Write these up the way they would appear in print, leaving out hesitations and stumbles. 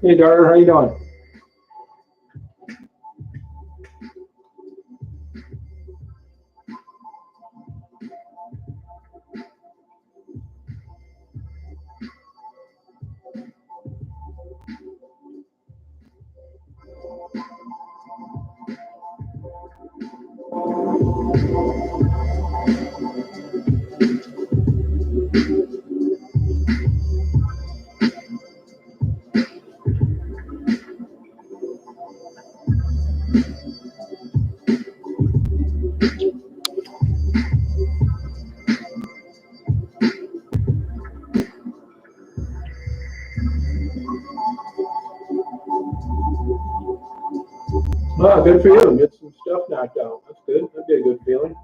Hey, Darter, how you doing? Oh, good for you. Get some stuff knocked out. That's good. That'd be a good feeling.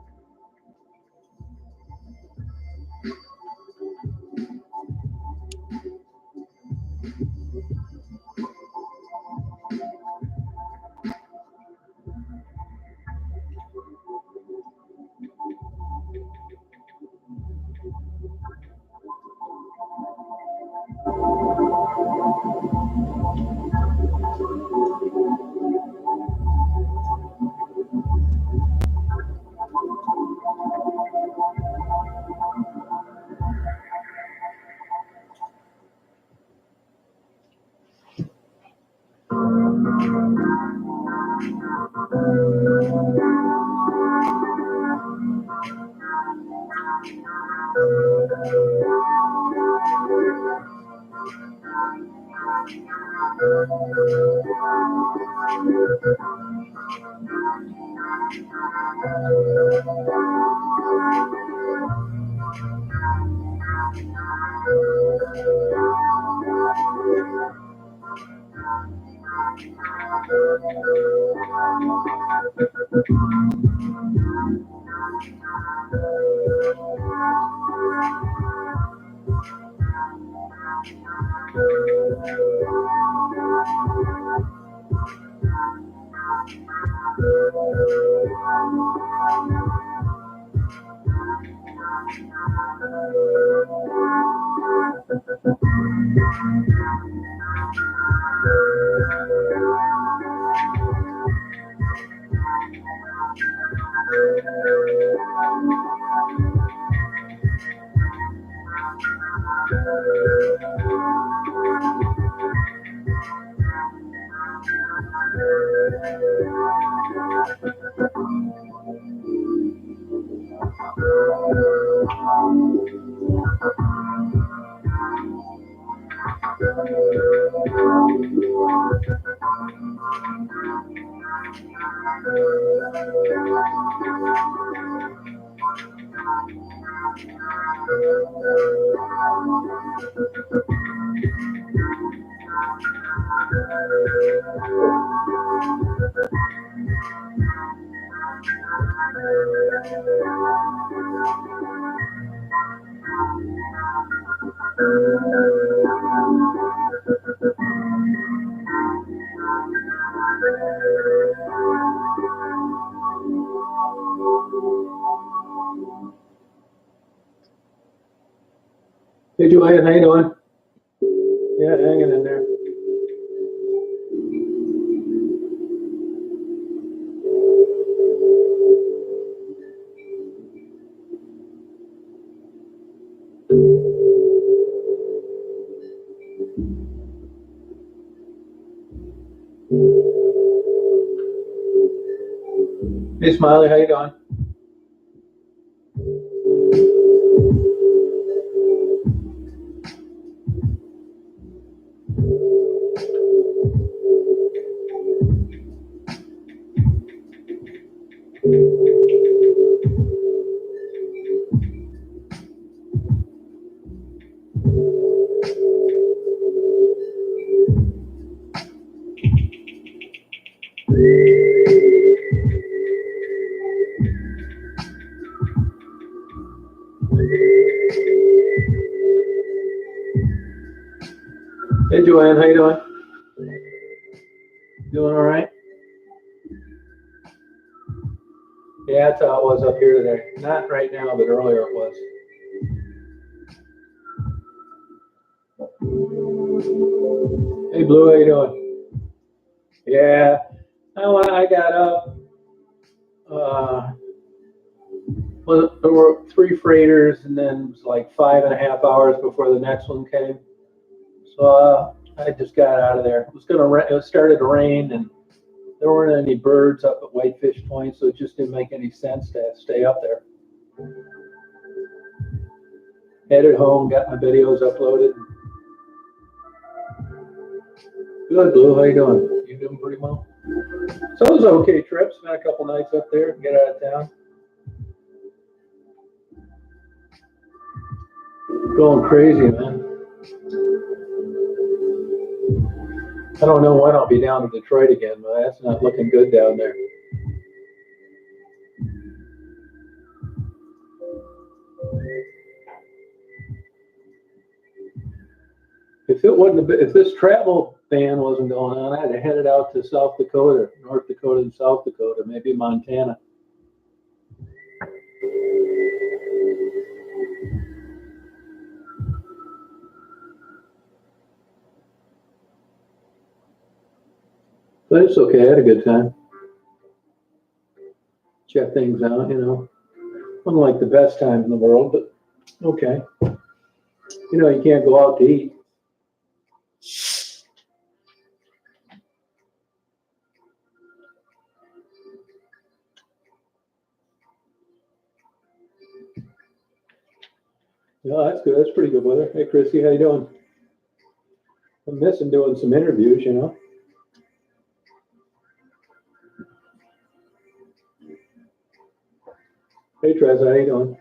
Hey, Julian, how you doing? Yeah, hanging in there. Hey, Smiley, how you doing? Hey, Joanne, how you doing? Doing all right? Yeah, that's how it was up here today. Not right now, but earlier it was. Hey, Blue, how you doing? Yeah, I got up. Uh, well, there were three freighters, and then it was like 5.5 hours before the next one came. So I just got out of there. It was it started to rain, and there weren't any birds up at Whitefish Point, so it just didn't make any sense to stay up there. Headed home, got my videos uploaded. Good, Blue. How you doing? You doing pretty well? So it was an okay trip. Spent a couple nights up there, get out of town. Going crazy, man. I don't know when I'll be down to Detroit again, but that's not looking good down there. If it wasn't, if this travel ban wasn't going on, I'd have headed out to South Dakota, North Dakota, and South Dakota, maybe Montana. But it's okay. I had a good time. Check things out, Wasn't like the best time in the world, but okay. You can't go out to eat. No, that's good. That's pretty good weather. Hey, Chrissy, how you doing? I'm missing doing some interviews. Hey, Trez, how you doing?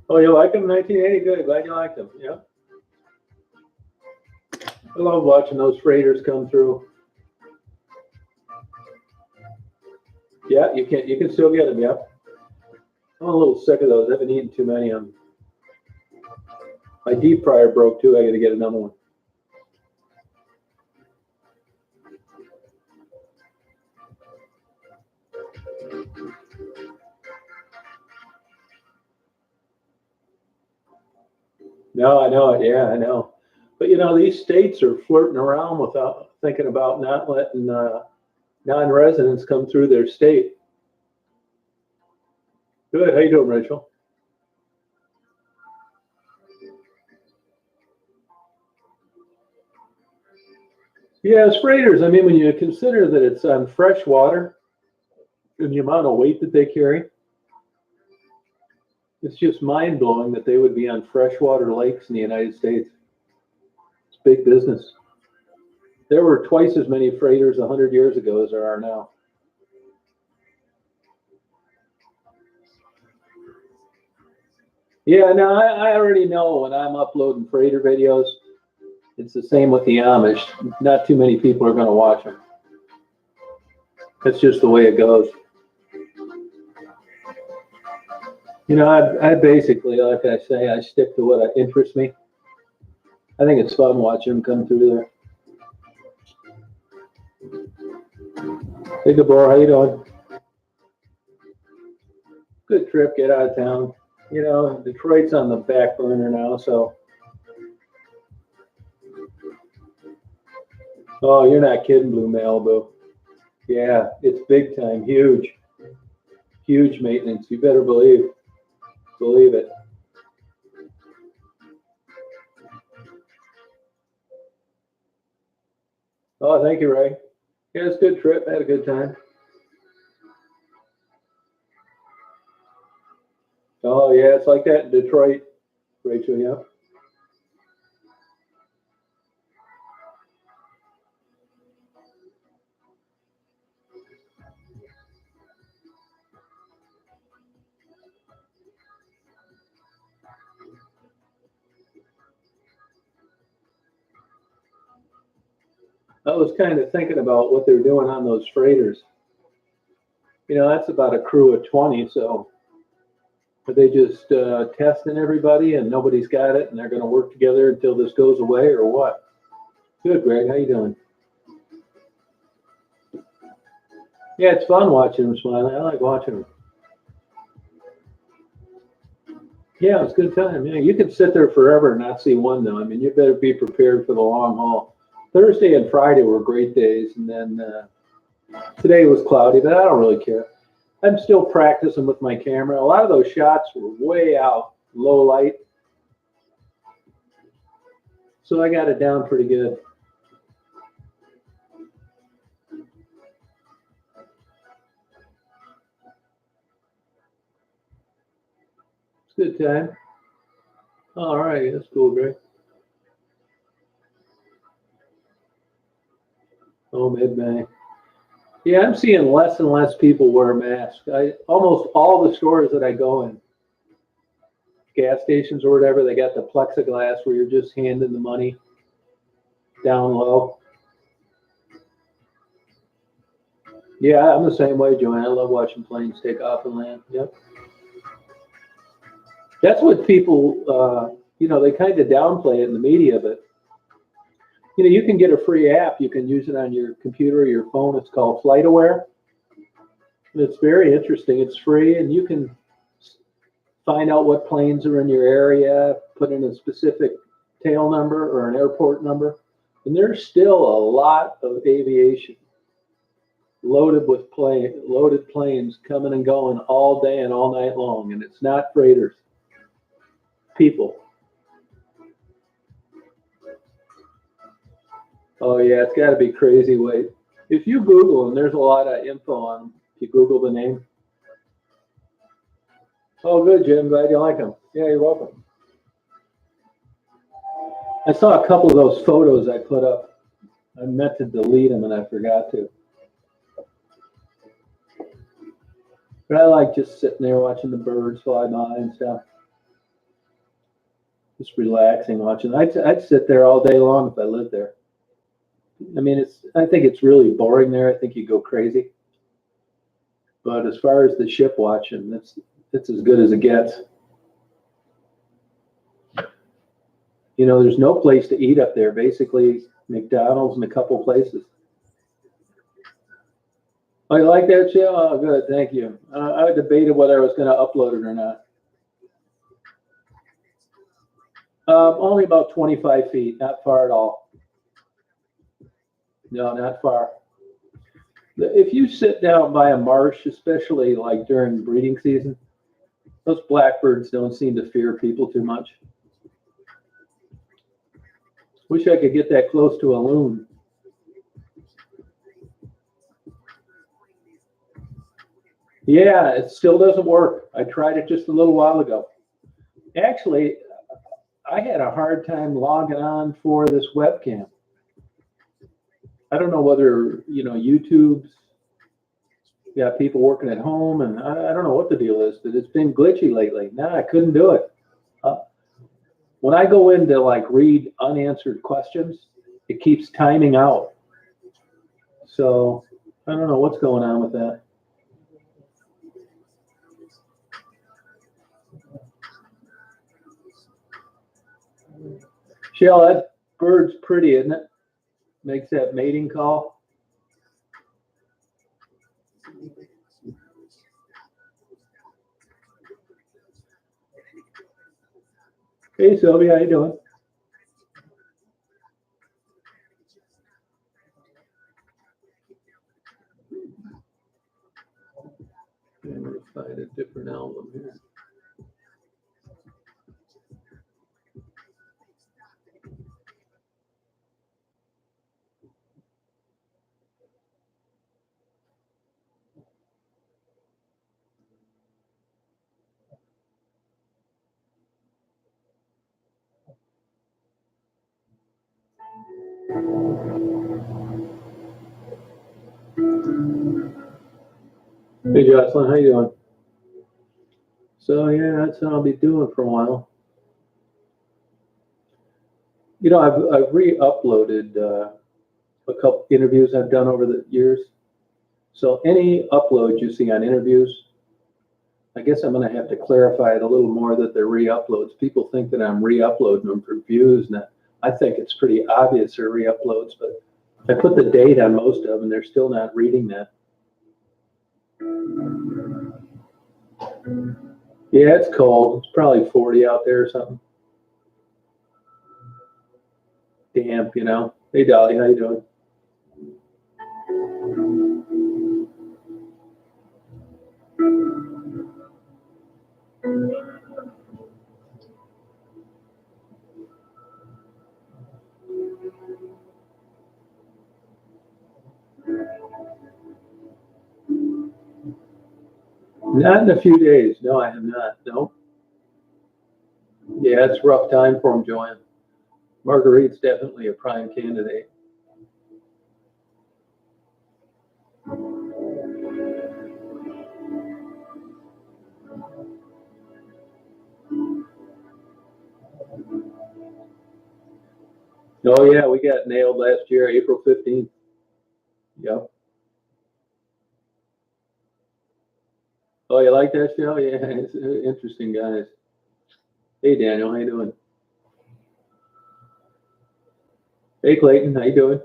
Oh, you like them? 1980? Good. Glad you liked them. Yeah. I love watching those freighters come through. Yeah, you can still get them. Yeah. I'm a little sick of those. I've been eating too many of them. My deep fryer broke too. I got to get another one. No, I know it. Yeah, I know. But these states are flirting around without thinking about not letting non-residents come through their state. Good. How you doing, Rachel? Yeah, it's freighters. I mean, when you consider that it's on fresh water and the amount of weight that they carry, it's just mind blowing that they would be on freshwater lakes in the United States. It's big business. There were twice as many freighters 100 years ago as there are now. Yeah, no, I already know when I'm uploading freighter videos, it's the same with the Amish. Not too many people are going to watch them. That's just the way it goes. I basically, like I say, I stick to what interests me. I think it's fun watching them come through there. Hey, Gabor, how you doing? Good trip, get out of town. Detroit's on the back burner now, so. Oh, you're not kidding, Blue Malibu. Yeah, it's big time, huge. Huge maintenance, you better believe it. Oh, thank you, Ray. Yeah, it's a good trip, I had a good time. Oh, yeah, it's like that in Detroit, Rachel, yeah. I was kind of thinking about what they're doing on those freighters. You know, that's about a crew of 20, so are they just testing everybody and nobody's got it and they're going to work together until this goes away or what? Good, Greg. How you doing? Yeah, it's fun watching them smile. I like watching them. Yeah, it's a good time. Yeah, you can sit there forever and not see one though. I mean, you better be prepared for the long haul. Thursday and Friday were great days, and then today was cloudy, but I don't really care. I'm still practicing with my camera. A lot of those shots were way out, low light, so I got it down pretty good. It's a good time. All right, that's cool, Greg. Oh, mid-May. Yeah, I'm seeing less and less people wear masks. Almost all the stores that I go in, gas stations or whatever, they got the plexiglass where you're just handing the money down low. Yeah, I'm the same way, Joanne. I love watching planes take off and land. Yep. That's what people, they kind of downplay it in the media, but you can get a free app. You can use it on your computer or your phone. It's called FlightAware. And it's very interesting. It's free, and you can find out what planes are in your area, put in a specific tail number or an airport number. And there's still a lot of aviation loaded planes coming and going all day and all night long. And it's not freighters, people. Oh yeah, it's got to be crazy. Wait, if you Google, and there's a lot of info on them, if you Google the name. Oh, good, Jim. Glad you like them. Yeah, you're welcome. I saw a couple of those photos I put up. I meant to delete them and I forgot to. But I like just sitting there watching the birds fly by and stuff. Just relaxing, watching. I'd sit there all day long if I lived there. I mean, I think it's really boring there. I think you go crazy. But as far as the ship watching, it's as good as it gets. There's no place to eat up there. Basically, McDonald's and a couple places. Oh, you like that show? Oh, good. Thank you. I debated whether I was going to upload it or not. Only about 25 feet, not far at all. No, not far. If you sit down by a marsh, especially like during breeding season, those blackbirds don't seem to fear people too much. Wish I could get that close to a loon. Yeah, it still doesn't work. I tried it just a little while ago. Actually, I had a hard time logging on for this webcam. I don't know whether, YouTube's got people working at home, and I don't know what the deal is, but it's been glitchy lately. No, I couldn't do it. When I go in to read unanswered questions, it keeps timing out. So I don't know what's going on with that. Shell, that bird's pretty, isn't it? Makes that mating call. Hey, Sylvia, how you doing? I'm going to find a different album here. Hey, Jocelyn, how you doing? So yeah, that's what I'll be doing for a while. I've re-uploaded a couple interviews I've done over the years. So any uploads you see on interviews, I guess I'm going to have to clarify it a little more that they're re-uploads. People think that I'm re-uploading them for views, and I think it's pretty obvious they're re-uploads, but I put the date on most of them, they're still not reading that. Yeah, it's cold. It's probably 40 out there or something. Damp, you know. Hey, Dolly, how you doing? Not in a few days. No, I have not. No. Yeah, it's a rough time for him, Joanne. Margarita's definitely a prime candidate. Oh, yeah, we got nailed last year, April 15th. Yep. Oh, you like that show? Yeah, it's interesting, guys. Hey, Daniel, how you doing? Hey, Clayton, how you doing?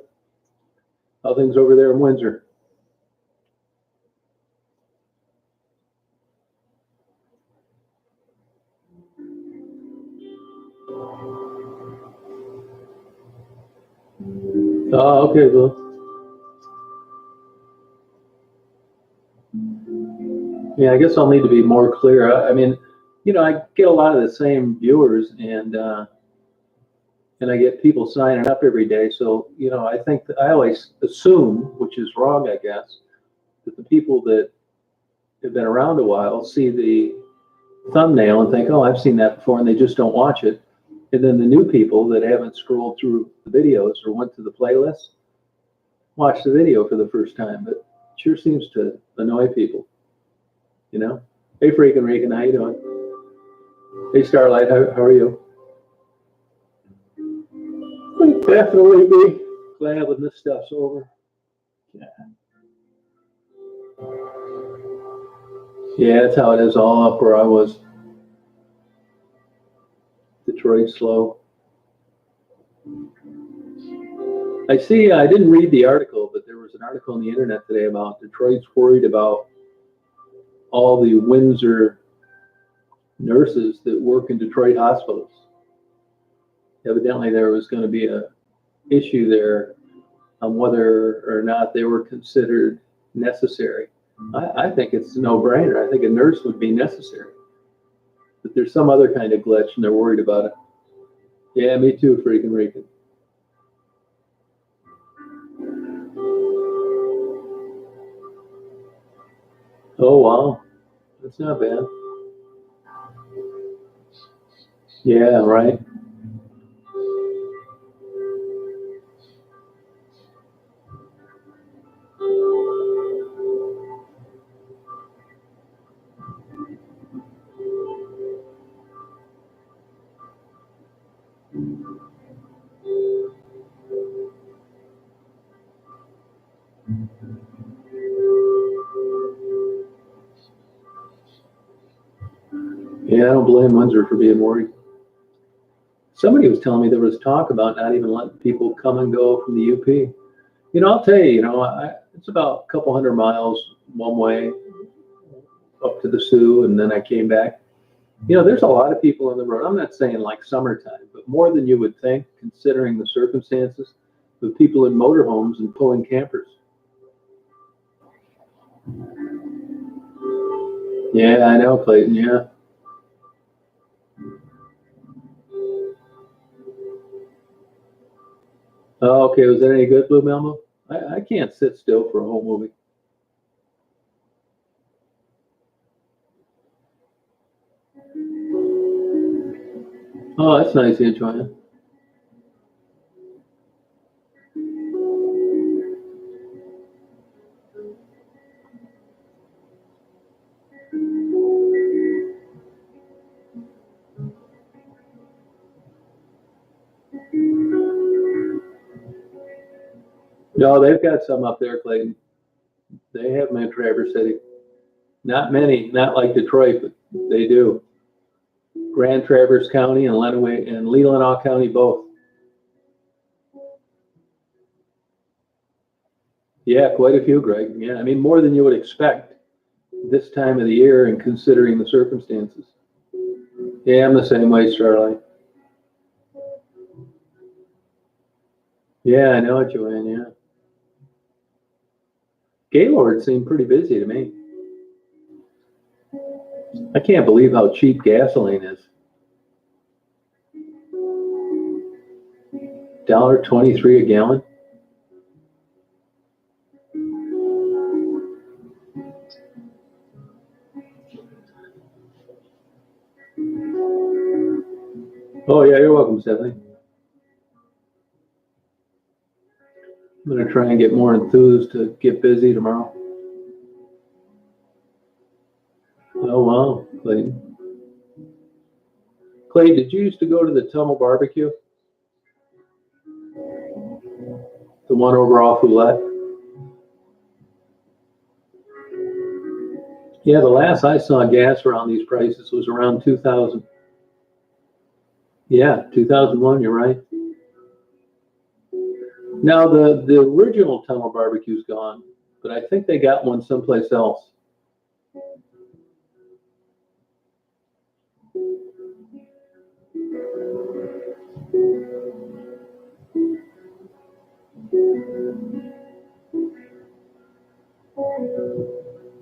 How things over there in Windsor? Oh, okay, Bill. Yeah, I guess I'll need to be more clear. I mean, you know, I get a lot of the same viewers, and I get people signing up every day. So, you know, I think that I always assume, which is wrong, I guess, that the people that have been around a while see the thumbnail and think, oh, I've seen that before, and they just don't watch it. And then the new people that haven't scrolled through the videos or went to the playlist watch the video for the first time. But it sure seems to annoy people, you know? Hey, Freakin' Regan, how you doing? Hey, Starlight, how are you? I'd definitely be glad when this stuff's over. Yeah. Yeah, that's how it is all up where I was. Detroit slow. I see, I didn't read the article, but there was an article on the internet today about Detroit's worried about all the Windsor nurses that work in Detroit hospitals. Evidently, there was going to be a issue there on whether or not they were considered necessary. I think it's a no-brainer. I think a nurse would be necessary. But there's some other kind of glitch, and they're worried about it. Yeah, me too, Freakin' Regan. Oh, wow. That's not bad. Yeah, right. Yeah, I don't blame Windsor for being worried. Somebody was telling me there was talk about not even letting people come and go from the UP. You know, I'll tell you, it's about a couple hundred miles one way up to the Sioux, and then I came back. You know, there's a lot of people on the road. I'm not saying like summertime, but more than you would think, considering the circumstances, with people in motorhomes and pulling campers. Yeah, I know, Clayton. Yeah. Oh, okay. Was that any good, Blue Melmo? I can't sit still for a whole movie. Oh, that's nice, Joanne. No, they've got some up there, Clayton. They have them in Traverse City. Not many, not like Detroit, but they do. Grand Traverse County and Lenawee and Leelanau County both. Yeah, quite a few, Greg. Yeah, I mean more than you would expect this time of the year and considering the circumstances. Yeah, I'm the same way, Starlight. Yeah, I know it, Joanne. Yeah. Gaylord seemed pretty busy to me. I can't believe how cheap gasoline is. $1.23 a gallon. Oh yeah, you're welcome, Stephanie. I'm gonna try and get more enthused to get busy tomorrow. Oh wow, Clayton. Clay, did you used to go to the Tummel Barbecue? The one over off Roulette? Yeah, the last I saw gas around these prices was around 2000. Yeah, 2001, you're right. Now, the original Tunnel Barbecue's gone, but I think they got one someplace else.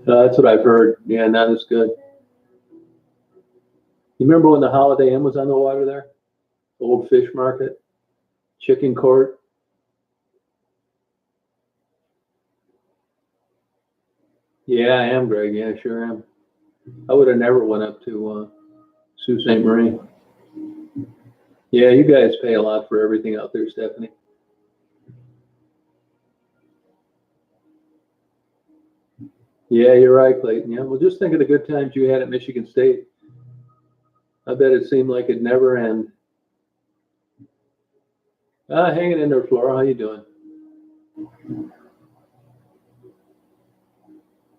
That's what I've heard. Yeah, not as good. You remember when the Holiday Inn was on the water there? Old Fish Market, Chicken Court. Yeah, I am, Greg. Yeah, sure am. I would have never went up to Sault Ste. Marie. Yeah, you guys pay a lot for everything out there, Stephanie. Yeah, you're right, Clayton. Yeah, well, just think of the good times you had at Michigan State. I bet it seemed like it'd never end. Hanging in there, Flora. How you doing?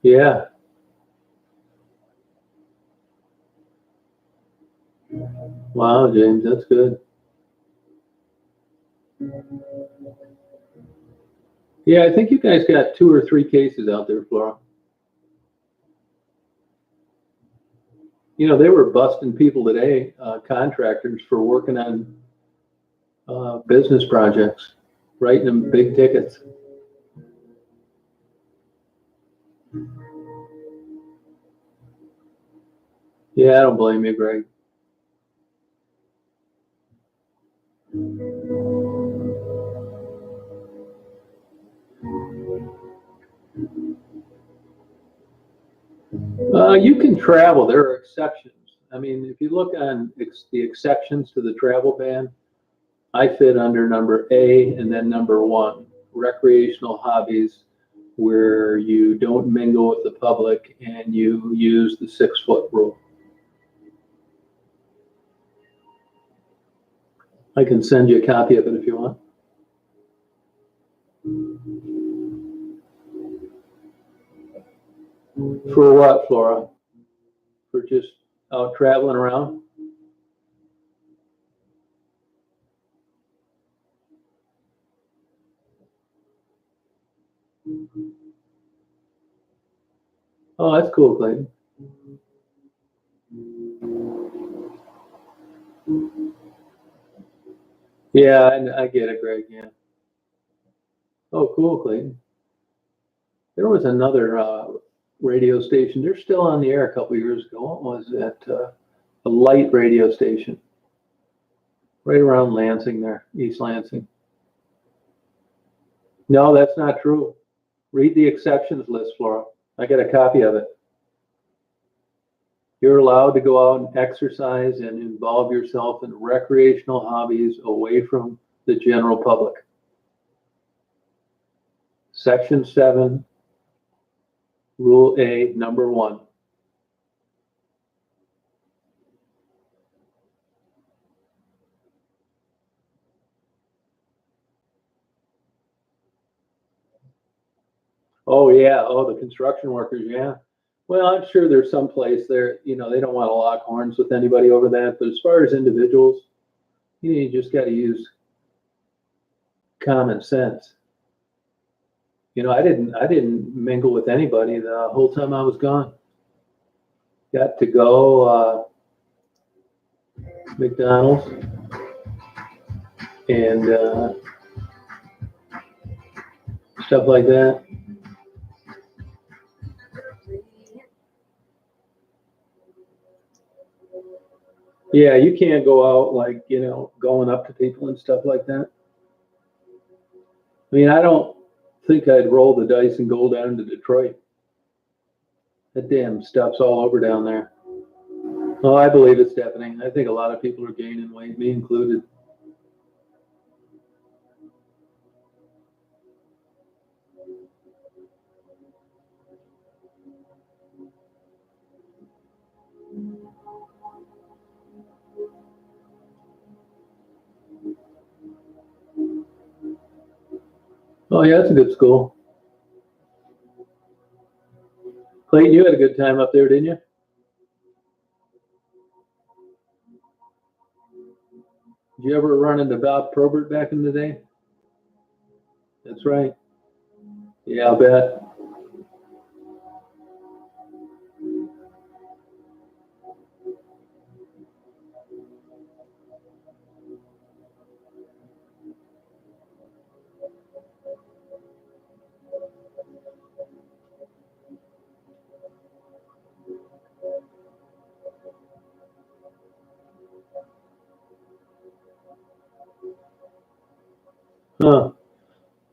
Yeah. Wow, James, that's good. Yeah, I think you guys got 2 or 3 cases out there, Flora. You know, they were busting people today, contractors, for working on business projects, writing them big tickets. Yeah, I don't blame you, Greg. You can travel. There are exceptions. I mean, if you look on the exceptions to the travel ban, I fit under number A and then number 1, recreational hobbies, where you don't mingle with the public and you use the 6-foot rule. I can send you a copy of it if you want. For what, Flora? For just out traveling around? Oh, that's cool, Clayton. Yeah, I get it, Greg. Yeah. Oh, cool, Clayton. There was another radio station. They're still on the air a couple years ago. What was that? A light radio station right around Lansing there, East Lansing. No, that's not true. Read the exceptions list, Flora. I got a copy of it. You're allowed to go out and exercise and involve yourself in recreational hobbies away from the general public. Section 7, Rule A, number 1. Oh yeah. Oh, the construction workers. Yeah. Well, I'm sure there's some place there. They don't want to lock horns with anybody over that. But as far as individuals, you just got to use common sense. I didn't mingle with anybody the whole time I was gone. Got to go McDonald's and stuff like that. Yeah, you can't go out like, going up to people and stuff like that. I mean, I don't think I'd roll the dice and go down to Detroit. That damn stuff's all over down there. Oh, I believe it, Stephanie. I think a lot of people are gaining weight, me included. Oh, yeah, it's a good school. Clayton, you had a good time up there, didn't you? Did you ever run into Bob Probert back in the day? That's right. Yeah, I'll bet. Huh.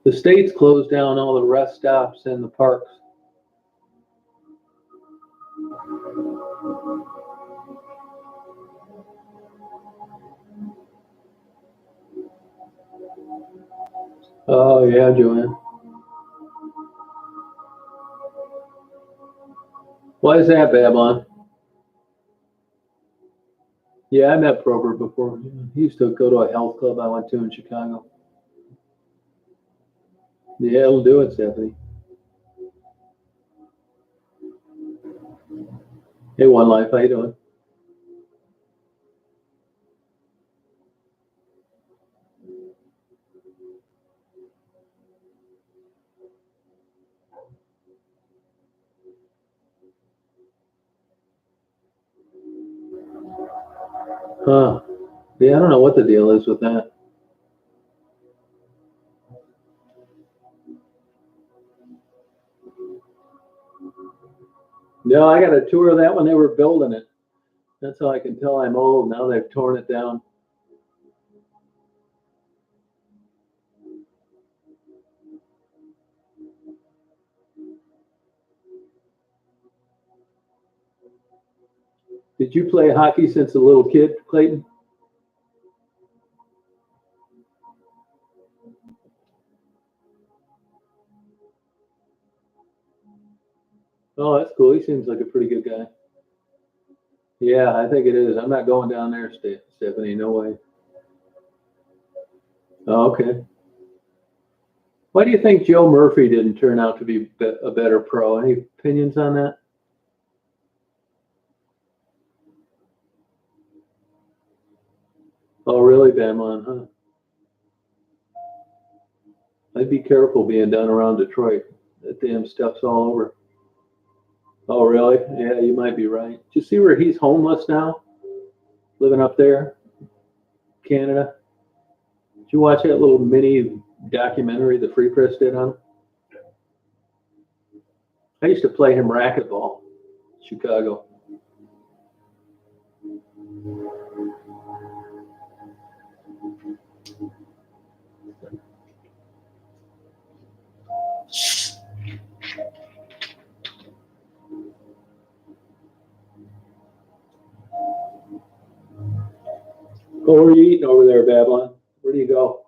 The states closed down all the rest stops and the parks. Oh, yeah, Joanne. Why is that, Babylon? Yeah, I met Probert before. He used to go to a health club I went to in Chicago. Yeah, it'll do it, Stephanie. Hey, One Life, how you doing? Huh. Yeah, I don't know what the deal is with that. No, I got a tour of that when they were building it. That's how I can tell I'm old. Now they've torn it down. Did you play hockey since a little kid, Clayton? Oh, that's cool. He seems like a pretty good guy. Yeah, I think it is. I'm not going down there, Stephanie. No way. Oh, okay. Why do you think Joe Murphy didn't turn out to be a better pro? Any opinions on that? Oh, really, Bamon, huh? I'd be careful being down around Detroit. That damn stuff's all over. Oh, really? Yeah, you might be right. Did you see where he's homeless now? Living up there, Canada? Did you watch that little mini documentary the Free Press did on him? I used to play him racquetball, Chicago. Oh, what are you eating over there, Babylon? Where do you go?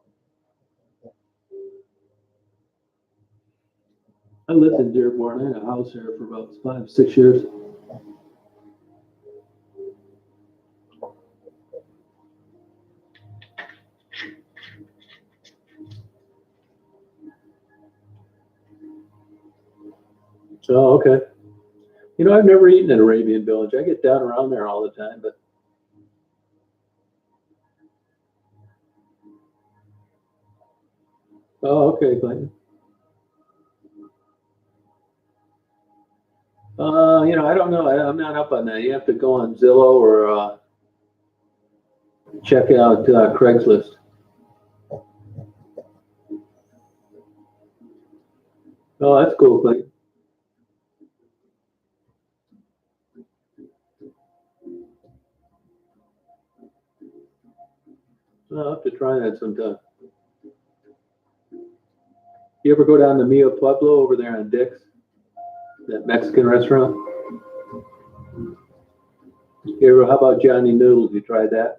I lived in Dearborn. I had a house there for about 5, 6 years. Oh, okay. You know, I've never eaten at Arabian Village. I get down around there all the time, but oh, okay, Clayton. You know, I don't know. I'm not up on that. You have to go on Zillow or check out Craigslist. Oh, that's cool, Clayton. I'll have to try that sometime. You ever go down to Mia Pueblo over there on Dick's, that Mexican restaurant? You ever, how about Johnny Noodles? You tried that?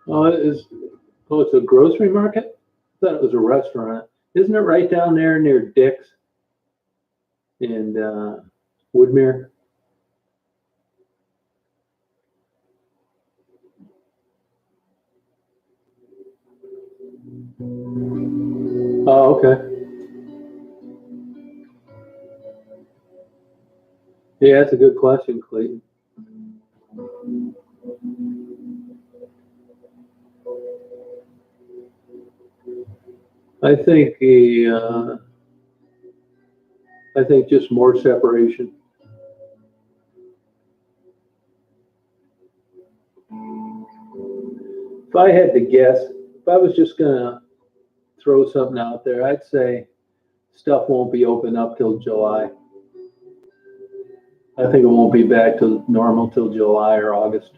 Oh, it's a grocery market? I thought it was a restaurant. Isn't it right down there near Dick's and Woodmere? Oh, okay. Yeah, that's a good question, Clayton. I think I think just more separation. If I had to guess, if I was just gonna throw something out there, I'd say stuff won't be open up till July. I think it won't be back to normal till July or August.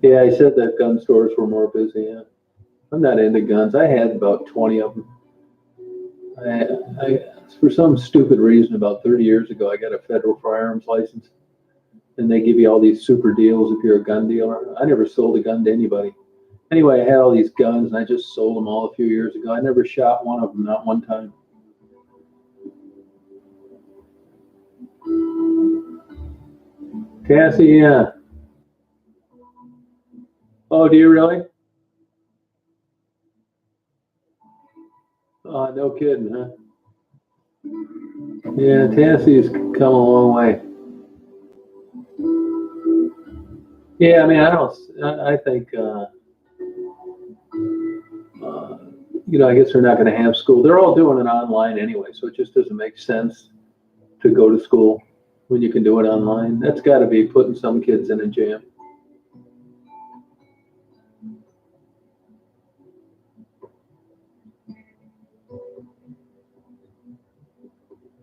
Yeah, I said that gun stores were more busy. Yeah. I'm not into guns. I had about 20 of them. I, for some stupid reason, about 30 years ago, I got a federal firearms license, and they give you all these super deals if you're a gun dealer. I never sold a gun to anybody. Anyway, I had all these guns, and I just sold them all a few years ago. I never shot one of them, not one time. Cassie, yeah. Oh, do you really? No kidding, huh? Yeah, Tassie's come a long way. Yeah, I mean, I don't. I think, uh, you know, I guess they're not going to have school. They're all doing it online anyway, so it just doesn't make sense to go to school when you can do it online. That's got to be putting some kids in a jam.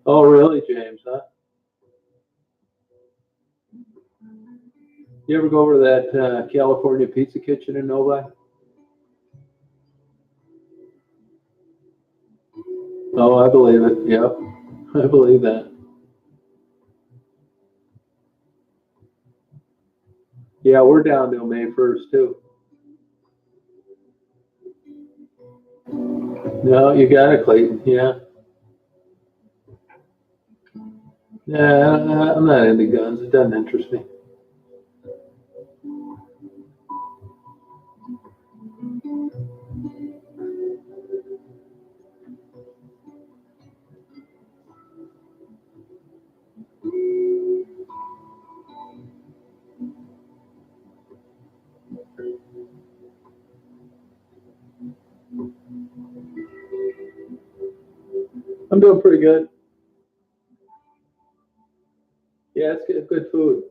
Oh, really, James? Huh? You ever go over to that California Pizza Kitchen in Novi? Oh, I believe it. Yep, I believe that. Yeah, we're down till May 1st too. No, you got it, Clayton. Yeah. Yeah, I'm not into guns. It doesn't interest me. I'm doing pretty good. Yeah, it's good food.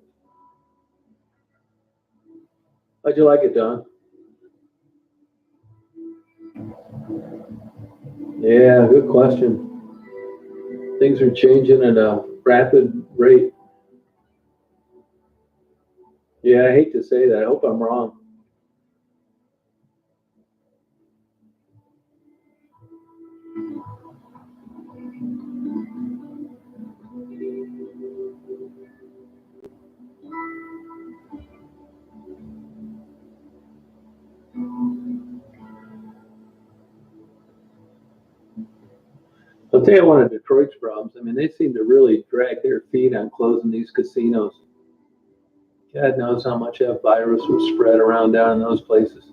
How'd you like it, Don? Yeah, good question. Things are changing at a rapid rate. Yeah, I hate to say that. I hope I'm wrong. tell you one of Detroit's problems. I mean, they seem to really drag their feet on closing these casinos. God knows how much that virus was spread around down in those places.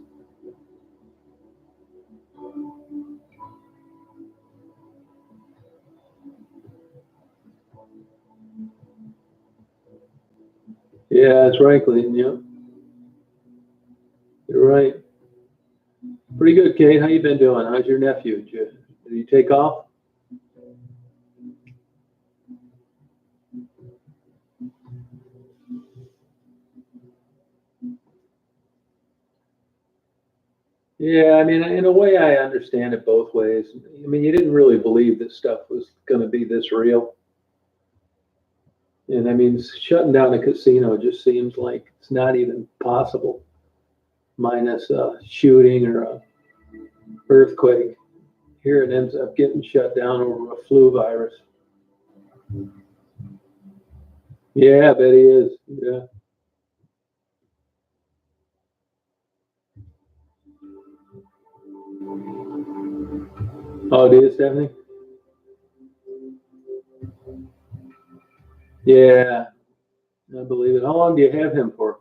Yeah, that's right, Clayton. Yep, you're right. Pretty good, Kate. How you been doing? How's your nephew? Did he take off? Yeah, I mean, in a way, I understand it both ways. I mean, you didn't really believe this stuff was going to be this real. And I mean, shutting down a casino just seems like it's not even possible, minus a shooting or a earthquake. Here it ends up getting shut down over a flu virus. Yeah, I bet he is. Yeah. Oh, it is, Stephanie? Yeah, I believe it. How long do you have him for?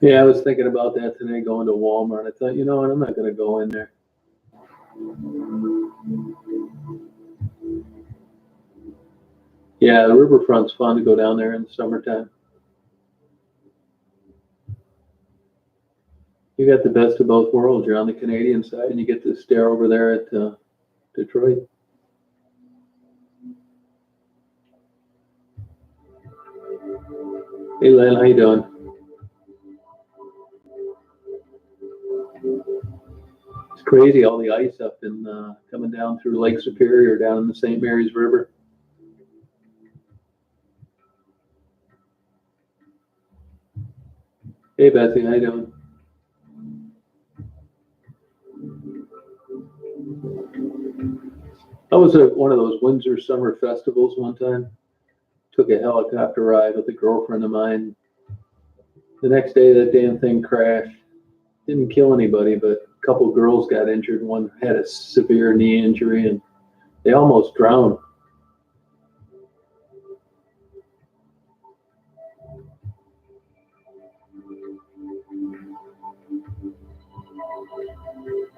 Yeah, I was thinking about that today, going to Walmart. I thought, you know what, I'm not going to go in there. Yeah, the riverfront's fun to go down there in the summertime. You got the best of both worlds. You're on the Canadian side, and you get to stare over there at Detroit. Hey, Len, how you doing? It's crazy, all the ice up in coming down through Lake Superior, down in the St. Mary's River. Hey, Betsy, how you doing? I was at one of those Windsor summer festivals one time. Took a helicopter ride with a girlfriend of mine. The next day, that damn thing crashed. Didn't kill anybody, but a couple of girls got injured. One had a severe knee injury, and they almost drowned.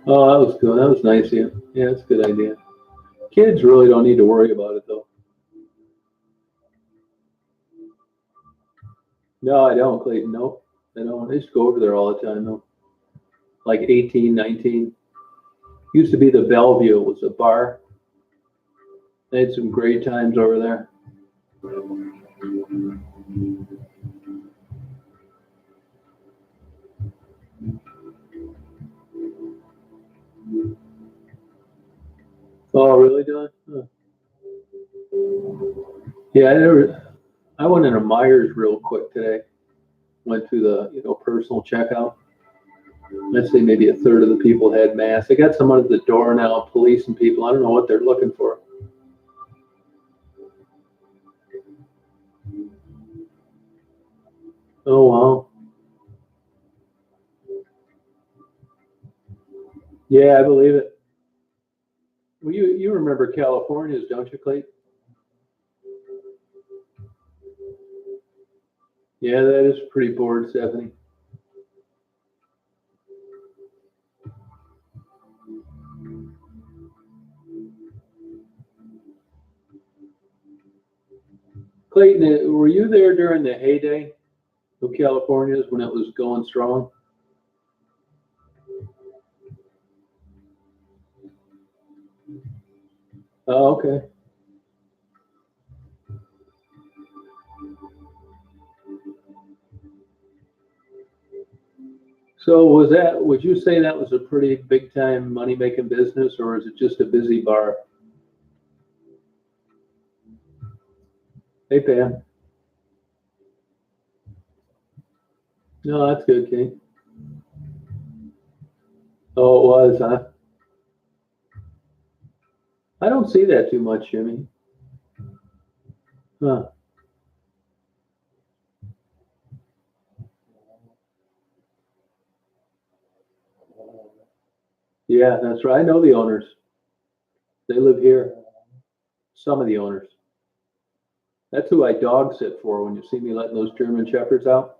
Oh, that was good. That was nice of you. Yeah, that's a good idea. Kids really don't need to worry about it, though. No, I don't, Clayton. Nope. I don't. I used to go over there all the time, though. Like 18, 19. Used to be the Bellevue. It was a bar. I had some great times over there. Oh, really, Don? Huh. Yeah, I went into Myers real quick today. Went through the personal checkout. I'd say maybe a third of the people had masks. They got someone at the door now, police and people. I don't know what they're looking for. Oh wow. Yeah, I believe it. Well, you remember California's, don't you, Clayton? Yeah, that is pretty bored, Stephanie. Clayton, were you there during the heyday of California's when it was going strong? Oh, okay. So would you say that was a pretty big time money making business, or is it just a busy bar? Hey, Pam. No, that's good, Kate. Oh, it was, huh? I don't see that too much, Jimmy. Huh. Yeah, that's right. I know the owners. They live here. Some of the owners. That's who I dog sit for when you see me letting those German Shepherds out.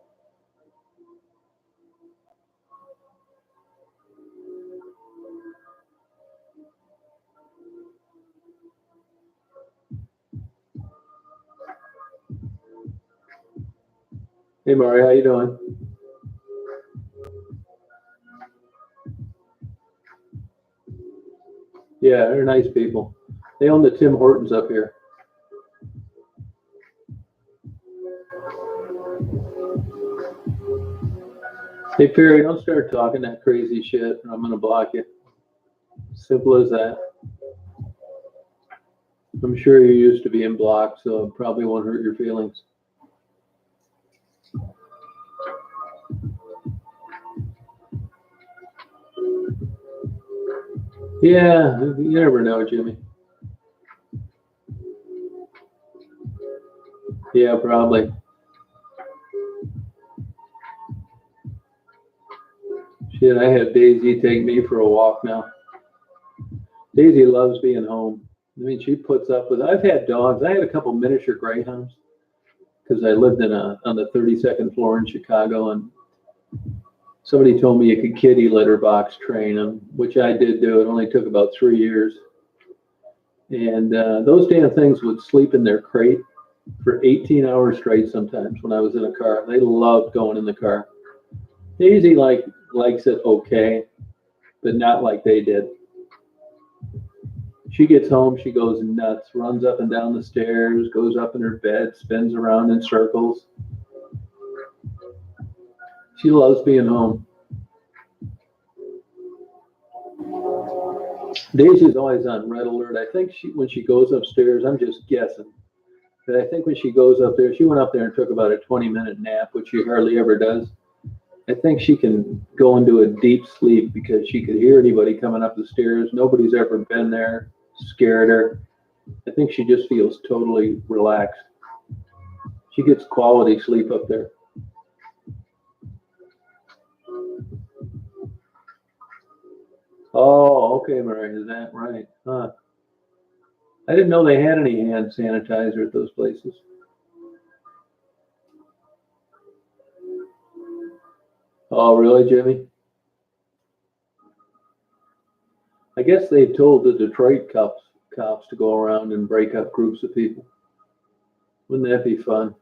Hey, Mari, how you doing? Yeah, they're nice people. They own the Tim Hortons up here. Hey, Perry, don't start talking that crazy shit, or I'm gonna block you. Simple as that. I'm sure you're used to being blocked, so it probably won't hurt your feelings. Yeah, you never know, Jimmy. Yeah, probably. Shit, I have Daisy take me for a walk now. Daisy loves being home. I mean, she puts up with. I've had dogs. I had a couple miniature greyhounds because I lived on the 32nd floor in Chicago, and somebody told me you could kitty litter box train them, which I did do. It only took about 3 years, and those damn things would sleep in their crate for 18 hours straight sometimes when I was in a car. They loved going in the car. Daisy likes it okay, but not like they did. She gets home, she goes nuts, runs up and down the stairs, goes up in her bed, spins around in circles. She loves being home. Daisy's always on red alert. I think when she goes upstairs, I'm just guessing, but I think when she goes up there, she went up there and took about a 20-minute nap, which she hardly ever does. I think she can go into a deep sleep because she could hear anybody coming up the stairs. Nobody's ever been there, scared her. I think she just feels totally relaxed. She gets quality sleep up there. Oh, okay, Mary, is that right? Huh. I didn't know they had any hand sanitizer at those places. Oh, really, Jimmy? I guess they told the Detroit cops to go around and break up groups of people. Wouldn't that be fun?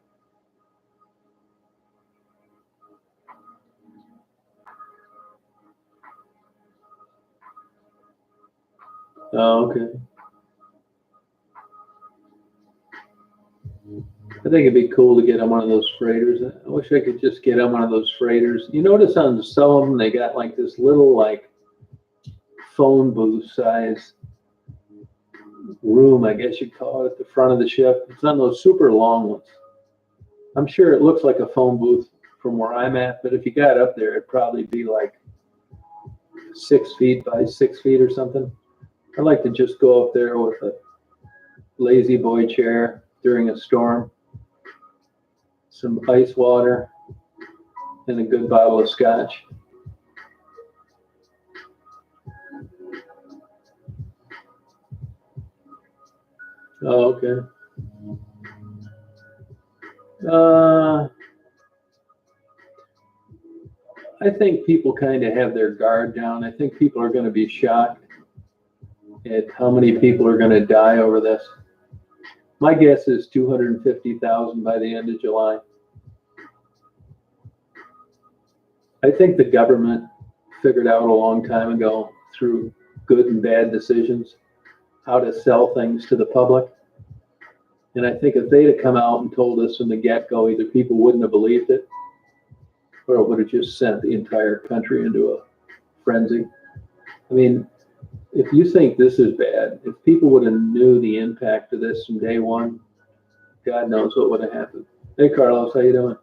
Oh, okay. I think it'd be cool to get on one of those freighters. I wish I could just get on one of those freighters. You notice on some of them they got like this little phone booth size room, I guess you'd call it, at the front of the ship. It's on those super long ones. I'm sure it looks like a phone booth from where I'm at, but if you got up there, it'd probably be like 6 feet by 6 feet or something. I'd like to just go up there with a lazy boy chair during a storm, some ice water, and a good bottle of scotch. Oh, okay. Uh, I think people kind of have their guard down. I think people are going to be shocked at how many people are going to die over this. My guess is 250,000 by the end of July. I think the government figured out a long time ago through good and bad decisions how to sell things to the public. And I think if they'd have come out and told us from the get-go, either people wouldn't have believed it, or it would have just sent the entire country into a frenzy. I mean, if you think this is bad, if people would have knew the impact of this from day one, God knows what would have happened. Hey, Carlos, how you doing?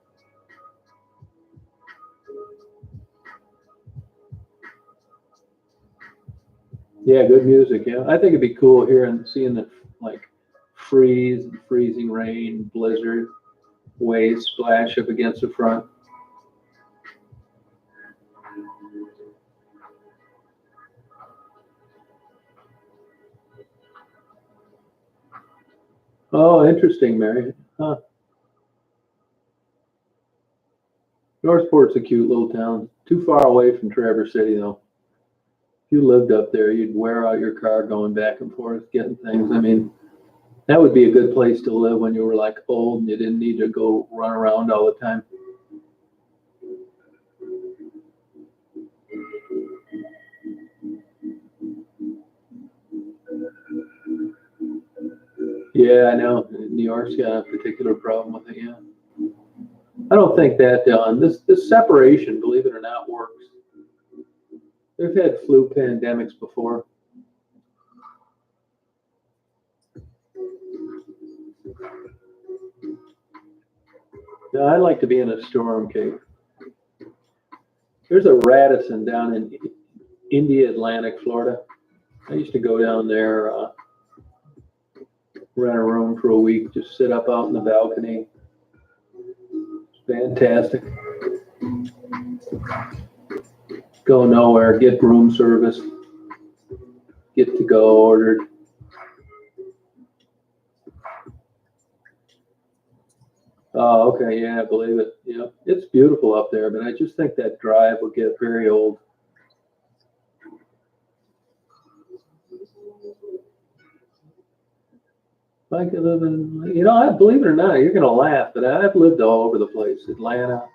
Yeah, good music. Yeah, I think it'd be cool hearing, seeing the like freeze, and freezing rain, blizzard, waves splash up against the front. Oh, interesting, Mary. Huh. Northport's a cute little town. Too far away from Traverse City, though. If you lived up there, you'd wear out your car going back and forth, getting things. I mean, that would be a good place to live when you were like old and you didn't need to go run around all the time. Yeah, I know. New York's got a particular problem with it. Yeah, I don't think that this separation, believe it or not, works. They've had flu pandemics before. Yeah, I'd like to be in a storm cave. There's a Radisson down in India, Atlantic, Florida. I used to go down there, rent a room for a week, just sit up out in the balcony. It's fantastic. Go nowhere, get room service, get to go ordered. Oh, okay, yeah, I believe it. Yeah, it's beautiful up there, but I just think that drive will get very old. I could live in, I believe it or not, you're gonna laugh, but I've lived all over the place: Atlanta,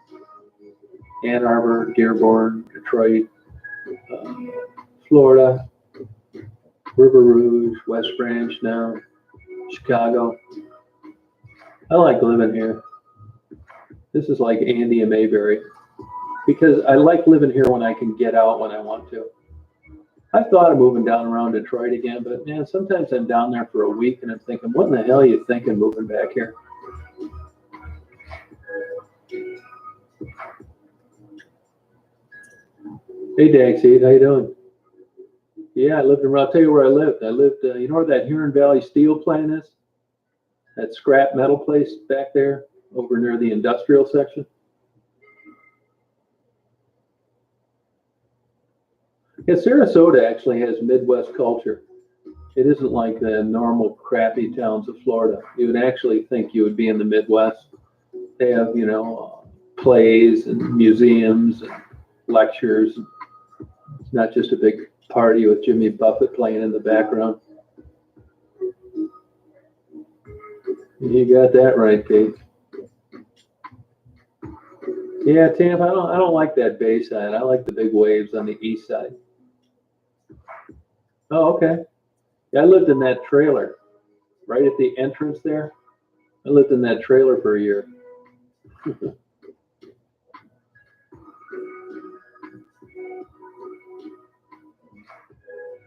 Ann Arbor, Dearborn, Detroit, uh, Florida, River Rouge, West Branch now, Chicago. I like living here. This is like Andy and Mayberry because I like living here when I can get out when I want to. I've thought of moving down around Detroit again, but man, sometimes I'm down there for a week and I'm thinking, what in the hell are you thinking moving back here? Hey, Dagseed, how you doing? Yeah, I lived around. I'll tell you where I lived. I lived, you know where that Huron Valley Steel plant is? That scrap metal place back there over near the industrial section? Yeah, Sarasota actually has Midwest culture. It isn't like the normal crappy towns of Florida. You would actually think you would be in the Midwest. They have, plays and museums and lectures. It's not just a big party with Jimmy Buffett playing in the background. You got that right, Kate. Yeah, Tampa, I don't like that bay side. I like the big waves on the east side. Oh, okay. Yeah, I lived in that trailer right at the entrance there. I lived in that trailer for a year.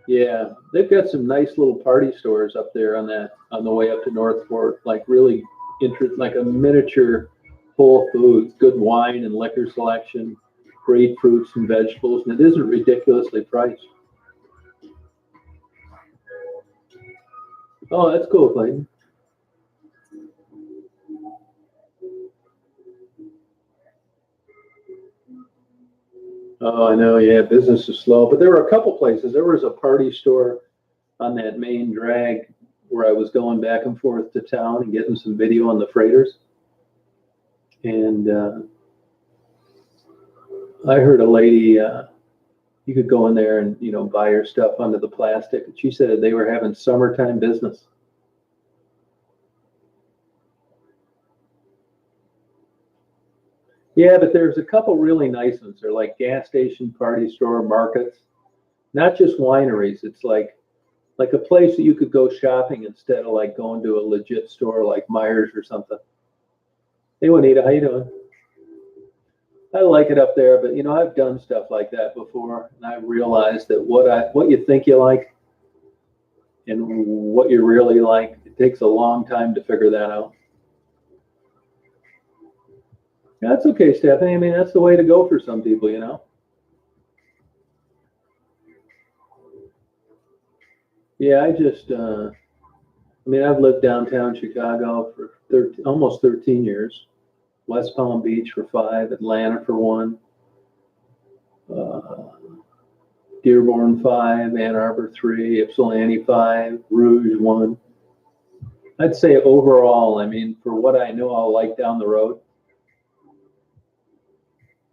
Yeah, they've got some nice little party stores up there on the way up to Northport, like really like a miniature Whole Foods, good wine and liquor selection, great fruits and vegetables, and it isn't ridiculously priced. Oh, that's cool, Clayton. Oh, I know. Yeah, business is slow, but there were a couple places. There was a party store on that main drag where I was going back and forth to town and getting some video on the freighters. And I heard a lady, you could go in there and buy your stuff under the plastic. And she said they were having summertime business. Yeah, but there's a couple really nice ones. They're like gas station, party store, markets, not just wineries. It's like a place that you could go shopping instead of like going to a legit store like Myers or something. Hey, Juanita, how you doing? I like it up there, but I've done stuff like that before, and I've realized that what you think you like and what you really like, it takes a long time to figure that out. That's okay, Stephanie. I mean, that's the way to go for some people, you know? Yeah, I mean, I've lived downtown Chicago for almost 13 years, West Palm Beach for 5, Atlanta for 1, uh, Dearborn 5, Ann Arbor 3, Ypsilanti 5, Rouge 1. I'd say overall, I mean, for what I know I'll like down the road,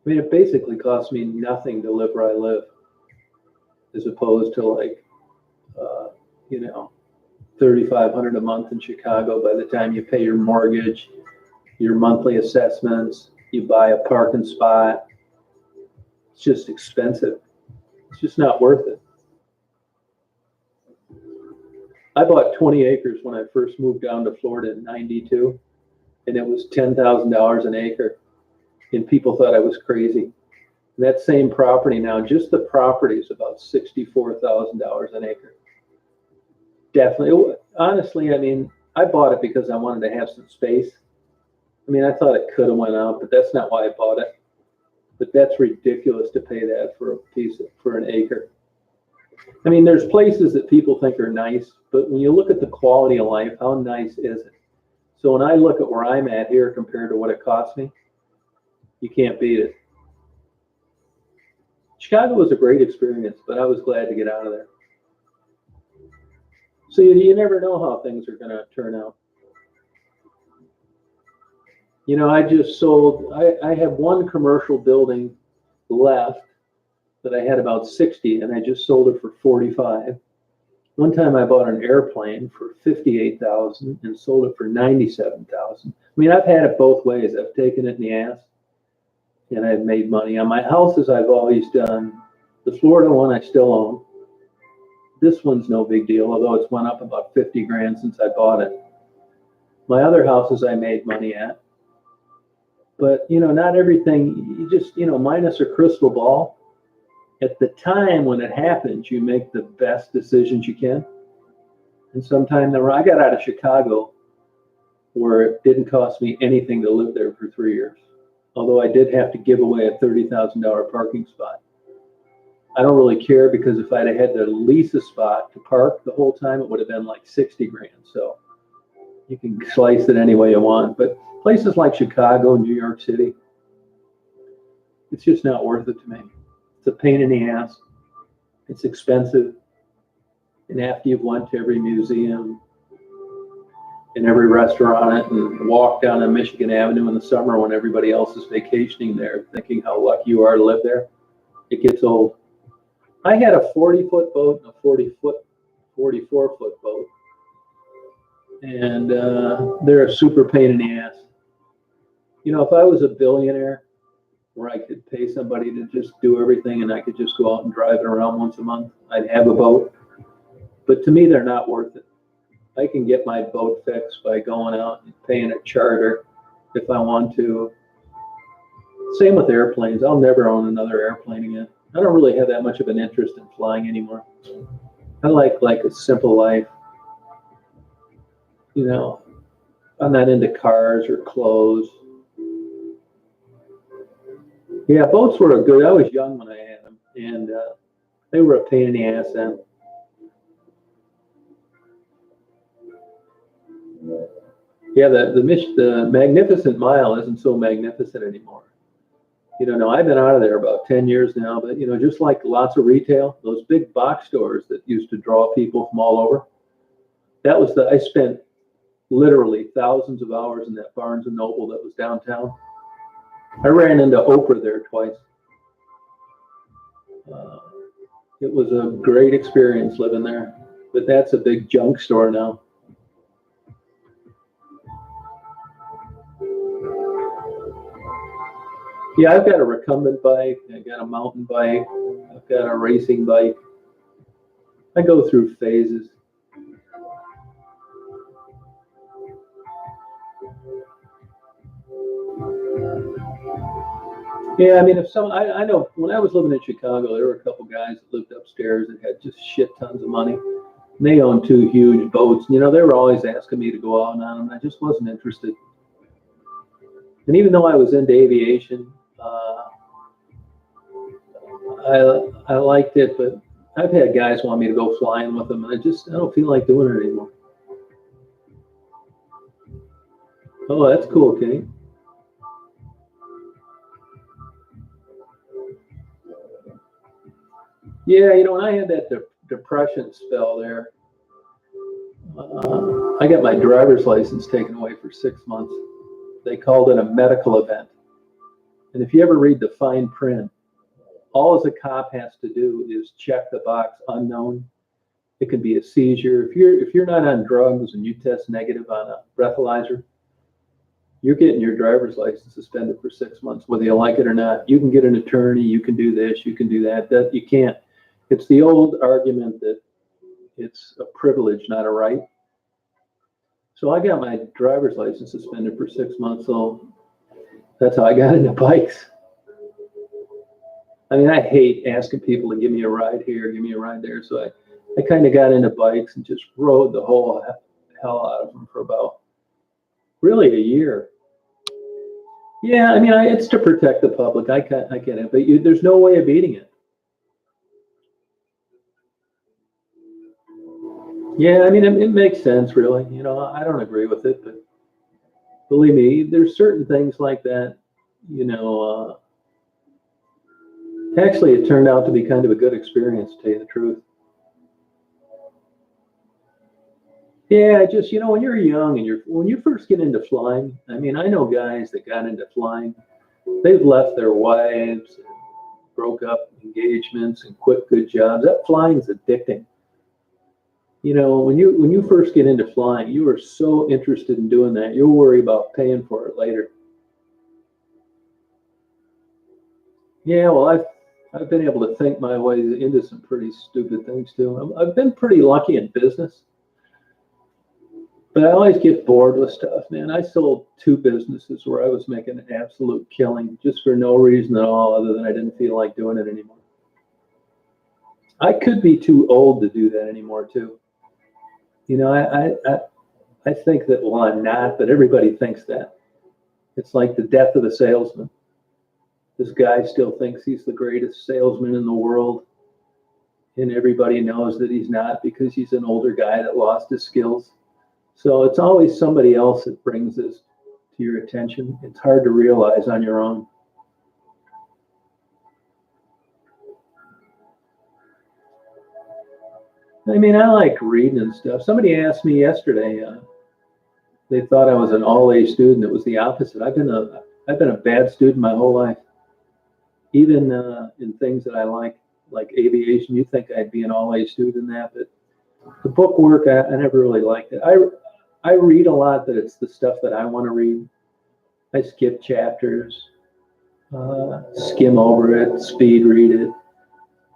I mean, it basically costs me nothing to live where I live, as opposed to like, uh, you know, 3,500 a month in Chicago by the time you pay your mortgage, your monthly assessments, you buy a parking spot. It's just expensive. It's just not worth it. I bought 20 acres when I first moved down to Florida in 92, and it was $10,000 an acre. And people thought I was crazy. And that same property now, just the property is about $64,000 an acre. Definitely. Honestly, I mean, I bought it because I wanted to have some space. I mean, I thought it could have went out, but that's not why I bought it. But that's ridiculous to pay that for for an acre. I mean, there's places that people think are nice, but when you look at the quality of life, how nice is it? So when I look at where I'm at here compared to what it cost me, you can't beat it. Chicago was a great experience, but I was glad to get out of there. So you never know how things are going to turn out. You know, I just sold, I have one commercial building left that I had about 60, and I just sold it for 45. One time I bought an airplane for 58,000 and sold it for 97,000. I mean, I've had it both ways. I've taken it in the ass and I've made money. On my houses, I've always done the Florida one I still own. This one's no big deal, although it's went up about 50 grand since I bought it. My other houses I made money at. But, you know, not everything, you just, you know, minus a crystal ball. At the time when it happens, you make the best decisions you can. And sometime I got out of Chicago where it didn't cost me anything to live there for 3 years. Although I did have to give away a $30,000 parking spot. I don't really care because if I'd have had to lease a spot to park the whole time, it would have been like 60 grand. So you can slice it any way you want. But places like Chicago, New York City, it's just not worth it to me. It's a pain in the ass. It's expensive. And after you've went to every museum and every restaurant and walked down on Michigan Avenue in the summer when everybody else is vacationing there, thinking how lucky you are to live there, it gets old. I had a 40-foot boat and a 44-foot boat. And they're a super pain in the ass. You know, if I was a billionaire where I could pay somebody to just do everything and I could just go out and drive it around once a month, I'd have a boat. But to me, they're not worth it. I can get my boat fixed by going out and paying a charter if I want to. Same with airplanes. I'll never own another airplane again. I don't really have that much of an interest in flying anymore. I like a simple life. You know, I'm not into cars or clothes. Yeah, boats were good. I was young when I had them, and they were a pain in the ass then. Yeah, the Magnificent Mile isn't so magnificent anymore. You know, I've been out of there about 10 years now, but, you know, just like lots of retail, those big box stores that used to draw people from all over, I spent literally thousands of hours in that Barnes and Noble that was downtown. I ran into Oprah there twice. It was a great experience living there, but that's a big junk store now. Yeah, I've got a recumbent bike. I got a mountain bike. I've got a racing bike. I go through phases. Yeah, I mean, I know when I was living in Chicago, there were a couple guys that lived upstairs that had just shit tons of money. And they owned 2 huge boats. You know, they were always asking me to go out on them. I just wasn't interested. And even though I was into aviation, I liked it, but I've had guys want me to go flying with them, and I don't feel like doing it anymore. Oh, that's cool, Kenny. Yeah, when I had that depression spell there, I got my driver's license taken away for 6 months. They called it a medical event. And if you ever read the fine print, all a cop has to do is check the box unknown. It could be a seizure. If you're not on drugs and you test negative on a breathalyzer, you're getting your driver's license suspended for 6 months, whether you like it or not. You can get an attorney, you can do this, you can do that. That you can't. It's the old argument that it's a privilege, not a right. So I got my driver's license suspended for 6 months. So that's how I got into bikes. I mean, I hate asking people to give me a ride here, give me a ride there. So I kind of got into bikes and just rode the whole hell out of them for about really a year. Yeah, I mean, it's to protect the public. I get it, but there's no way of beating it. Yeah, I mean, it makes sense, really. I don't agree with it, but believe me, there's certain things like that. Actually, it turned out to be kind of a good experience, to tell you the truth. Yeah, just when you're young and when you first get into flying, I mean, I know guys that got into flying, they've left their wives, and broke up engagements, and quit good jobs. That flying's addicting. When you first get into flying, you are so interested in doing that, you'll worry about paying for it later. Yeah, well, I've been able to think my way into some pretty stupid things too. I've been pretty lucky in business. But I always get bored with stuff, man. I sold 2 businesses where I was making an absolute killing just for no reason at all other than I didn't feel like doing it anymore. I could be too old to do that anymore, too. I think that, well, I'm not, but everybody thinks that. It's like the death of a salesman. This guy still thinks he's the greatest salesman in the world, and everybody knows that he's not because he's an older guy that lost his skills. So it's always somebody else that brings this to your attention. It's hard to realize on your own. I mean, I like reading and stuff. Somebody asked me yesterday, they thought I was an all-A student. It was the opposite. I've been a bad student my whole life. Even in things that I like aviation, you think I'd be an all-A student in that, but the book work, I never really liked it. I read a lot, but it's the stuff that I want to read. I skip chapters, skim over it, speed read it.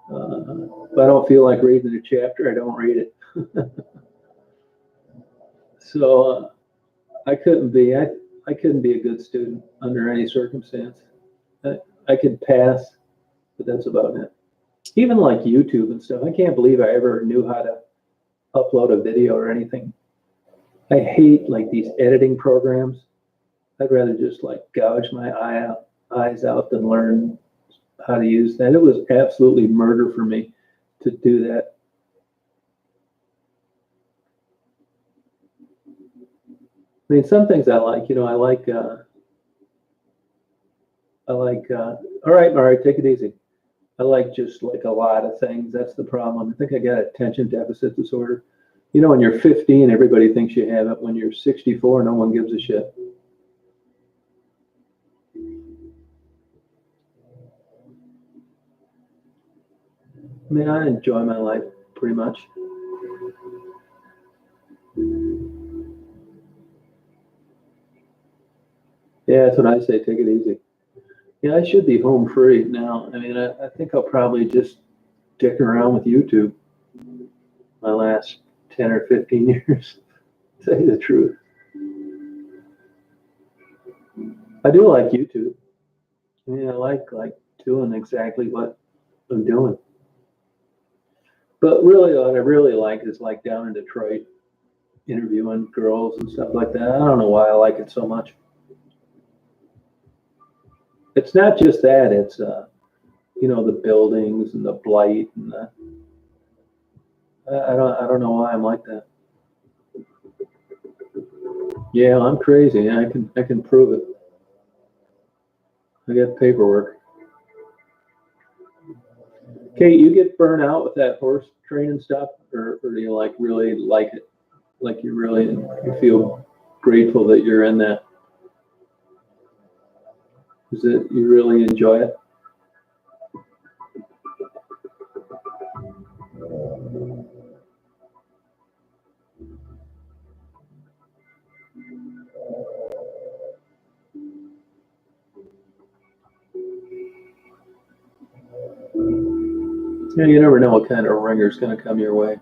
If I don't feel like reading a chapter, I don't read it. So I couldn't be a good student under any circumstance. I could pass, but that's about it. Even like YouTube and stuff, I can't believe I ever knew how to upload a video or anything. I hate like these editing programs. I'd rather just like gouge my eyes out than learn how to use that. It was absolutely murder for me to do that. I mean, some things I like. All right, take it easy. I like just like a lot of things. That's the problem. I think I got attention deficit disorder. When you're 15, everybody thinks you have it. When you're 64, no one gives a shit. I mean, I enjoy my life pretty much. Yeah, that's what I say. Take it easy. Yeah, I should be home free now. I mean, I think I'll probably just dick around with YouTube my last 10 or 15 years, to tell you the truth. I do like YouTube. I mean, I like doing exactly what I'm doing. But really, what I really like is like down in Detroit, interviewing girls and stuff like that. I don't know why I like it so much. it's not just that, it's, you know, the buildings and the blight and I don't know why I'm like that. Yeah, I'm crazy. I can prove it. I got paperwork. Kate, you get burnt out with that horse training stuff, or do you like really like it? Like you feel grateful that you're in that? Is it you really enjoy it? Yeah, you never know what kind of ringer's going to come your way.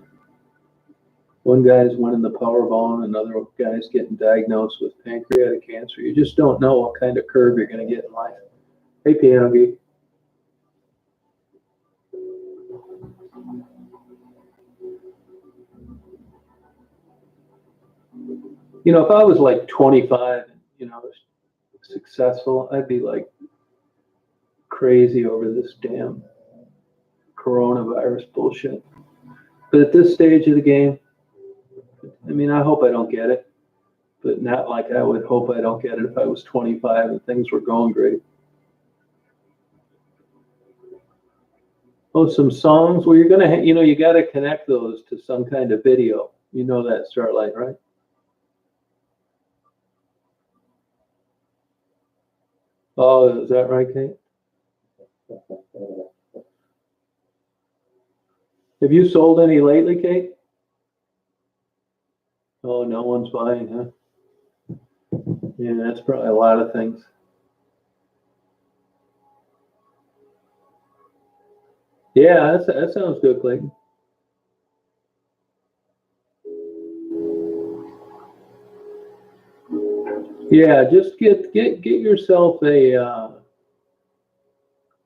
One guy's winning the Powerball, and another guy's getting diagnosed with pancreatic cancer. You just don't know what kind of curve you're going to get in life. Hey, Piano Geek. You know, if I was like 25, you know, successful, I'd be like crazy over this damn coronavirus bullshit. But at this stage of the game, I mean, I hope I don't get it, but not like I would hope I don't get it if I was 25 and things were going great. Oh, some songs. Well, you're gonna, you know, you got to connect those to some kind of video. You know that, Starlight, right? Oh, is that right, Kate? Have you sold any lately, Kate? Oh, no one's buying, huh? Yeah, that's probably a lot of things. Yeah, that sounds good, Clayton. Yeah, just get yourself a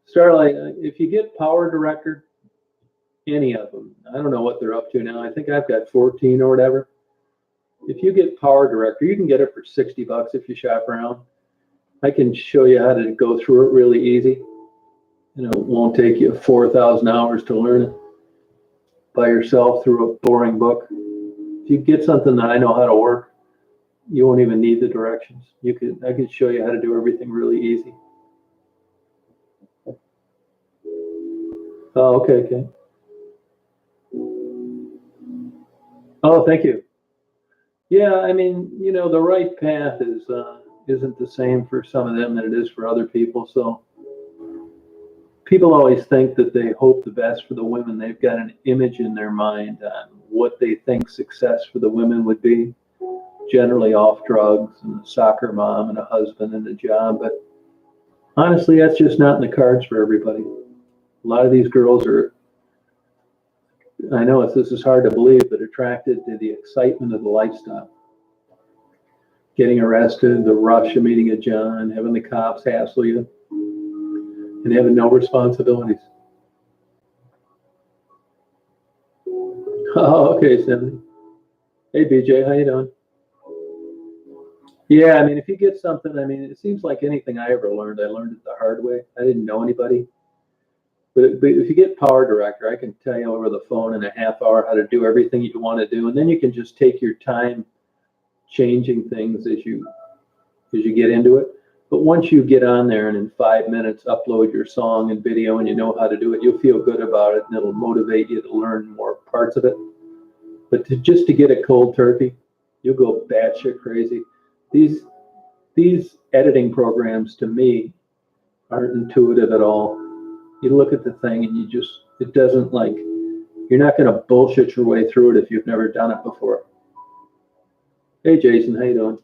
Starlight. If you get Power Director, any of them, I don't know what they're up to now. I think I've got 14 or whatever. If you get Power Director, you can get it for $60 if you shop around. I can show you how to go through it really easy. You know, it won't take you 4,000 hours to learn it by yourself through a boring book. If you get something that I know how to work, you won't even need the directions. I can show you how to do everything really easy. Oh, okay, okay. Oh, thank you. Yeah, I mean, you know, the right path isn't the same for some of them that it is for other people. So people always think that they hope the best for the women. They've got an image in their mind on what they think success for the women would be. Generally off drugs and a soccer mom and a husband and a job. But honestly, that's just not in the cards for everybody. A lot of these girls are, I know this is hard to believe, but attracted to the excitement of the lifestyle. Getting arrested, the rush of meeting a John, having the cops hassle you, and having no responsibilities. Oh, okay, Stephanie. Hey, BJ, how you doing? Yeah, I mean, if you get something, I mean, it seems like anything I ever learned, I learned it the hard way. I didn't know anybody. But if you get Power Director, I can tell you over the phone in a half hour how to do everything you want to do, and then you can just take your time changing things as you get into it. But once you get on there and in 5 minutes upload your song and video and you know how to do it, you'll feel good about it and it'll motivate you to learn more parts of it. But just to get it cold turkey, you'll go batshit crazy. These editing programs to me aren't intuitive at all. You look at the thing and it doesn't like, you're not going to bullshit your way through it if you've never done it before. Hey, Jason, how you doing?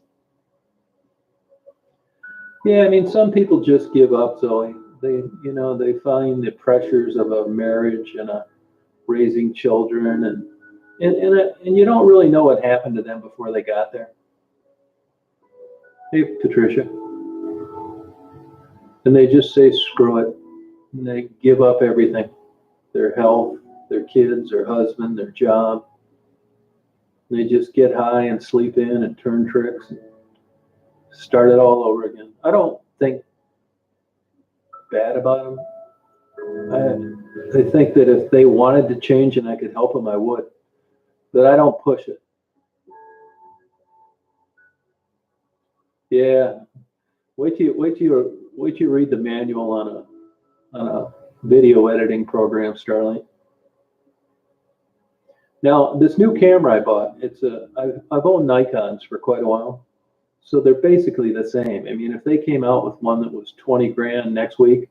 Yeah, I mean, some people just give up, Zoe. They find the pressures of a marriage and raising children, and you don't really know what happened to them before they got there. Hey, Patricia. And they just say, screw it. And they give up everything, their health, their kids, their husband, their job. And they just get high and sleep in and turn tricks and start it all over again. I don't think bad about them. I think that if they wanted to change and I could help them, I would. But I don't push it. Yeah. Wait till you read the manual on a video editing program, Starlink. Now, this new camera I bought, I've owned Nikons for quite a while, so they're basically the same. I mean, if they came out with one that was 20 grand next week,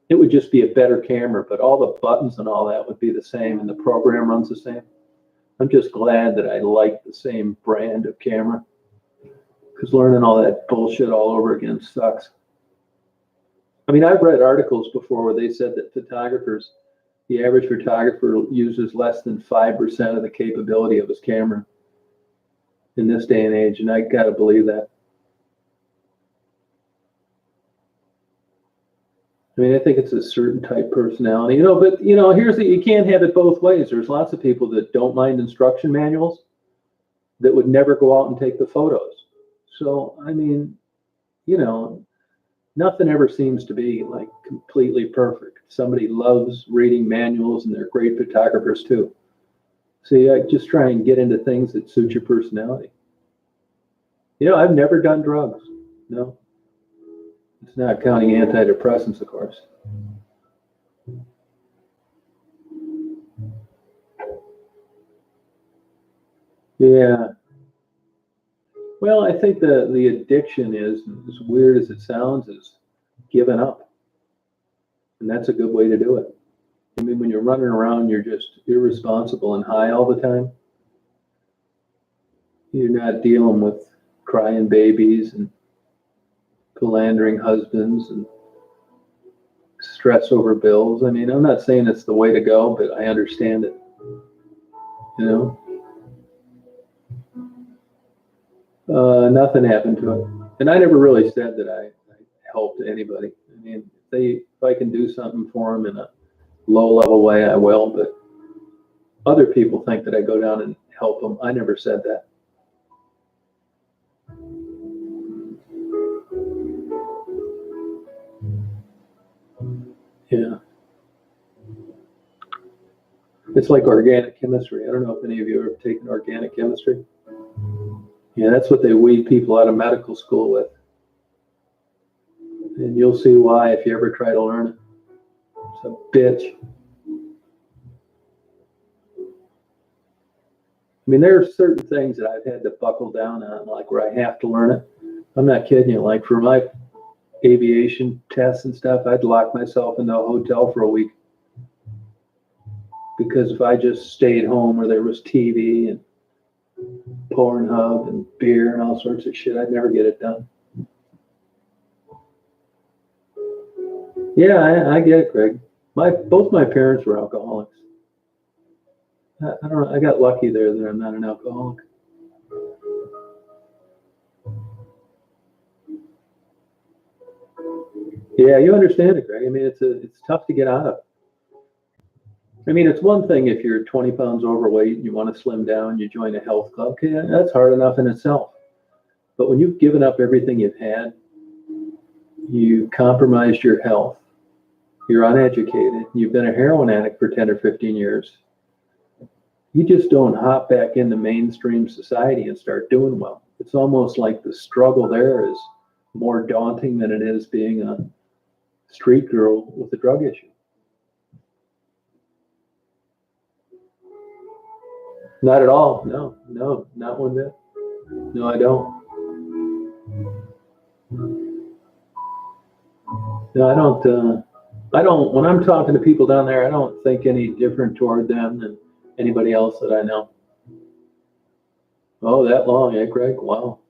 it would just be a better camera, but all the buttons and all that would be the same, and the program runs the same. I'm just glad that I like the same brand of camera, because learning all that bullshit all over again sucks. I mean, I've read articles before where they said that the average photographer uses less than 5% of the capability of his camera in this day and age, and I gotta believe that. I mean, I think it's a certain type personality, but you can't have it both ways. There's lots of people that don't mind instruction manuals that would never go out and take the photos. So, I mean, nothing ever seems to be like completely perfect. Somebody loves reading manuals and they're great photographers too. So yeah, just try and get into things that suit your personality. I've never done drugs. No. It's not counting antidepressants, of course. Yeah. Well, I think the addiction is, as weird as it sounds, is giving up. And that's a good way to do it. I mean, when you're running around, you're just irresponsible and high all the time. You're not dealing with crying babies and philandering husbands and stress over bills. I mean, I'm not saying it's the way to go, but I understand it. Nothing happened to it. And I never really said that I helped anybody. I mean, if I can do something for them in a low-level way, I will. But other people think that I go down and help them. I never said that. Yeah. It's like organic chemistry. I don't know if any of you have ever taken organic chemistry. Yeah, that's what they weed people out of medical school with. And you'll see why if you ever try to learn it. It's a bitch. I mean, there are certain things that I've had to buckle down on, like where I have to learn it. I'm not kidding you. Like for my aviation tests and stuff, I'd lock myself in the hotel for a week. Because if I just stayed home where there was TV and Pornhub and beer and all sorts of shit, I'd never get it done. Yeah, I get it, Greg. Both my parents were alcoholics. I don't know. I got lucky there that I'm not an alcoholic. Yeah, you understand it, Greg. I mean, it's tough to get out of. I mean, it's one thing if you're 20 pounds overweight and you want to slim down, you join a health club. Okay, that's hard enough in itself. But when you've given up everything you've had, you compromised your health, you're uneducated, you've been a heroin addict for 10 or 15 years, you just don't hop back into mainstream society and start doing well. It's almost like the struggle there is more daunting than it is being a street girl with a drug issue. Not at all. No, not one bit. No, I don't. No, I don't, when I'm talking to people down there, I don't think any different toward them than anybody else that I know. Oh, that long, eh, Greg? Wow.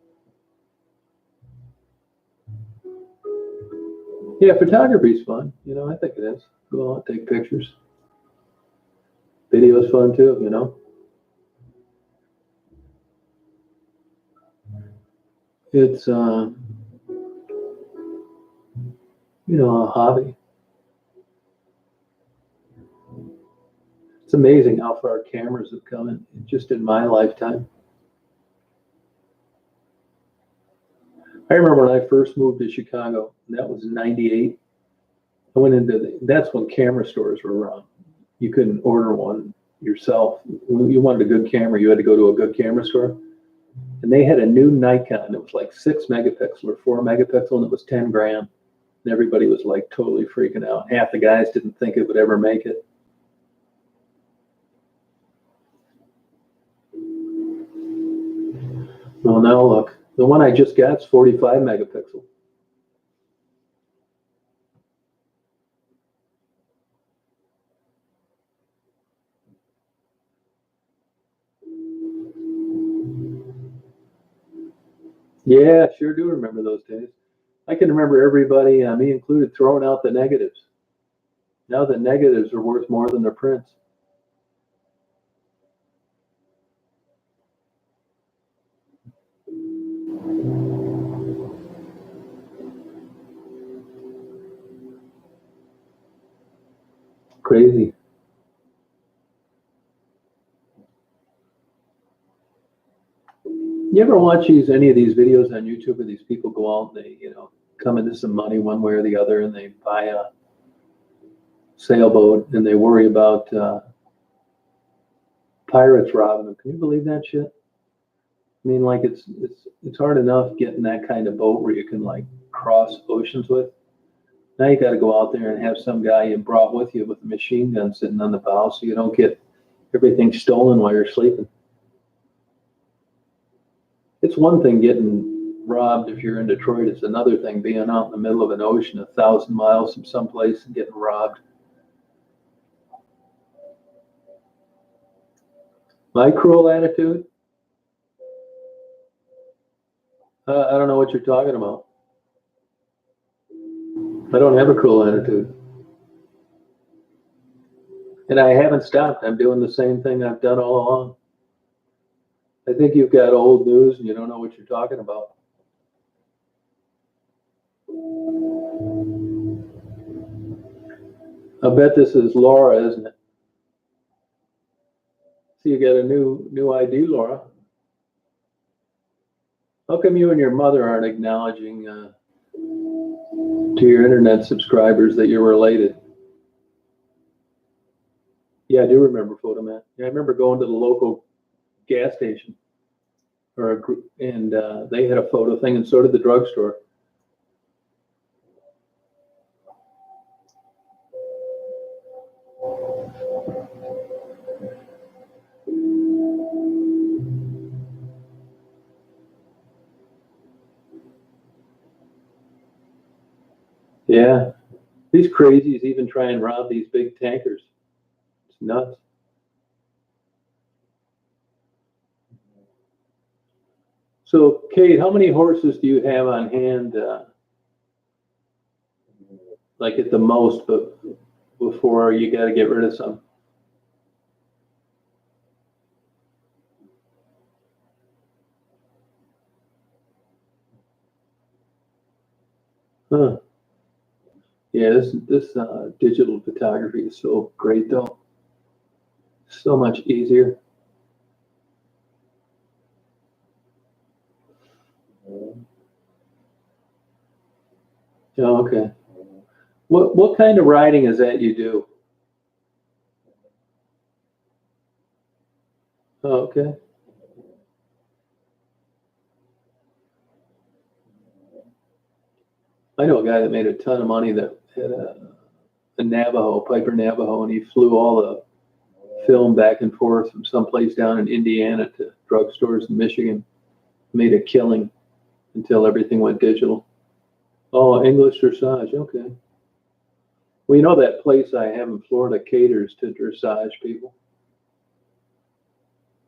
Yeah, photography's fun. I think it is. Go out, take pictures. Video's fun too, It's, a hobby. It's amazing how far cameras have come in just in my lifetime. I remember when I first moved to Chicago, and that was in '98. I went into that's when camera stores were around. You couldn't order one yourself. When you wanted a good camera, you had to go to a good camera store. And they had a new Nikon. It was like 6 megapixel or 4 megapixel, and it was 10 grand. And everybody was like totally freaking out. Half the guys didn't think it would ever make it. Well, now look, the one I just got is 45 megapixel. Yeah, sure do remember those days. I can remember everybody, me included, throwing out the negatives. Now the negatives are worth more than the prints. Crazy. You ever watch any of these videos on YouTube where these people go out and they, come into some money one way or the other, and they buy a sailboat and they worry about pirates robbing them? Can you believe that shit? I mean, like it's hard enough getting that kind of boat where you can like cross oceans with. Now you got to go out there and have some guy you brought with you with a machine gun sitting on the bow so you don't get everything stolen while you're sleeping. It's one thing getting robbed if you're in Detroit. It's another thing being out in the middle of an ocean 1,000 miles from someplace and getting robbed. My cruel attitude? I don't know what you're talking about. I don't have a cruel attitude. And I haven't stopped. I'm doing the same thing I've done all along. I think you've got old news and you don't know what you're talking about. I bet this is Laura, isn't it? So you got a new ID, Laura. How come you and your mother aren't acknowledging to your internet subscribers that you're related? Yeah, I do remember Photomat. Yeah, I remember going to the local gas station or a group, and they had a photo thing, and so did the drugstore. Yeah, these crazies even try and rob these big tankers. It's nuts. So, Kate, how many horses do you have on hand, like at the most, but before you got to get rid of some? Huh. Yeah, this digital photography is so great, though. So much easier. Oh, okay. What kind of riding is that you do? Oh, okay. I know a guy that made a ton of money that had a Navajo, Piper Navajo, and he flew all the film back and forth from someplace down in Indiana to drugstores in Michigan. Made a killing until everything went digital. Oh, English dressage. Okay. Well, you know that place I have in Florida caters to dressage people.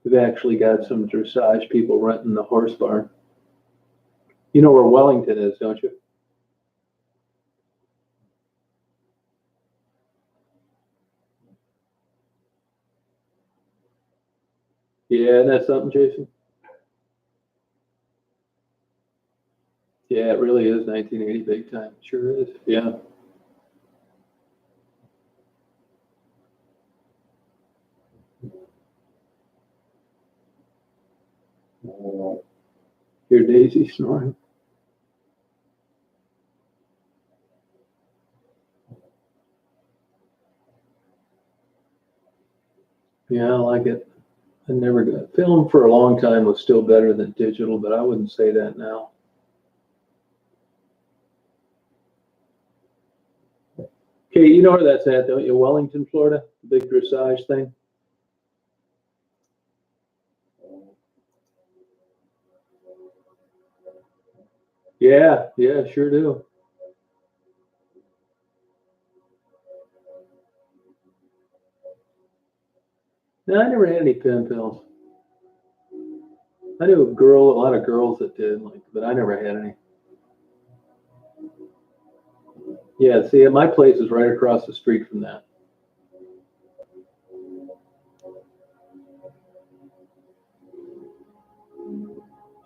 We've actually got some dressage people renting the horse barn. You know where Wellington is, don't you? Yeah, isn't that something, Jason? Yeah, it really is 1980 big time. Sure is. Yeah. Hear Daisy snoring. Yeah, I like it. I never got film for a long time was still better than digital, but I wouldn't say that now. Okay, you know where that's at, don't you? Wellington, Florida, the big dressage thing. Yeah, yeah, sure do. No, I never had any pen pals. I knew a lot of girls that did, like, but I never had any. Yeah, see, my place is right across the street from that.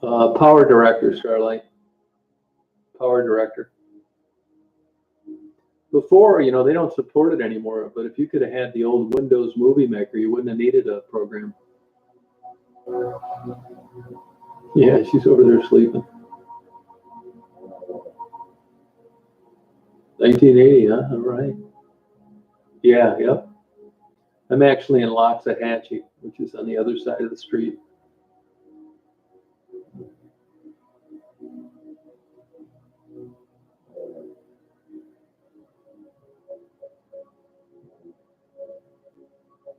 Power director, Starlight. Power director. Before, they don't support it anymore, but if you could have had the old Windows Movie Maker, you wouldn't have needed a program. Yeah, she's over there sleeping. 1980, huh? All right. Yeah, yep. I'm actually in Loxahatchee, which is on the other side of the street.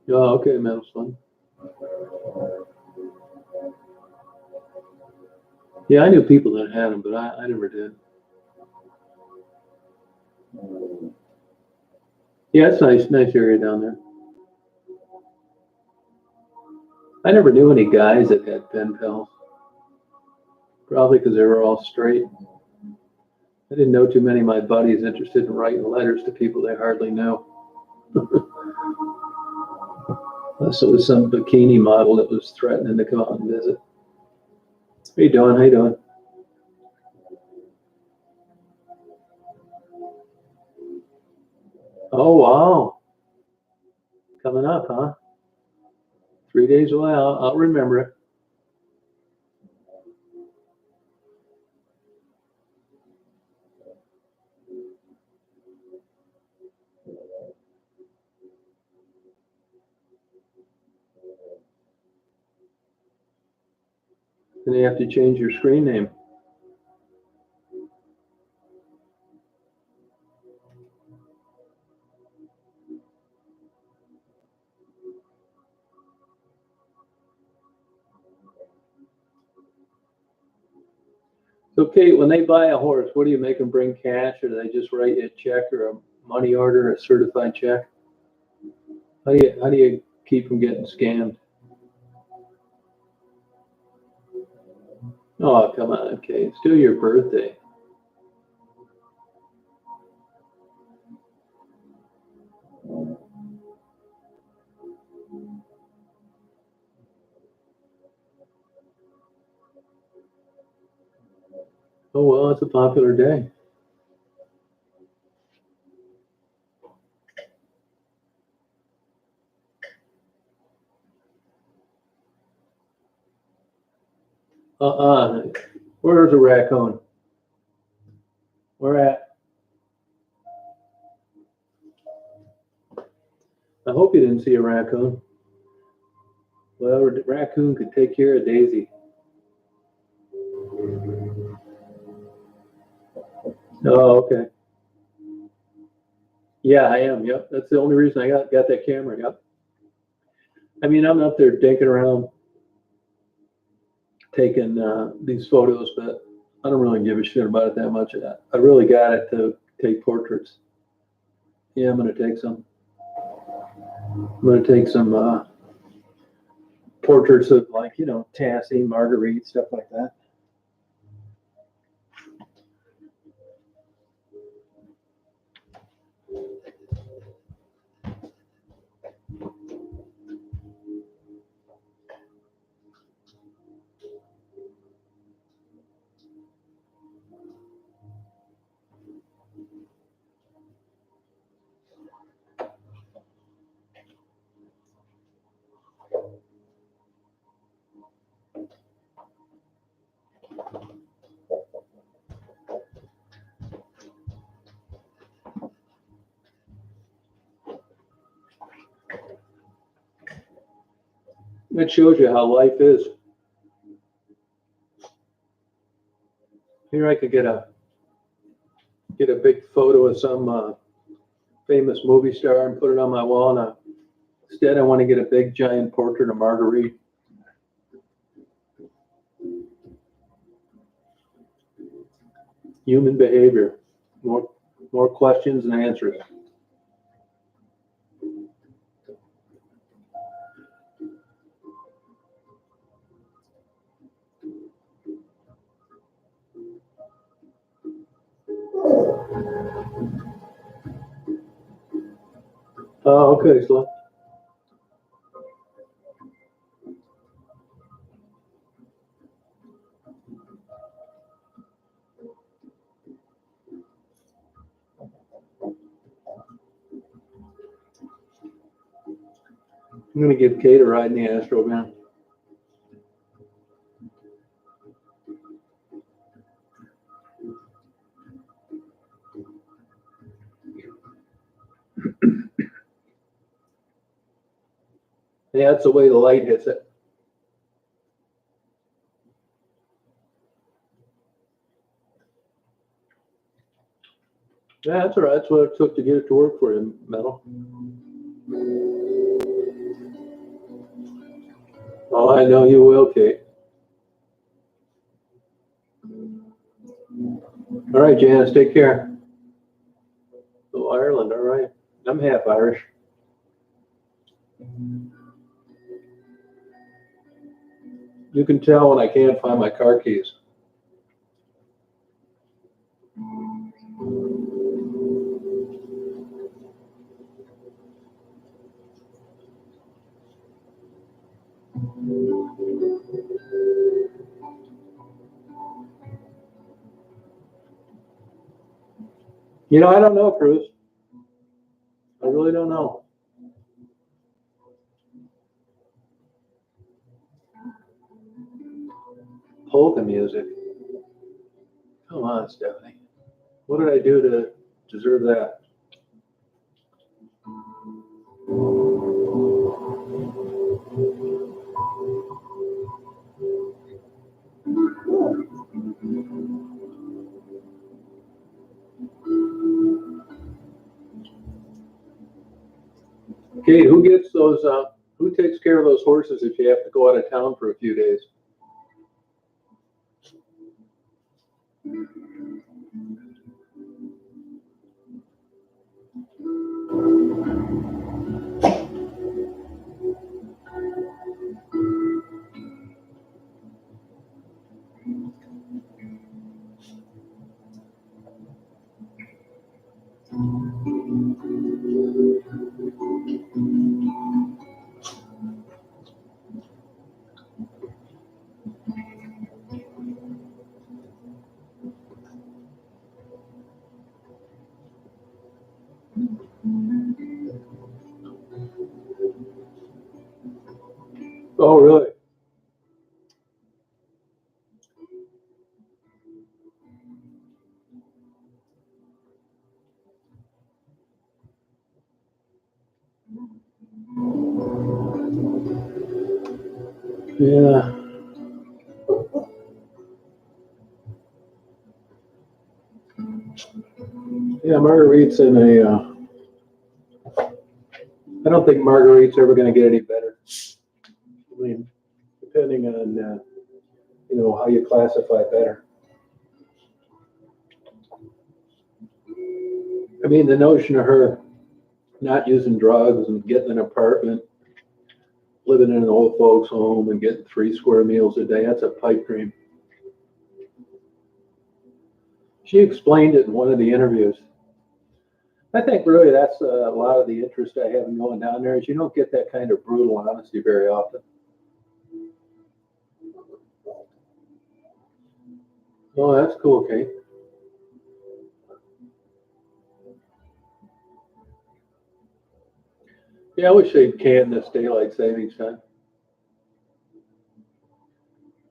Oh, okay, metal fun. Yeah, I knew people that had them, but I never did. Yeah, it's nice area down there. I never knew any guys that had pen pals, probably because they were all straight. I didn't know too many of my buddies interested in writing letters to people they hardly knew. Unless it was some bikini model that was threatening to come out and visit. How you doing? How you doing? Oh, wow. Coming up, huh? 3 days away. I'll remember it. And you have to change your screen name. So, Kate, when they buy a horse, what do you make them bring cash, or do they just write you a check or a money order, a certified check? How do you keep from getting scammed? Oh, come on, Kate. It's still your birthday. Oh, well, it's a popular day. Uh-uh. Where's a raccoon? Where at? I hope you didn't see a raccoon. Well, a raccoon could take care of Daisy. Oh, okay. Yeah, I am. Yep. That's the only reason I got that camera. Yep. I mean, I'm up there dinking around taking these photos, but I don't really give a shit about it that much. I really got it to take portraits. Yeah, I'm gonna take some. I'm gonna take some portraits of, like, Tassie, Margarita, stuff like that. That shows you how life is. Here I could get a big photo of some famous movie star and put it on my wall. And instead, I want to get a big giant portrait of Marguerite. Human behavior. More questions than answers. Oh, okay, so I'm gonna give Kate a ride in the Astro van. Yeah, that's the way the light hits it. Yeah, that's all right. That's what it took to get it to work for you, Metal. Oh, I know you will, Kate. All right, Janice, take care. Oh, Ireland, all right. I'm half Irish. You can tell when I can't find my car keys. You know, I don't know, Cruz. I really don't know. Polka music. Come on, Stephanie. What did I do to deserve that? Kate, who gets those? Who takes care of those horses if you have to go out of town for a few days? Oh, really? Yeah. Yeah, Marguerite's in a. I don't think Marguerite's ever going to get any better. I mean, depending on how you classify better. I mean, the notion of her not using drugs and getting an apartment, living in an old folks' home, and getting 3 square meals a day—that's a pipe dream. She explained it in one of the interviews. I think really that's a lot of the interest I have in going down there is you don't get that kind of brutal honesty very often. Oh, that's cool, Kate. Yeah, I wish they'd can this daylight savings time.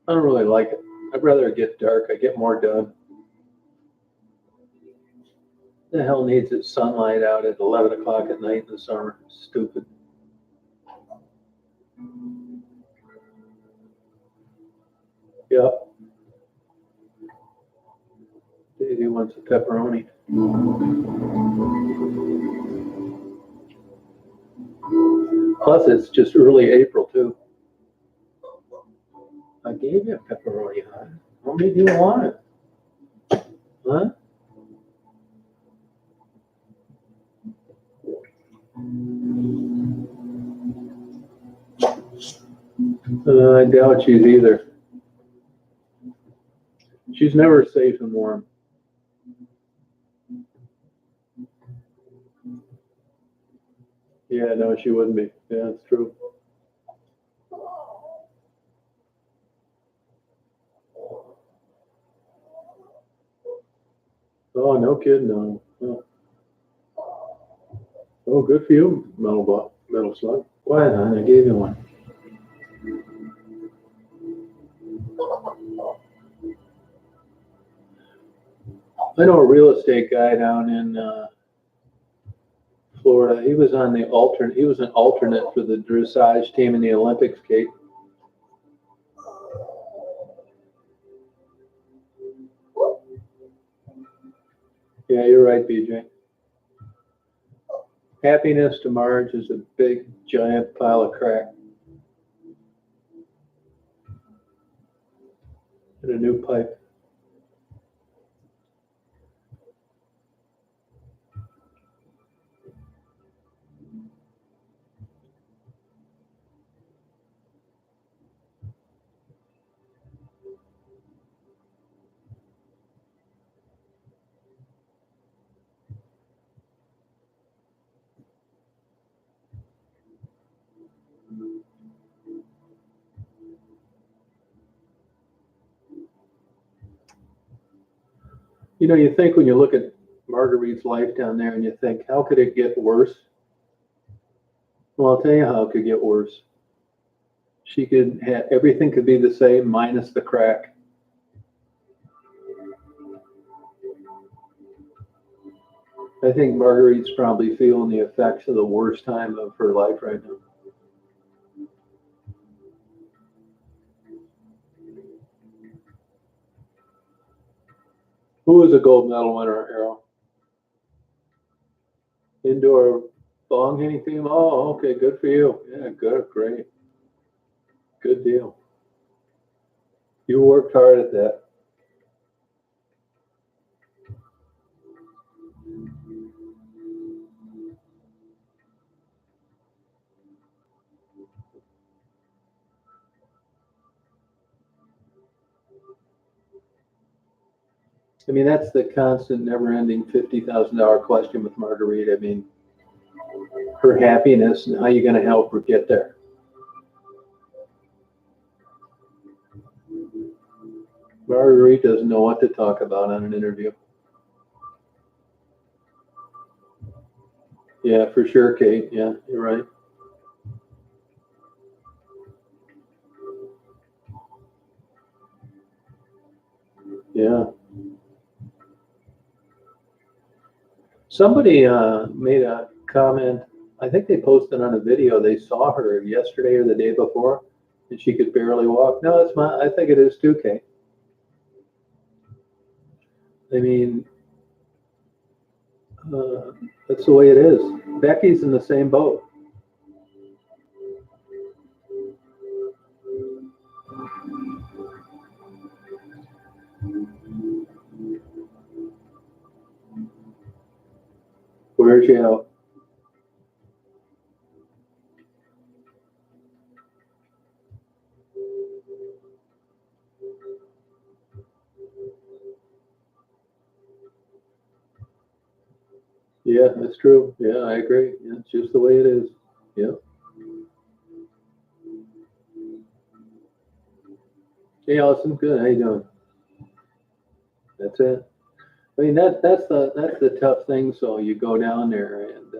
I don't really like it. I'd rather it get dark. I get more done. The hell needs its sunlight out at 11 o'clock at night in the summer? Stupid. Yep. Daisy wants a pepperoni. Plus, it's just early April, too. I gave you a pepperoni, huh? How many do you want? Huh? I doubt she's either. She's never safe and warm. Yeah, no, she wouldn't be. Yeah, it's true. Oh, no kidding, no. Oh, oh, good for you, metal slug. Quiet, hon, I gave you one. I know a real estate guy down in Florida. He was on the alternate. He was an alternate for the dressage team in the Olympics, Kate. Yeah, you're right, BJ. Happiness to Marge is a big, giant pile of crack. And a new pipe. You know, you think when you look at Marguerite's life down there and you think, how could it get worse? Well, I'll tell you how it could get worse. She could have, everything could be the same minus the crack. I think Marguerite's probably feeling the effects of the worst time of her life right now. Who was a gold medal winner, Harold? Indoor bong hitting team? Oh, okay, good for you. Yeah, good, great. Good deal. You worked hard at that. I mean, that's the constant, never-ending $50,000 question with Margarita. I mean, her happiness and how you going to help her get there. Marguerite doesn't know what to talk about on an interview. Yeah, for sure, Kate. Yeah, you're right. Yeah. Somebody made a comment. I think they posted on a video. They saw her yesterday or the day before, and she could barely walk. No, that's my. I think it is too, Kate. I mean, that's the way it is. Becky's in the same boat. Where's she out? Yeah, that's true. Yeah, I agree. Yeah, it's just the way it is. Yeah. Hey, Allison, good. How you doing? That's it. I mean, that's the tough thing. So you go down there, and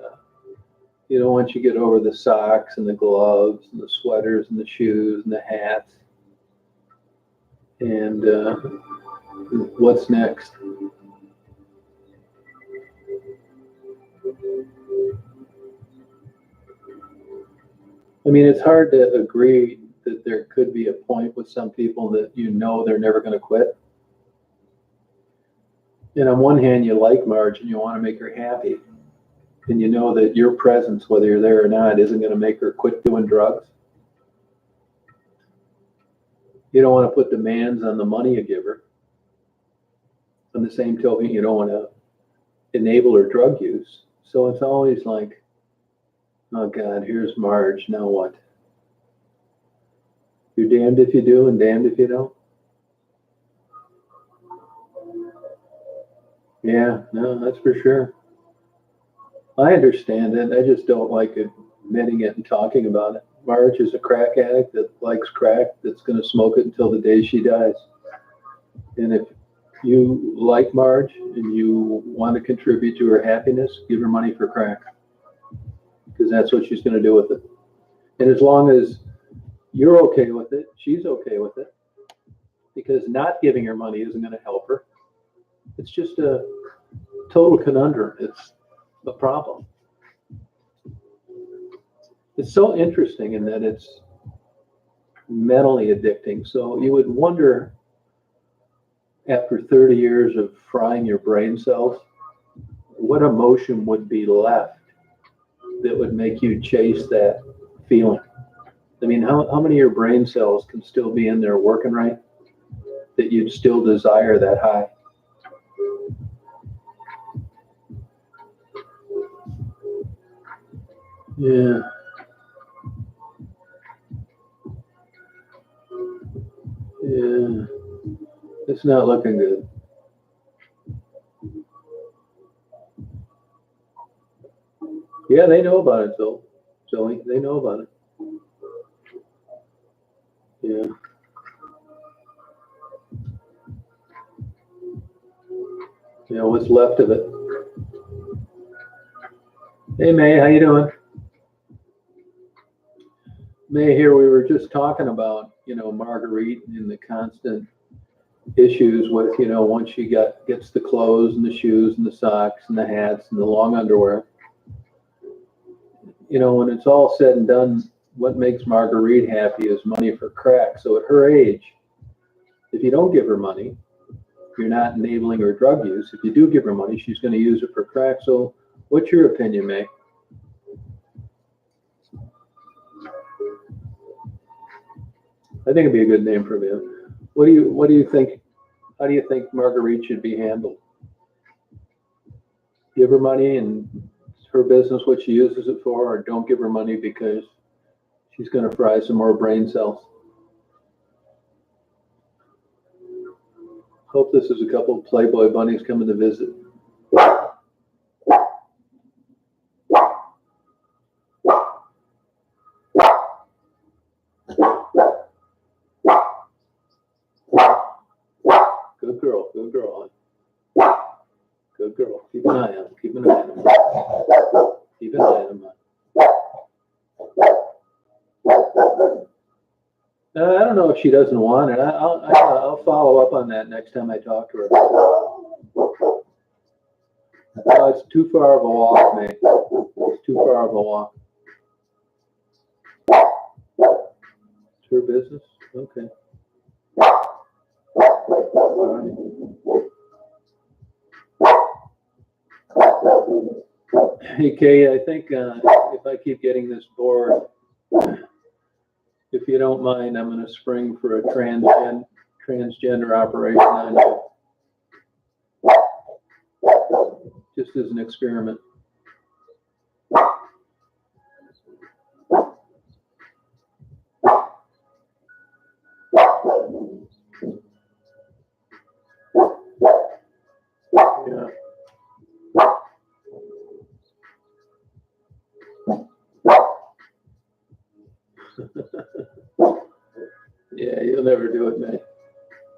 you know, once you get over the socks and the gloves and the sweaters and the shoes and the hats, and what's next? I mean, it's hard to agree that that there could be a point with some people that you know they're never going to quit. And on one hand, you like Marge and you want to make her happy. And you know that your presence, whether you're there or not, isn't going to make her quit doing drugs. You don't want to put demands on the money you give her. On the same token, you don't want to enable her drug use. So it's always like, oh God, here's Marge, now what? You're damned if you do and damned if you don't. Yeah, no, that's for sure. I understand it. I just don't like admitting it and talking about it. Marge is a crack addict that likes crack, that's going to smoke it until the day she dies. And if you like Marge and you want to contribute to her happiness, give her money for crack. Because that's what she's going to do with it. And as long as you're okay with it, she's okay with it. Because not giving her money isn't going to help her. It's just a total conundrum. It's a problem. It's so interesting in that it's mentally addicting. So you would wonder, after 30 years of frying your brain cells, what emotion would be left that would make you chase that feeling? I mean, how many of your brain cells can still be in there working right that you'd still desire that high? Yeah. Yeah. It's not looking good. Yeah, they know about it, though. Zoe, they know about it. Yeah. You know, what's left of it. Hey, May, how you doing? May, here we were just talking about, Marguerite and the constant issues with, once she gets the clothes and the shoes and the socks and the hats and the long underwear. When it's all said and done, what makes Marguerite happy is money for crack. So at her age, if you don't give her money, you're not enabling her drug use. If you do give her money, she's going to use it for crack. So what's your opinion, May? I think it'd be a good name for you. What do you think? How do you think Marguerite should be handled? Give her money and it's her business what she uses it for, or don't give her money because she's going to fry some more brain cells? Hope this is a couple of Playboy bunnies coming to visit. Good girl, good girl. Good girl. Keep an eye on them. Keep an eye on them. Keep an eye on them. I don't know if she doesn't want it. I'll follow up on that next time I talk to her. It's too far of a walk, mate. It's too far of a walk. It's her business? Okay. All right. Hey, Kay, I think if I keep getting this bored, if you don't mind, I'm going to spring for a transgender operation on you. Just as an experiment. Yeah. Yeah, you'll never do it, man.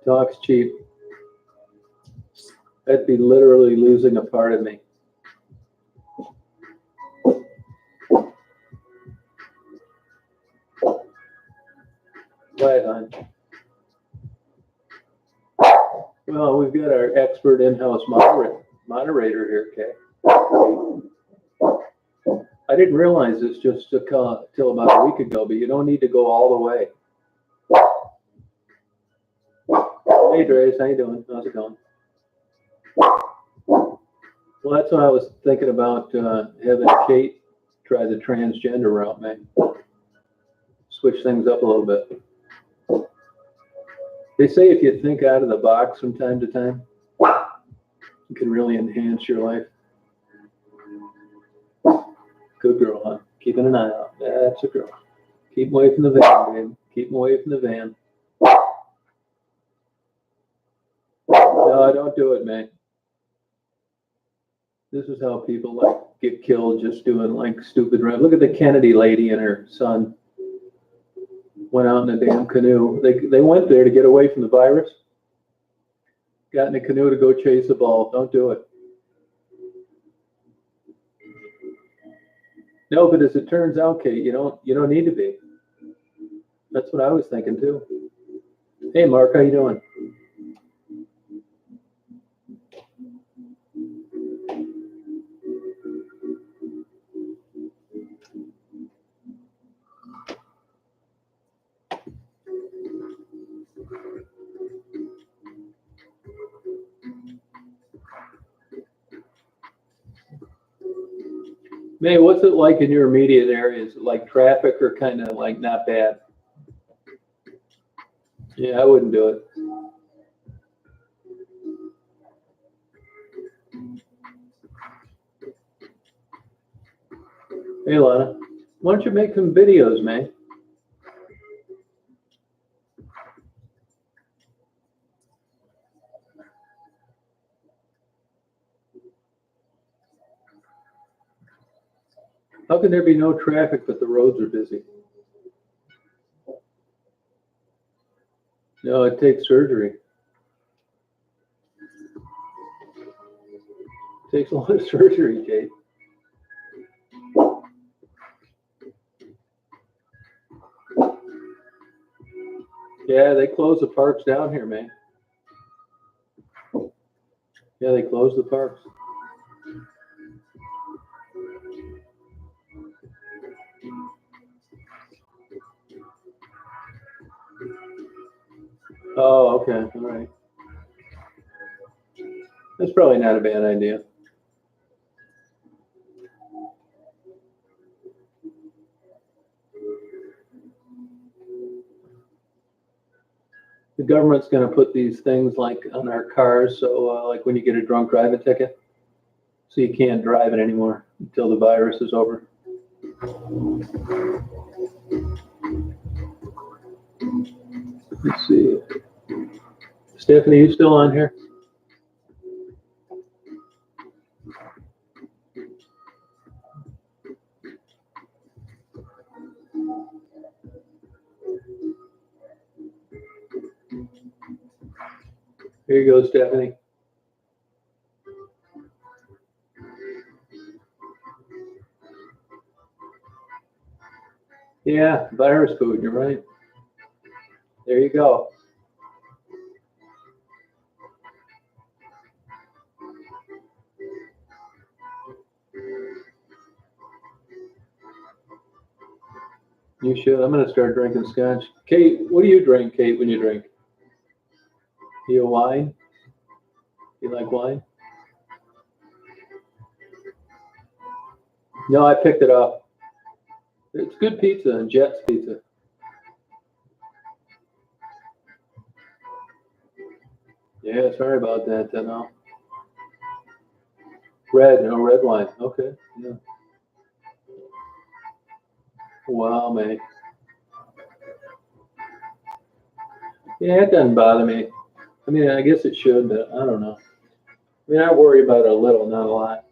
Talk's cheap. That'd be literally losing a part of me. Right on. Well, we've got our expert in-house moderator here, Kay. I didn't realize this just till about a week ago, but you don't need to go all the way. Hey, Trace, how you doing? How's it going? Well, that's what I was thinking about having Kate try the transgender route, man. Switch things up a little bit. They say if you think out of the box from time to time, you can really enhance your life. Good girl, huh? Keeping an eye out. That's a girl. Keep away from the van, babe. Keep away from the van. No, don't do it, man. This is how people like get killed just doing like stupid. Look at the Kennedy lady and her son. Went out in a damn canoe. They went there to get away from the virus. Got in a canoe to go chase a ball. Don't do it. No, but as it turns out, Kate, you don't need to be. That's what I was thinking too. Hey, Mark, how you doing? May, what's it like in your immediate area? Is it like traffic or kind of like not bad? Yeah, I wouldn't do it. Hey, Lana, why don't you make some videos, man? How can there be no traffic but the roads are busy? No, it takes surgery. It takes a lot of surgery, Kate. Yeah, they close the parks down here, man. Yeah, they close the parks. Oh, okay, all right. That's probably not a bad idea. The government's going to put these things like on our cars, so like when you get a drunk driving ticket, so you can't drive it anymore until the virus is over. Let's see. Stephanie, you still on here? Here you go, Stephanie. Yeah, virus food, you're right. There you go. You should. I'm going to start drinking scotch. Kate, what do you drink, Kate, when you drink? You wine? You like wine? No, I picked it up. It's good pizza and Jet's pizza. Yeah, sorry about that. No. Red wine. Okay. Yeah. Wow, mate. Yeah, it doesn't bother me. I mean, I guess it should, but I don't know. I mean, I worry about it a little, not a lot.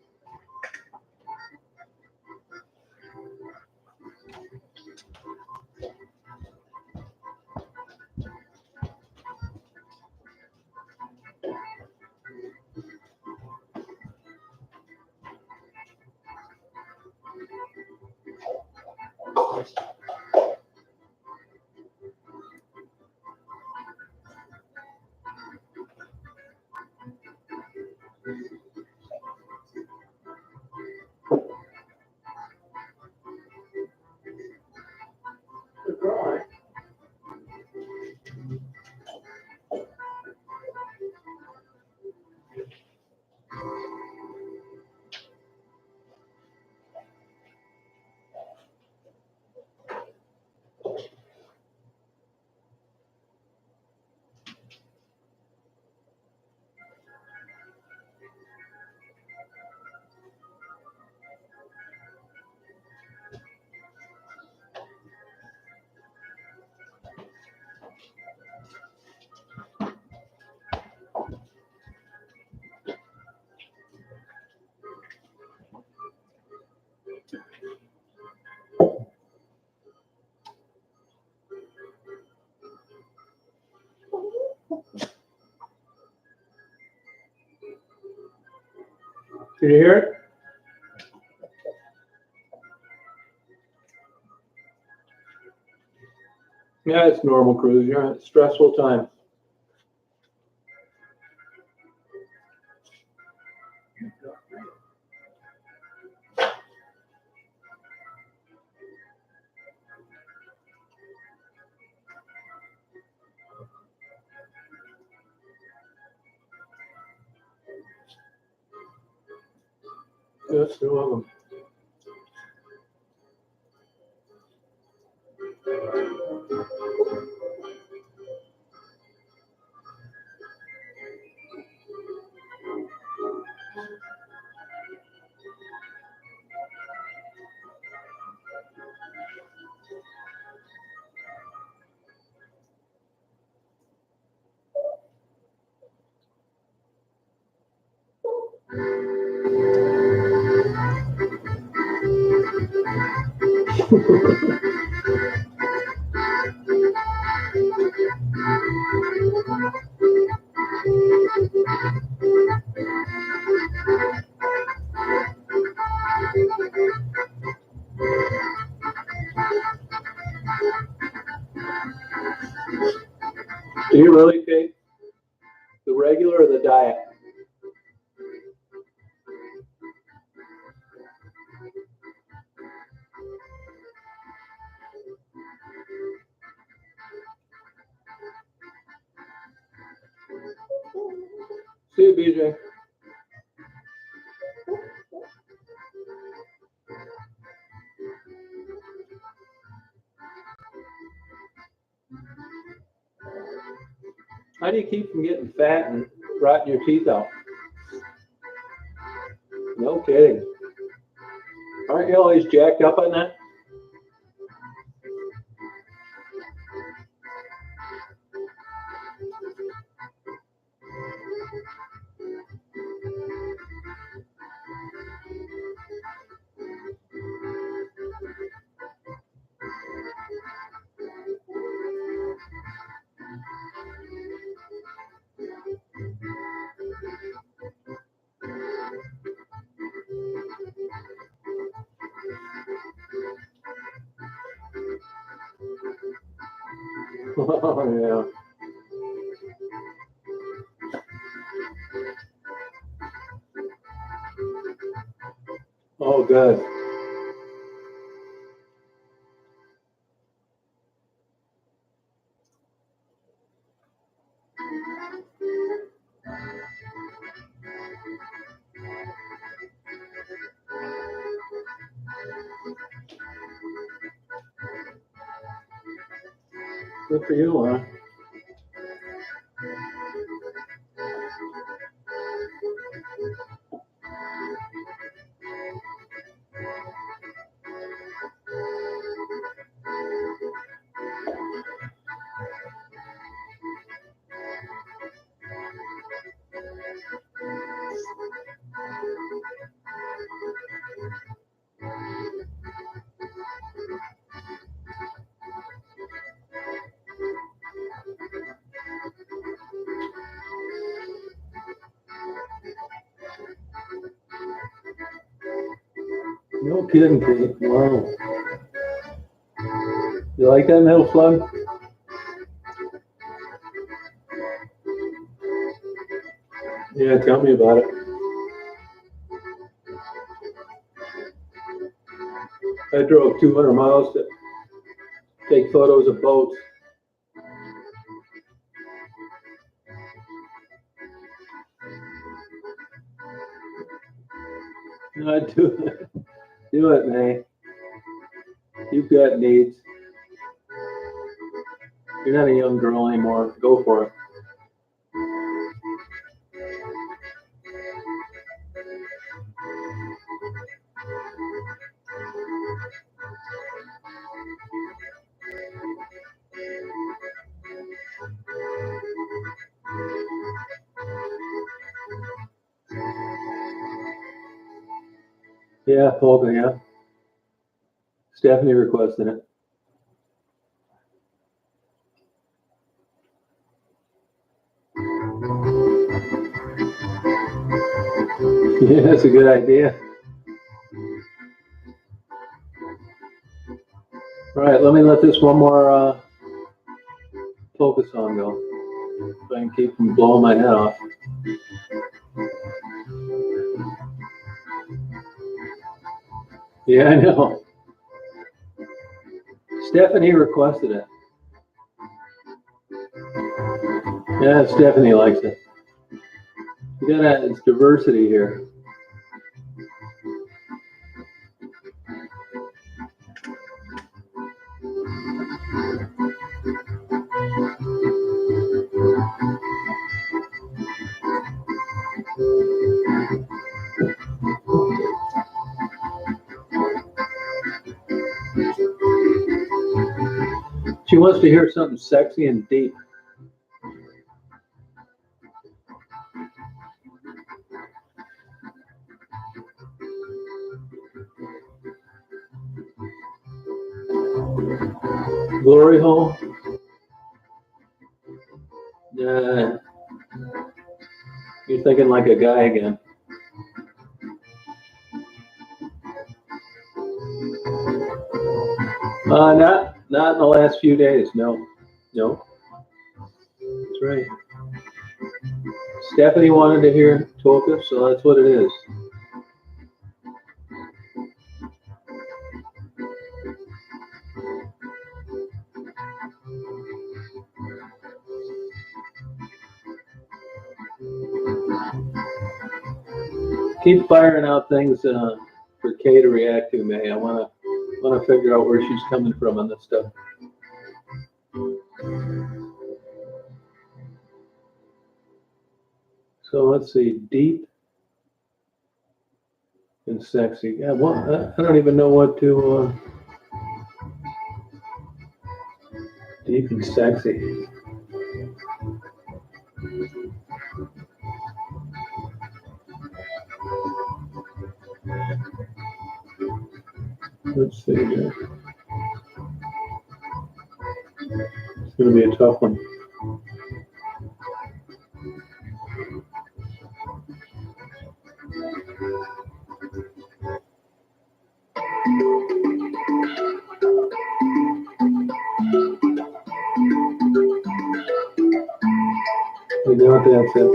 Did you hear it? Yeah, it's normal, Cruz. You're on a stressful time. Yes, you're welcome. Do you really take the regular or the diet? See you, BJ. How do you keep from getting fat and rotting your teeth out? No kidding. Aren't you always jacked up on that? Oh, yeah. Oh, good. Good for you, huh? No kidding, Kate. Wow. You like that metal slug? Yeah, tell me about it. I drove 200 miles to take photos of boats. No, do it. Do it, man. You've got needs. You're not a young girl anymore. Go for it. Yeah, polka, yeah. Stephanie requested it. Yeah, that's a good idea. All right, let me let this one more focus on go. So I can keep from blowing my head off. Yeah, I know. Stephanie requested it. Yeah, Stephanie likes it. It's diversity here. She wants to hear something sexy and deep. Glory hole? Yeah. You're thinking like a guy again. Not in the last few days. No. That's right. Stephanie wanted to hear Toka, so that's what it is. Keep firing out things for Kay to react to, May. I want to figure out where she's coming from on this stuff. So let's see, deep and sexy. Yeah, well, I don't even know what to. Deep and sexy. Let's see here. It's going to be a tough one. You know what that's it.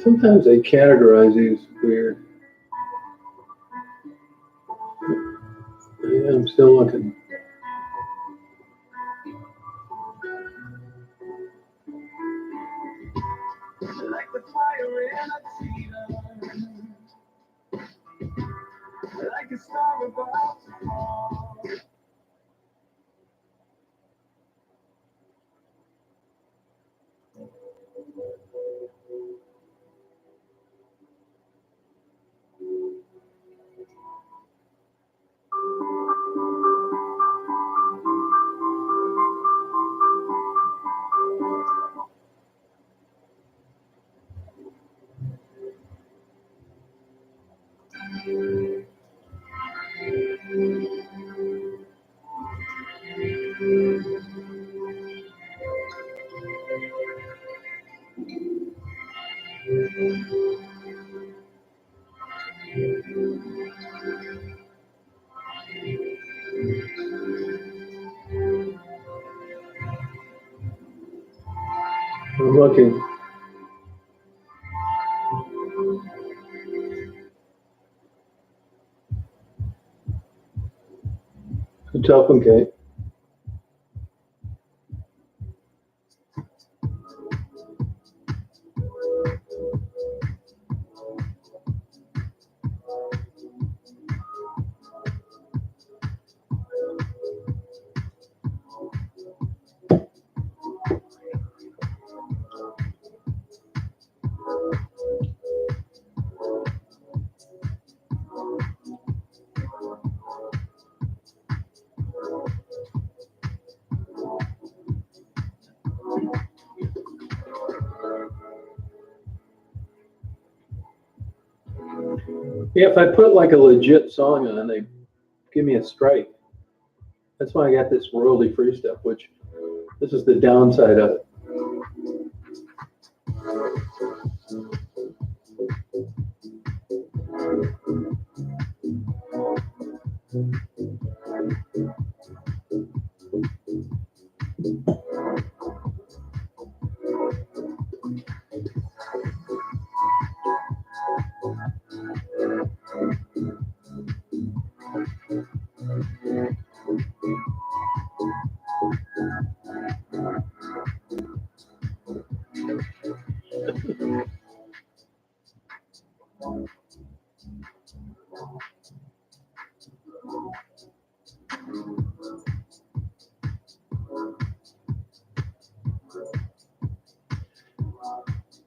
Sometimes they categorize these weird. Yeah, I'm still looking. Like the fire in a cedar, like a star about to fall. I'm looking. Good job, Kate. Yeah, if I put like a legit song on, they give me a strike. That's why I got this royalty-free stuff, which this is the downside of it.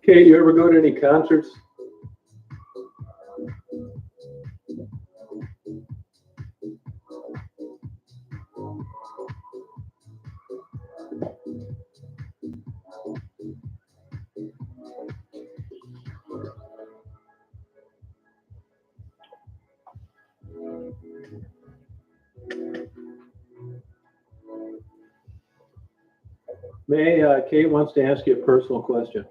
Kate, you ever go to any concerts? May, Kate wants to ask you a personal question.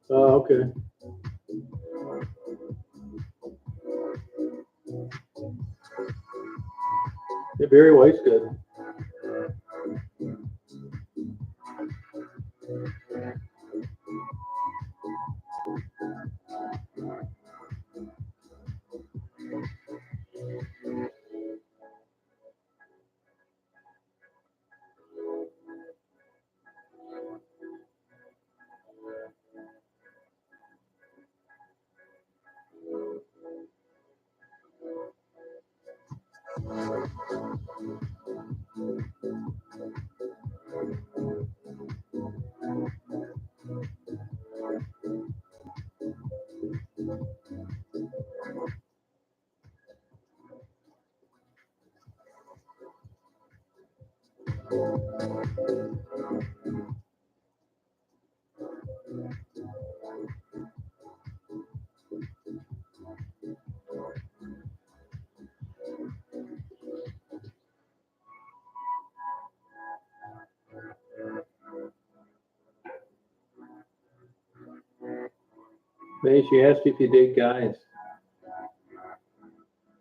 Oh, okay. Yeah, Barry White's good. May, she asked if you date guys.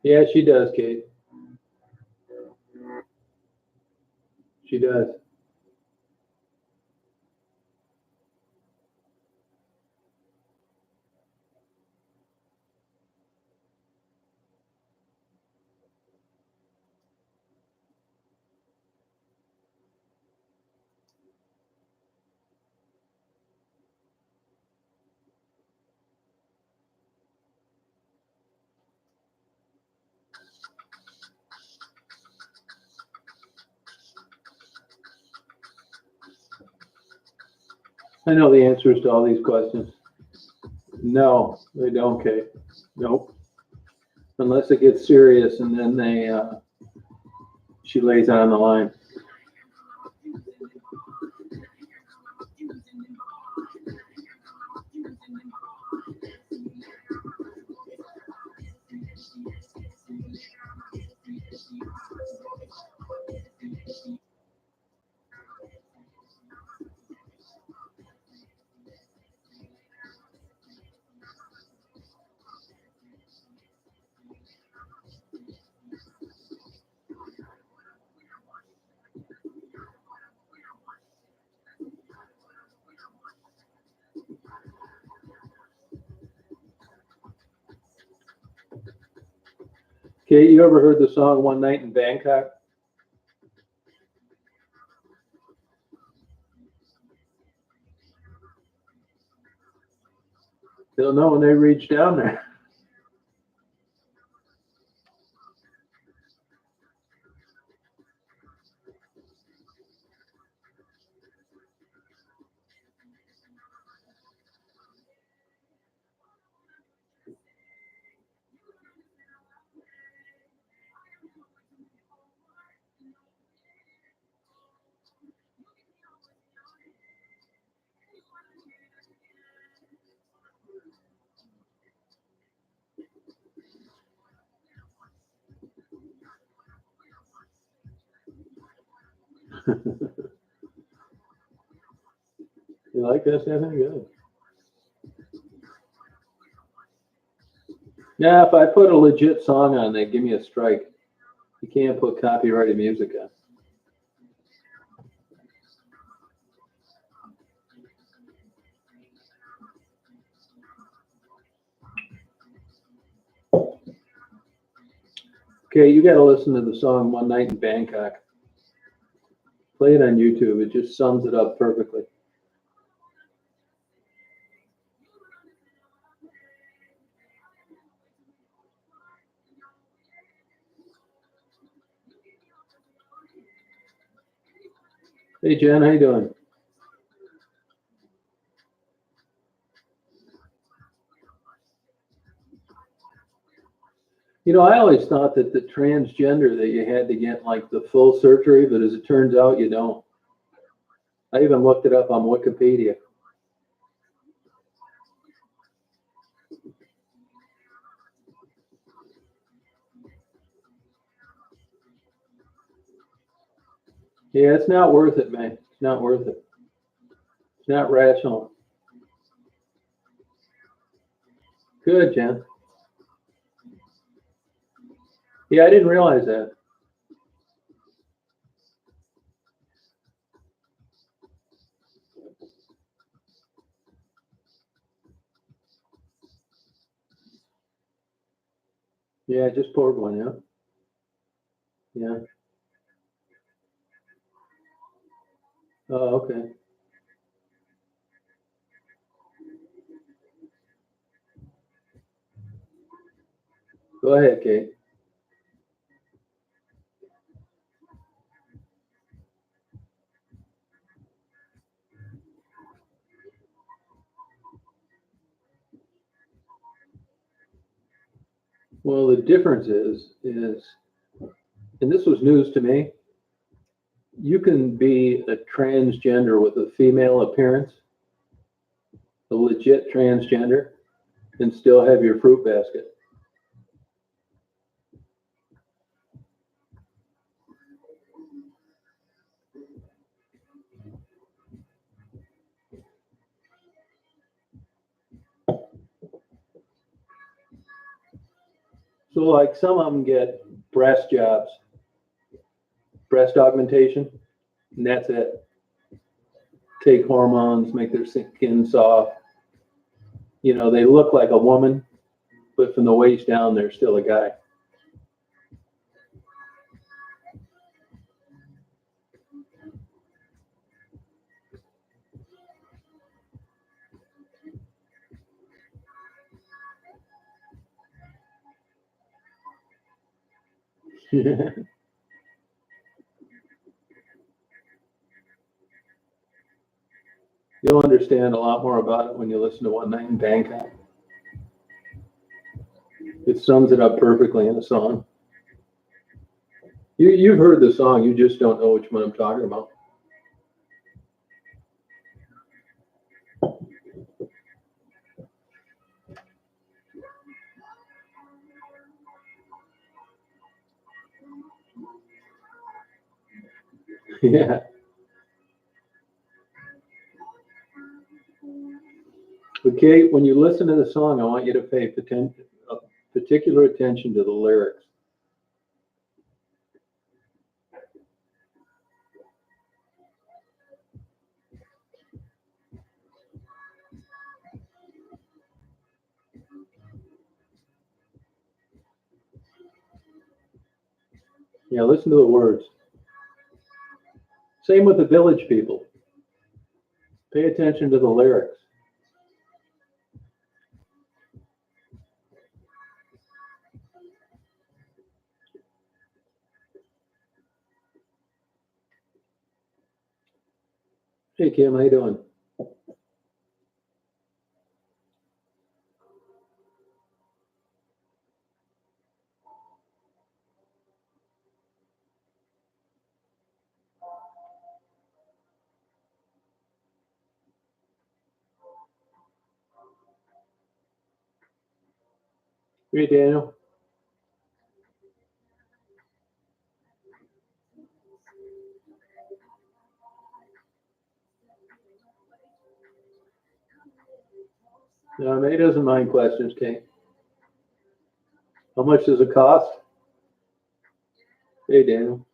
Yeah, she does, Kate. She does. I know the answers to all these questions. No, they don't, Kate. Nope. Unless it gets serious, and then she lays on the line. Kate, you ever heard the song "One Night in Bangkok"? They'll know when they reach down there. You like this, Anthony? Good. Yeah, if I put a legit song on, they give me a strike. You can't put copyrighted music on. Okay, you got to listen to the song One Night in Bangkok. Play it on YouTube. It just sums it up perfectly. Hey, Jen, how you doing? You know, I always thought that the transgender that you had to get like the full surgery, but as it turns out, you don't. I even looked it up on Wikipedia. Yeah, it's not worth it, man. It's not worth it. It's not rational. Good, Jen. Yeah, I didn't realize that. Yeah, I just poured one, yeah. Yeah. Oh, okay. Go ahead, Kate. Well, the difference is, and this was news to me, you can be a transgender with a female appearance, a legit transgender, and still have your fruit basket. So, like, some of them get breast jobs, breast augmentation, and that's it. Take hormones, make their skin soft. You know, they look like a woman, but from the waist down, they're still a guy. You'll understand a lot more about it when you listen to One Night in Bangkok. It sums it up perfectly in a song. You've heard the song, you just don't know which one I'm talking about. Yeah. Okay, when you listen to the song, I want you to pay particular attention to the lyrics. Yeah, listen to the words. Same with the Village People. Pay attention to the lyrics. Hey, Kim, how you doing? Hey, Daniel. No, May doesn't mind questions, Kate. How much does it cost? Hey, Daniel.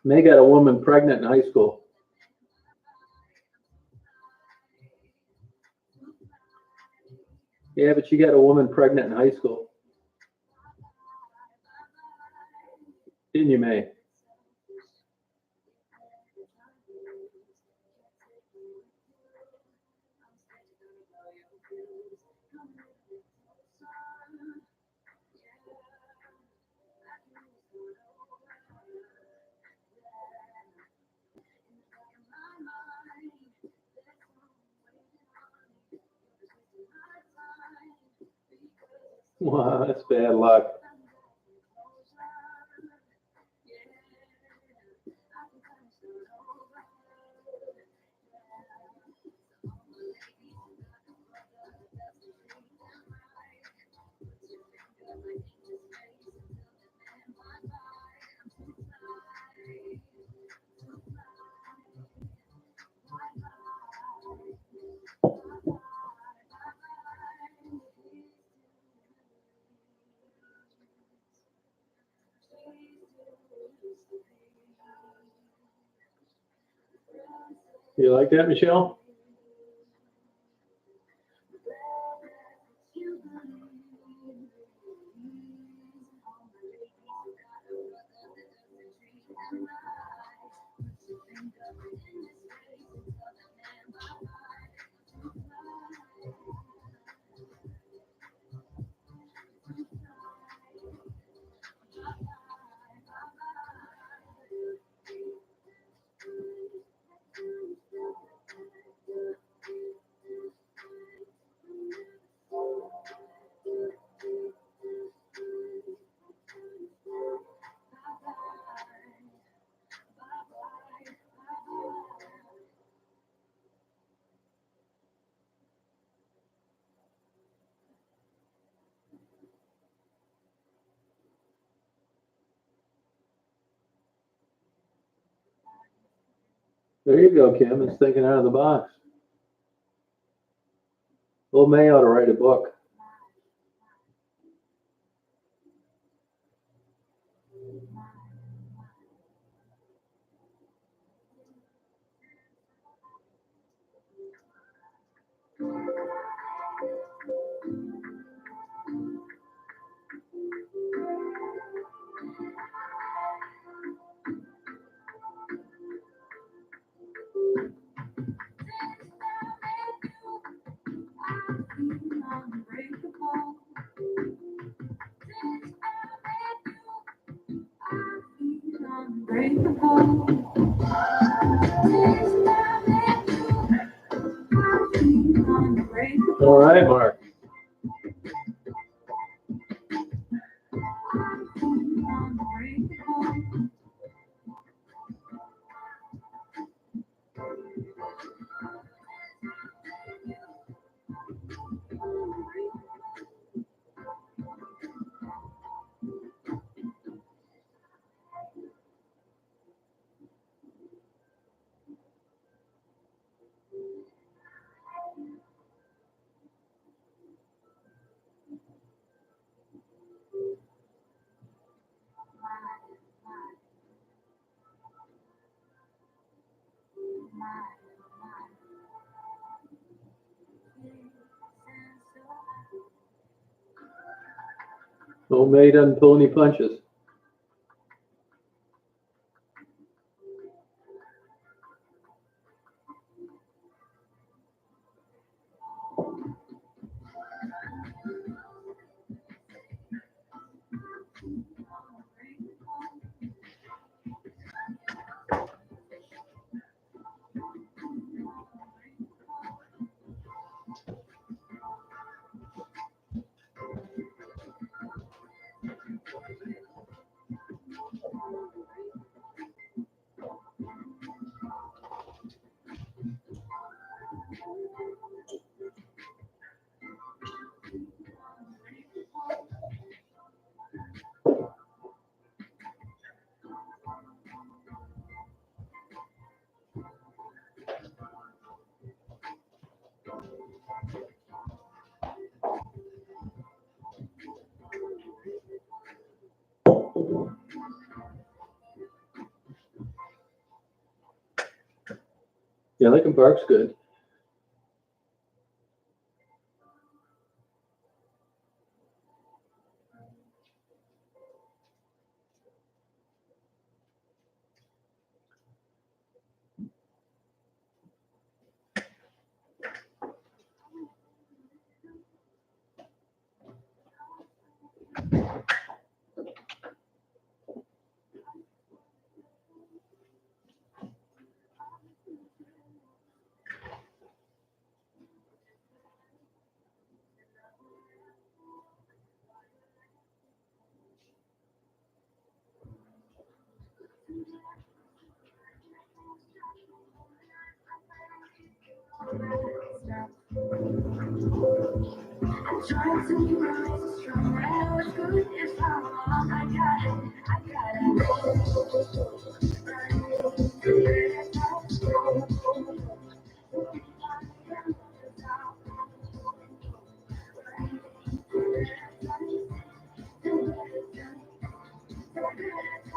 May got a woman pregnant in high school. Yeah, but she got a woman pregnant in high school. Didn't you, May? Wow, that's bad luck. You like that, Michelle? There you go, Kim. It's thinking out of the box. Old May ought to write a book. All right, Mark. Old May doesn't pull any punches. Yeah, Lincoln Park's good.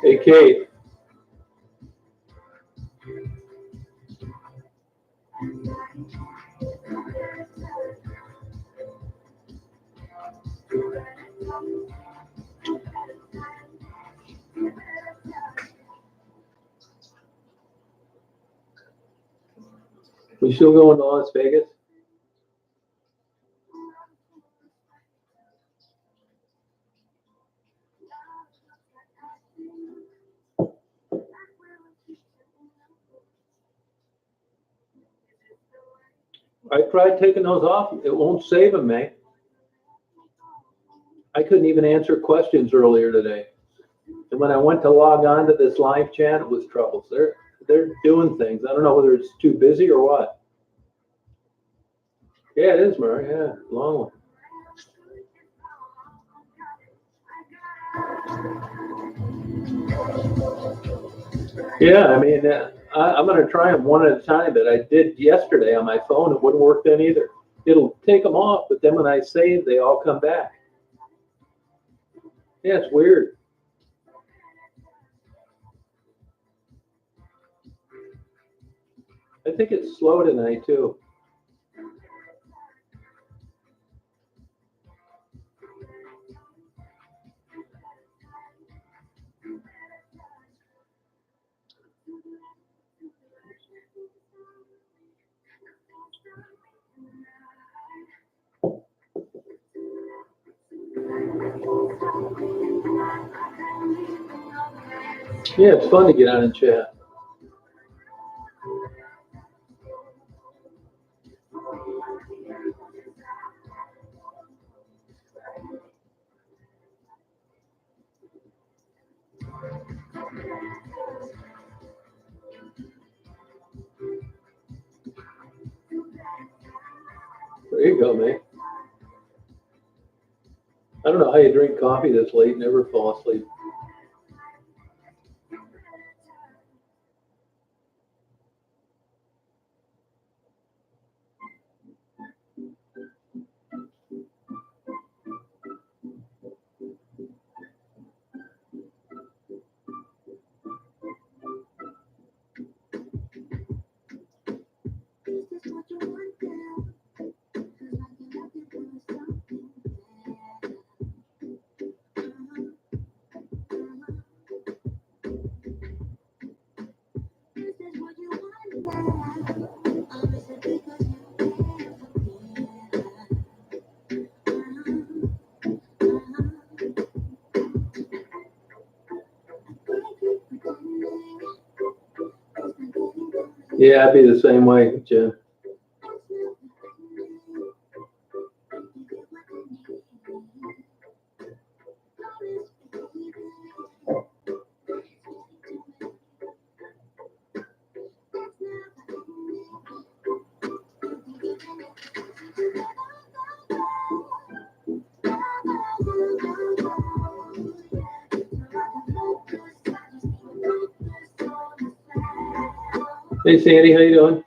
Hey, Kate. We still going to Las Vegas? I tried taking those off. It won't save them, man. I couldn't even answer questions earlier today. And when I went to log on to this live chat, it was troubles. They're doing things. I don't know whether it's too busy or what. Yeah, it is, Murray. Yeah, long one. Yeah, I mean, I'm going to try them one at a time. But I did yesterday on my phone. It wouldn't work then either. It'll take them off, but then when I save, they all come back. Yeah, it's weird. I think it's slow tonight, too. Yeah, it's fun to get on and chat. There you go, man. I don't know how you drink coffee this late and never fall asleep. Yeah, I'd be the same way, Jim. Hey, Sandy, how you doing?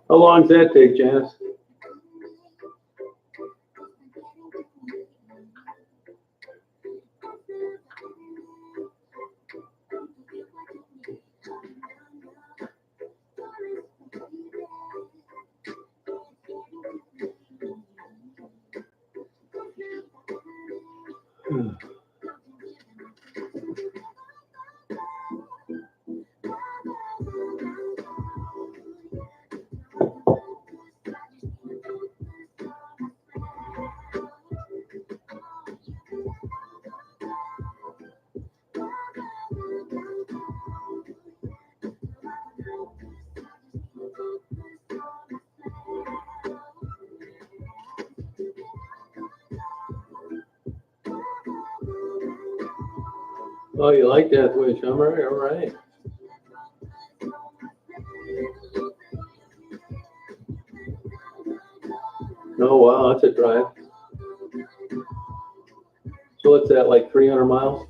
How long does that take, Janice? Oh, you like that wish? All right, all right. Oh, wow, that's a drive. So what's that, like 300 miles?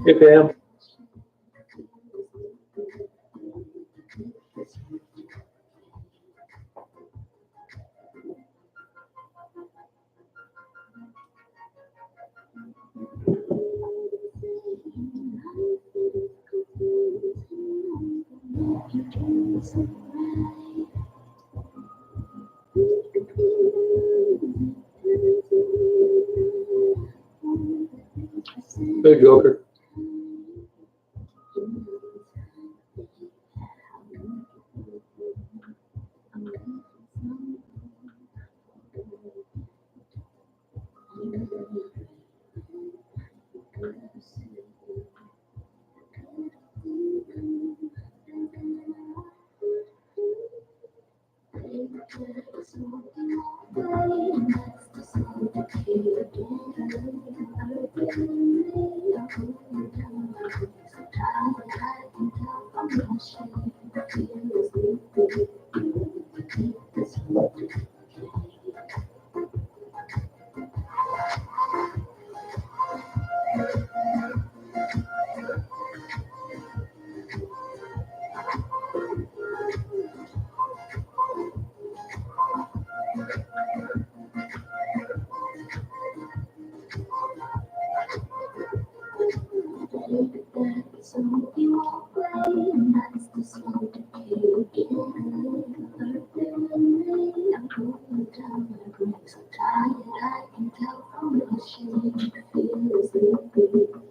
Hey, Pam. Hey, Joker.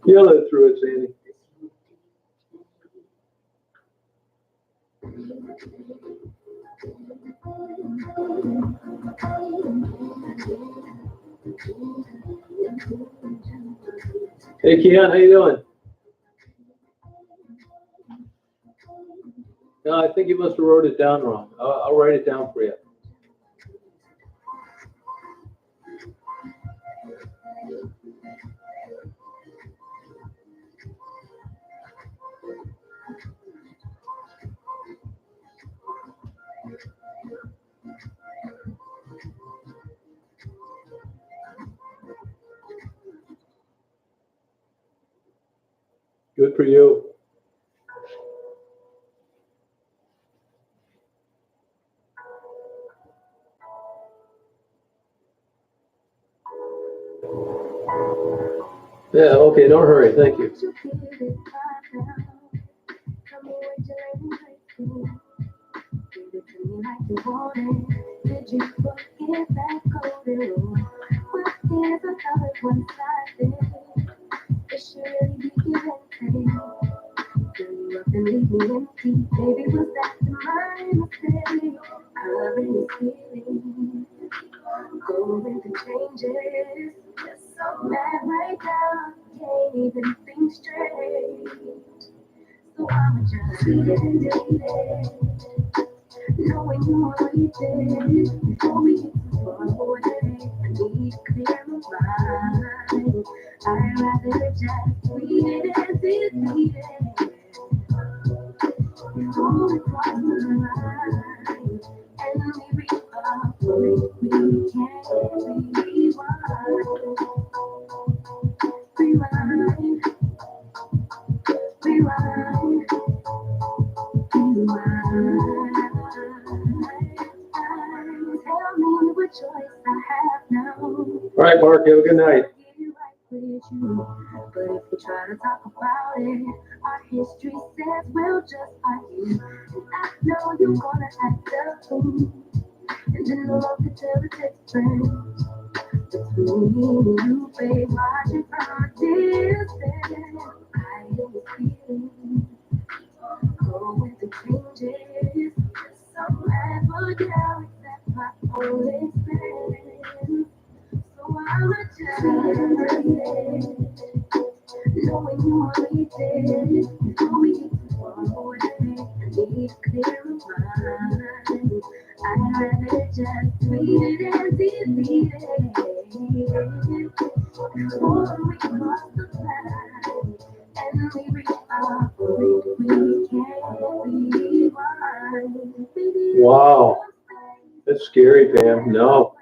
Yell it through it, Sandy. Hey, Keon, how you doing? No, I think you must have wrote it down wrong. I'll write it down for you. Good for you. Yeah, okay, don't hurry. Thank you. All right, Mark, have a good night. Wow, that's scary, Pam. No.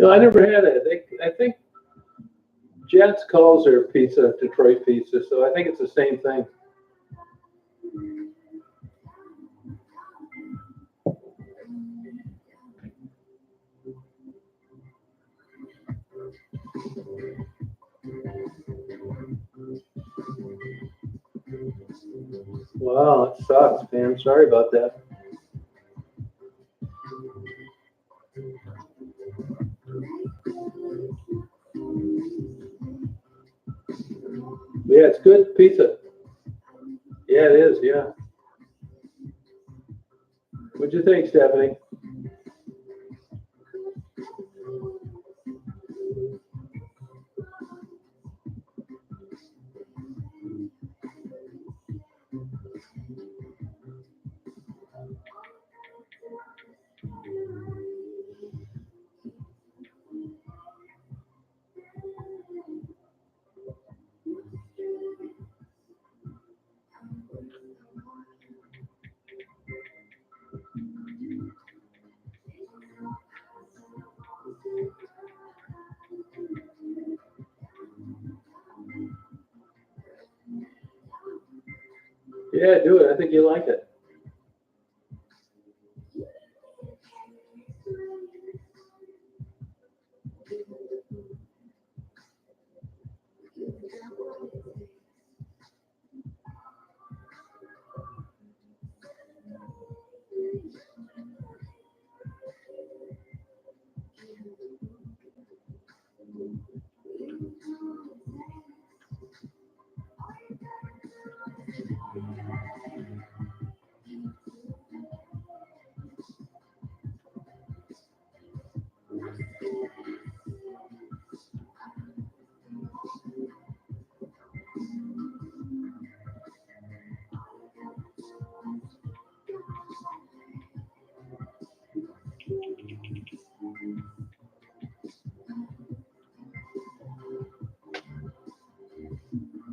No, I never had it. I think Jets calls their pizza Detroit pizza, so I think it's the same thing. Wow, it sucks, man. Sorry about that. Yeah, it's good pizza. Yeah, it is. Yeah. What'd you think, Stephanie? Yeah, do it. I think you'll like it.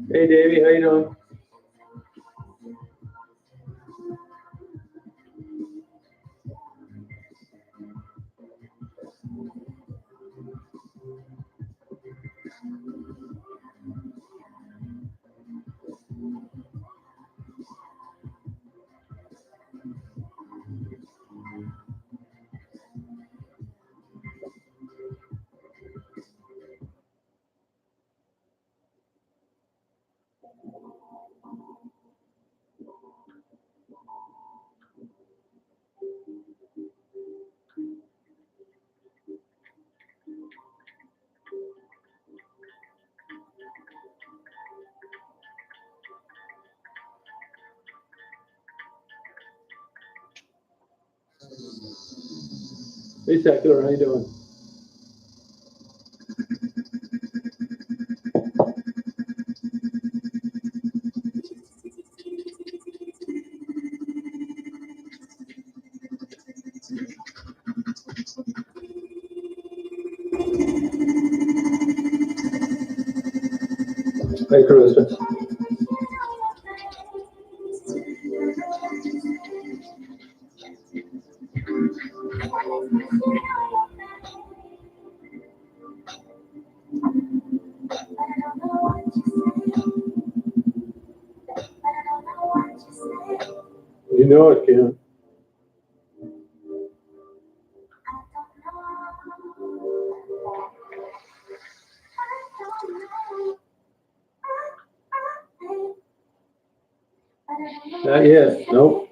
Hey, Davey, how you doing? Hey, Secular, how you doing? Hey, Carissa. You know it, Kim. Not yet. Nope.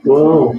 Wow.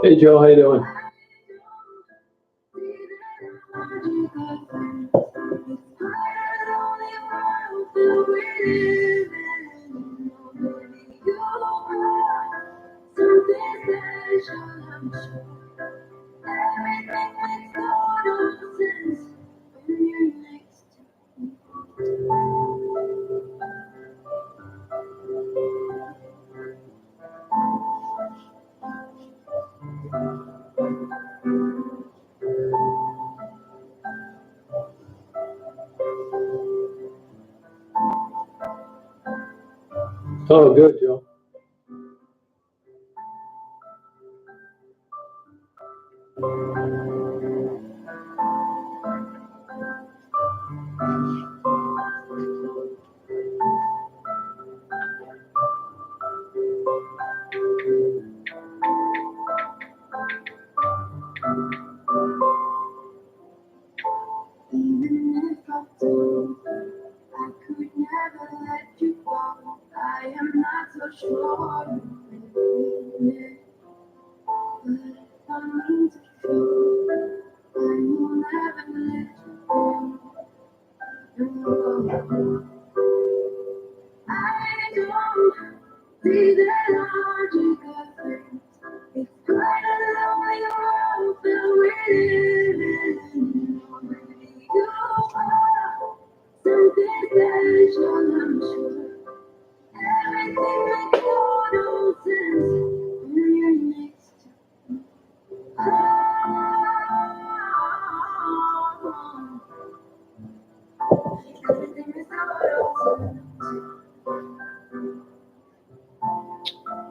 Hey Joe, how you doing? Oh, good, Joe.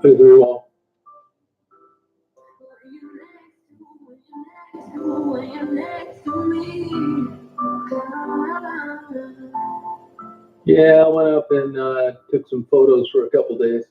Very well. Yeah, I went up and took some photos for a couple days.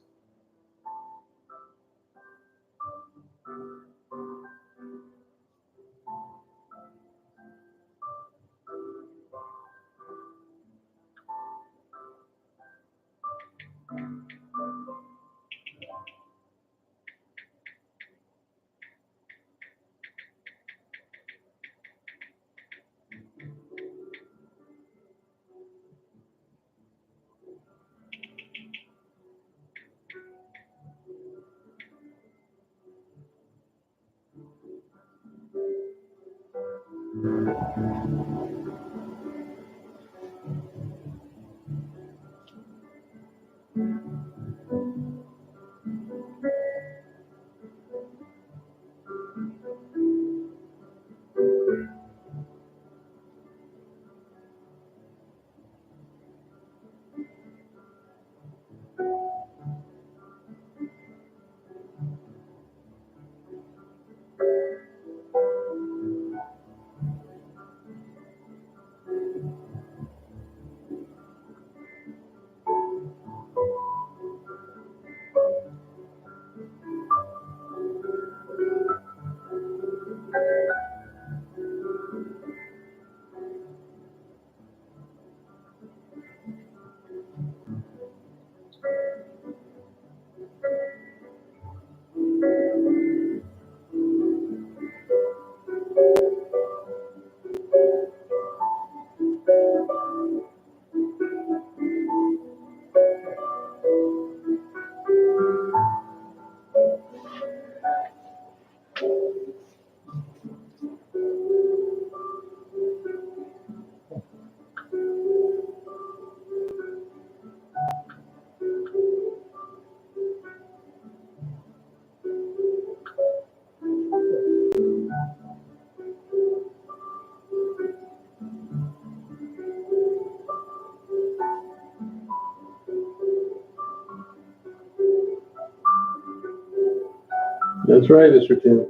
That's right, Mr. Tim.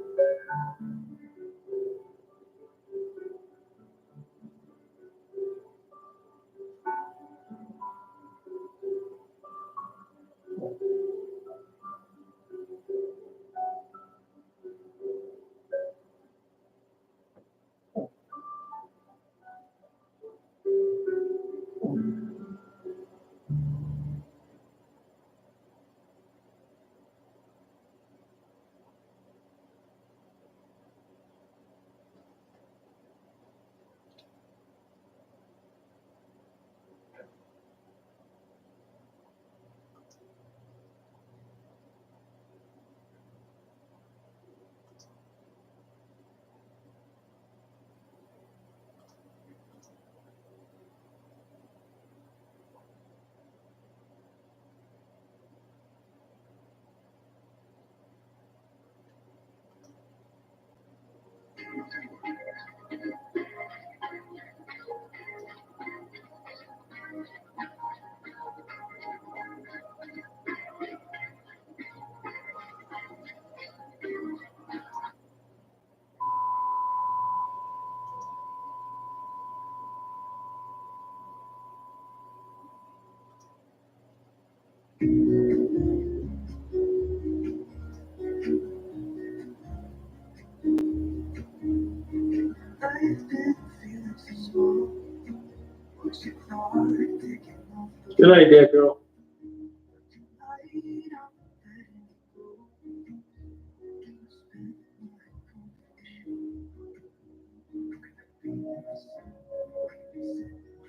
Good night, Dad girl.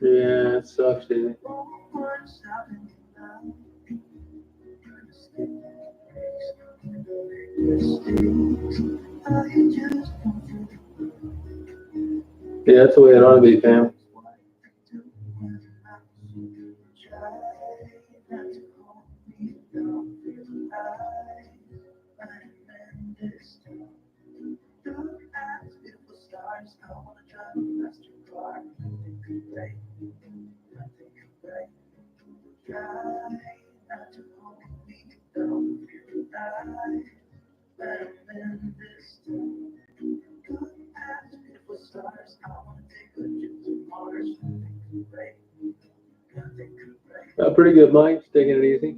Yeah, it sucks, dude. Yeah, that's the way it ought to be, fam. Pretty good, Mike. Taking it easy.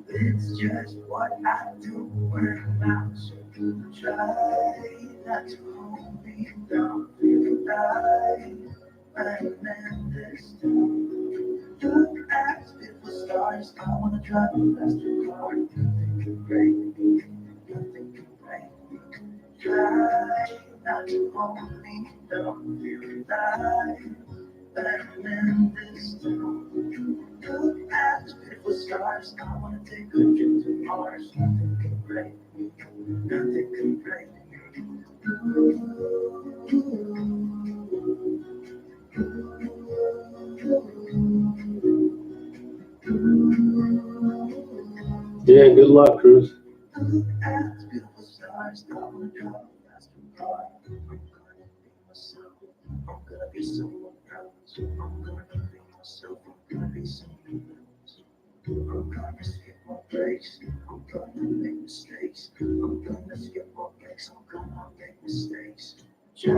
It's just what I do when I'm so try not to hold me down, feel alive. I'm in this town. Look at beautiful stars. I wanna drive a faster car. Nothing can break me. Nothing can break me. Try not to hold me down, feel alive. I'm in this town. Look at beautiful stars. I wanna take a trip to Mars. Nothing can break me. Nothing can break me. Yeah, good luck, Cruz. Look at beautiful stars. I wanna drive a faster car. I'm gonna be myself. I'm gonna be someone else. I'm gonna be myself. I'm gonna be someone else. I'm gonna skip my breaks. I'm gonna make mistakes. I'm gonna skip my breaks. I'm gonna make mistakes. Try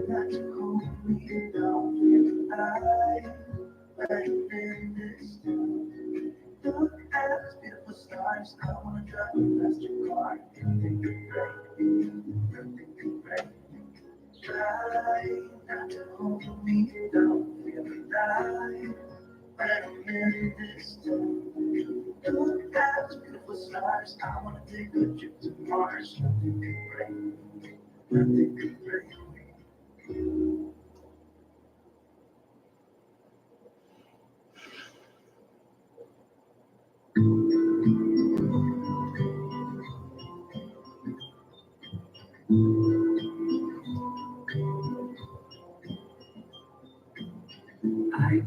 not to hold me down. Feel alive. I'm in this town. Look at beautiful stars. I wanna drive a faster car. Nothing can break me. Nothing can break me. Try not to hold me down. Feel alive. I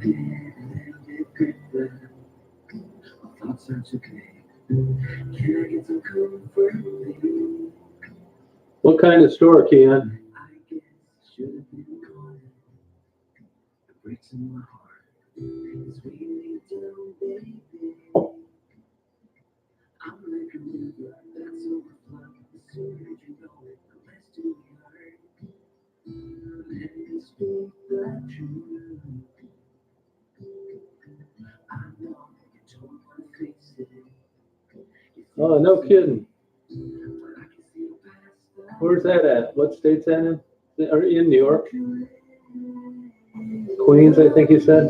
get it, thoughts are okay. Can I get some comfort, baby? What kind of store, Keon? I guess should have been gone. It breaks in my heart. It's really down, baby. I'm like a river that's overflowing. The sooner you know it, the less do you hurt. Let me speak the truth. I know you don't want to face it. Oh, no kidding. Where's that at? What state's that in? Are you in New York? Queens, I think you said.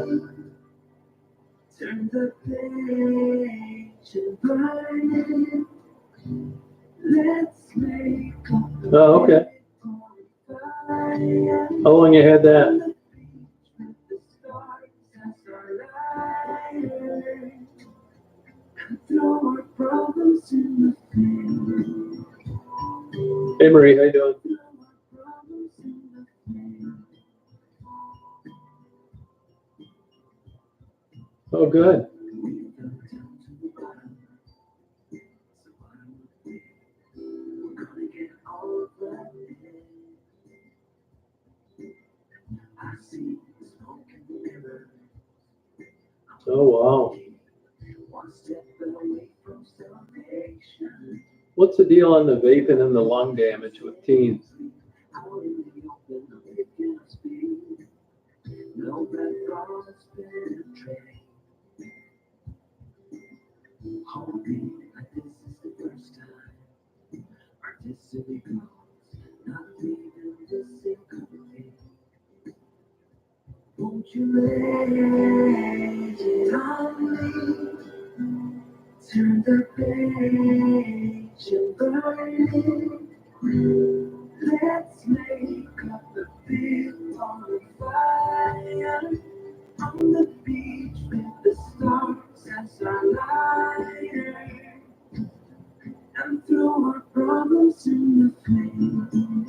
Turn the page and burn it. Let's make up. Oh, okay. How long you had that? Hey Marie, how you doing? Oh, good. Oh, wow. What's the deal on the vaping and the lung damage with teens? Won't you lay it on me? Turn the page and burn it. Let's make up a big bonfire on the beach with the stars as our light, and throw our problems in the flame.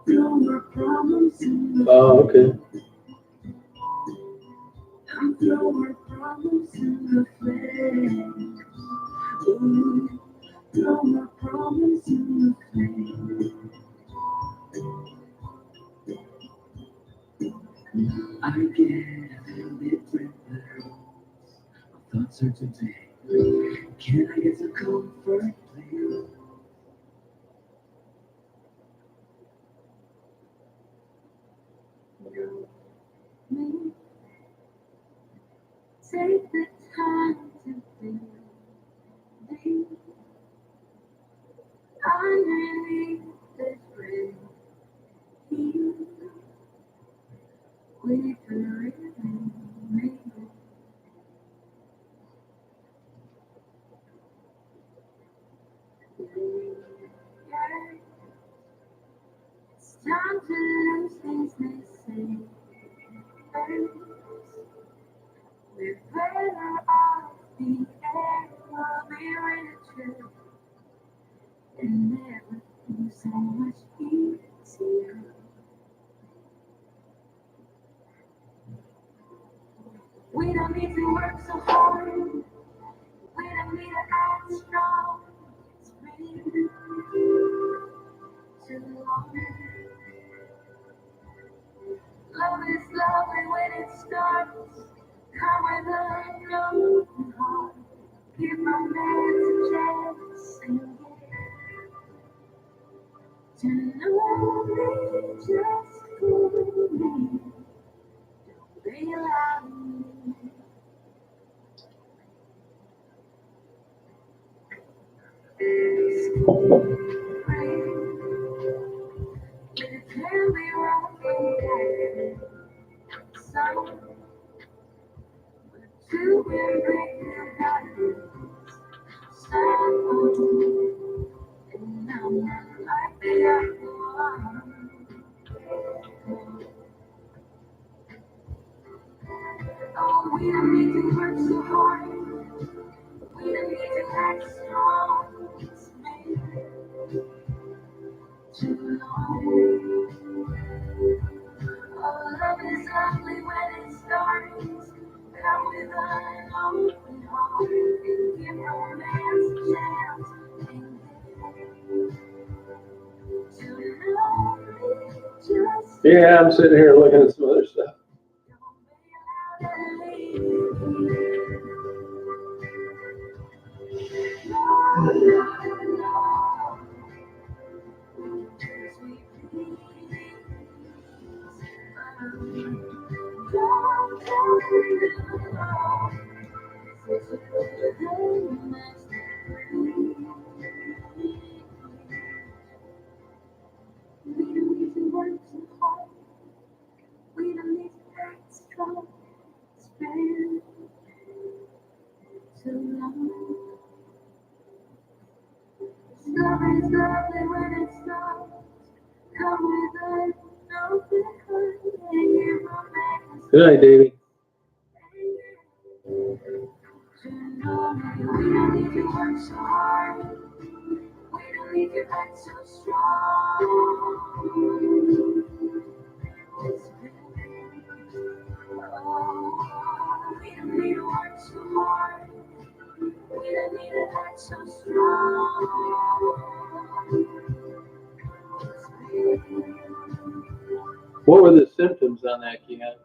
Throw our problems in the flame. Oh, okay. And throw our problems in the flame. Ooh, throw our problems in the flame. I get a little bit breathless. My thoughts are today. Can I get some comfort, please? Me. Take the time to be underneath this rain. We can really make it. Yeah. It's time to lose these missing things. We're better off the air will be richer, and everything's so much easier. We don't need to work so hard. We don't need to act strong. It's been too long. Love is lovely when it starts. Come with an open heart. Give my man a chance and to know me just for me. Don't be allowing me. It can be wrong, so Yeah, I'm sitting here looking at some other stuff. Good night, Davey. What were the symptoms on that cat?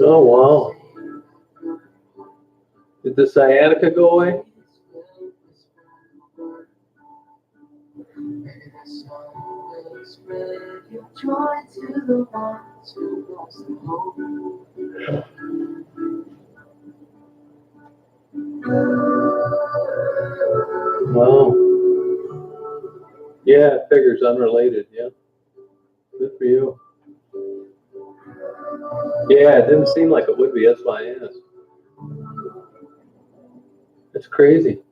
Oh, wow. Did the sciatica go away? Wow. Yeah, it figures unrelated. Yeah. Good for you. Yeah, it didn't seem like it would be. That's why I asked. That's crazy.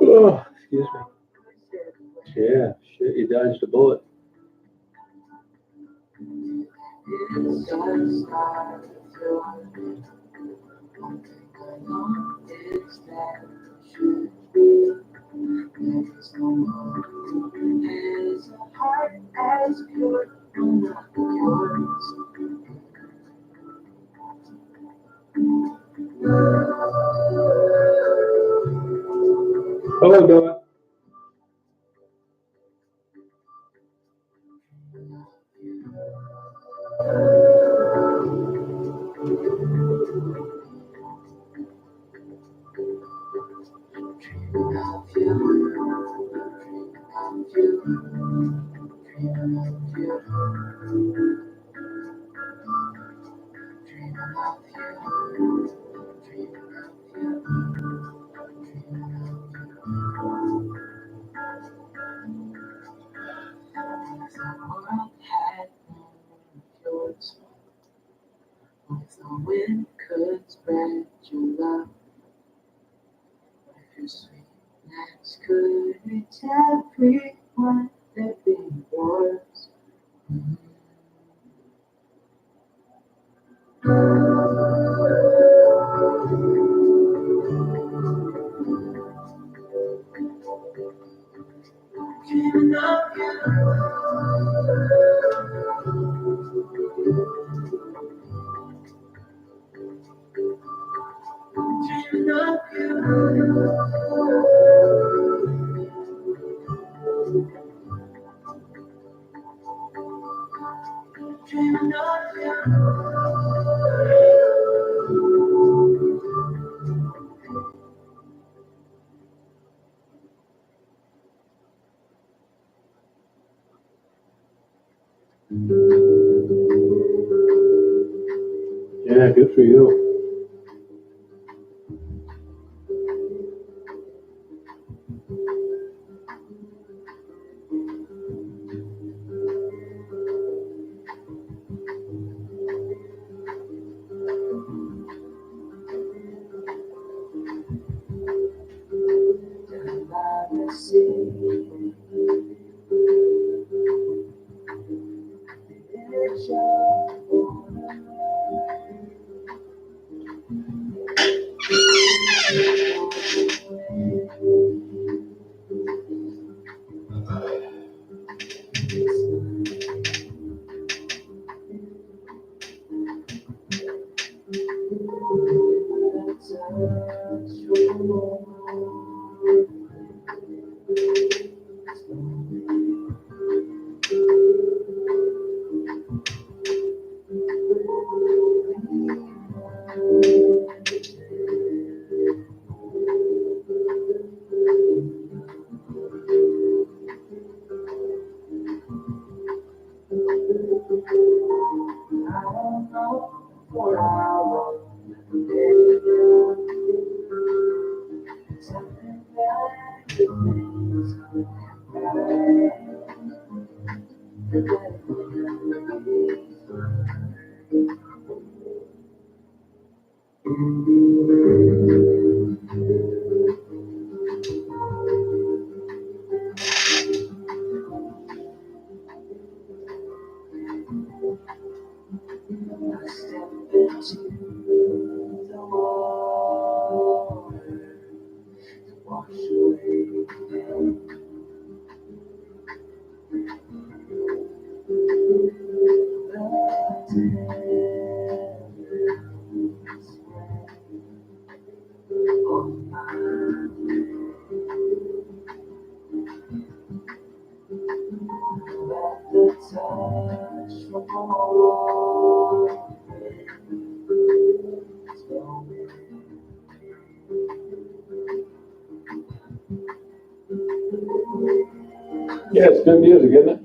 Oh, excuse me. Yeah, shit, you dodged a bullet. Hello, Dora. Yeah, good for you. Yeah, it's good music, isn't it?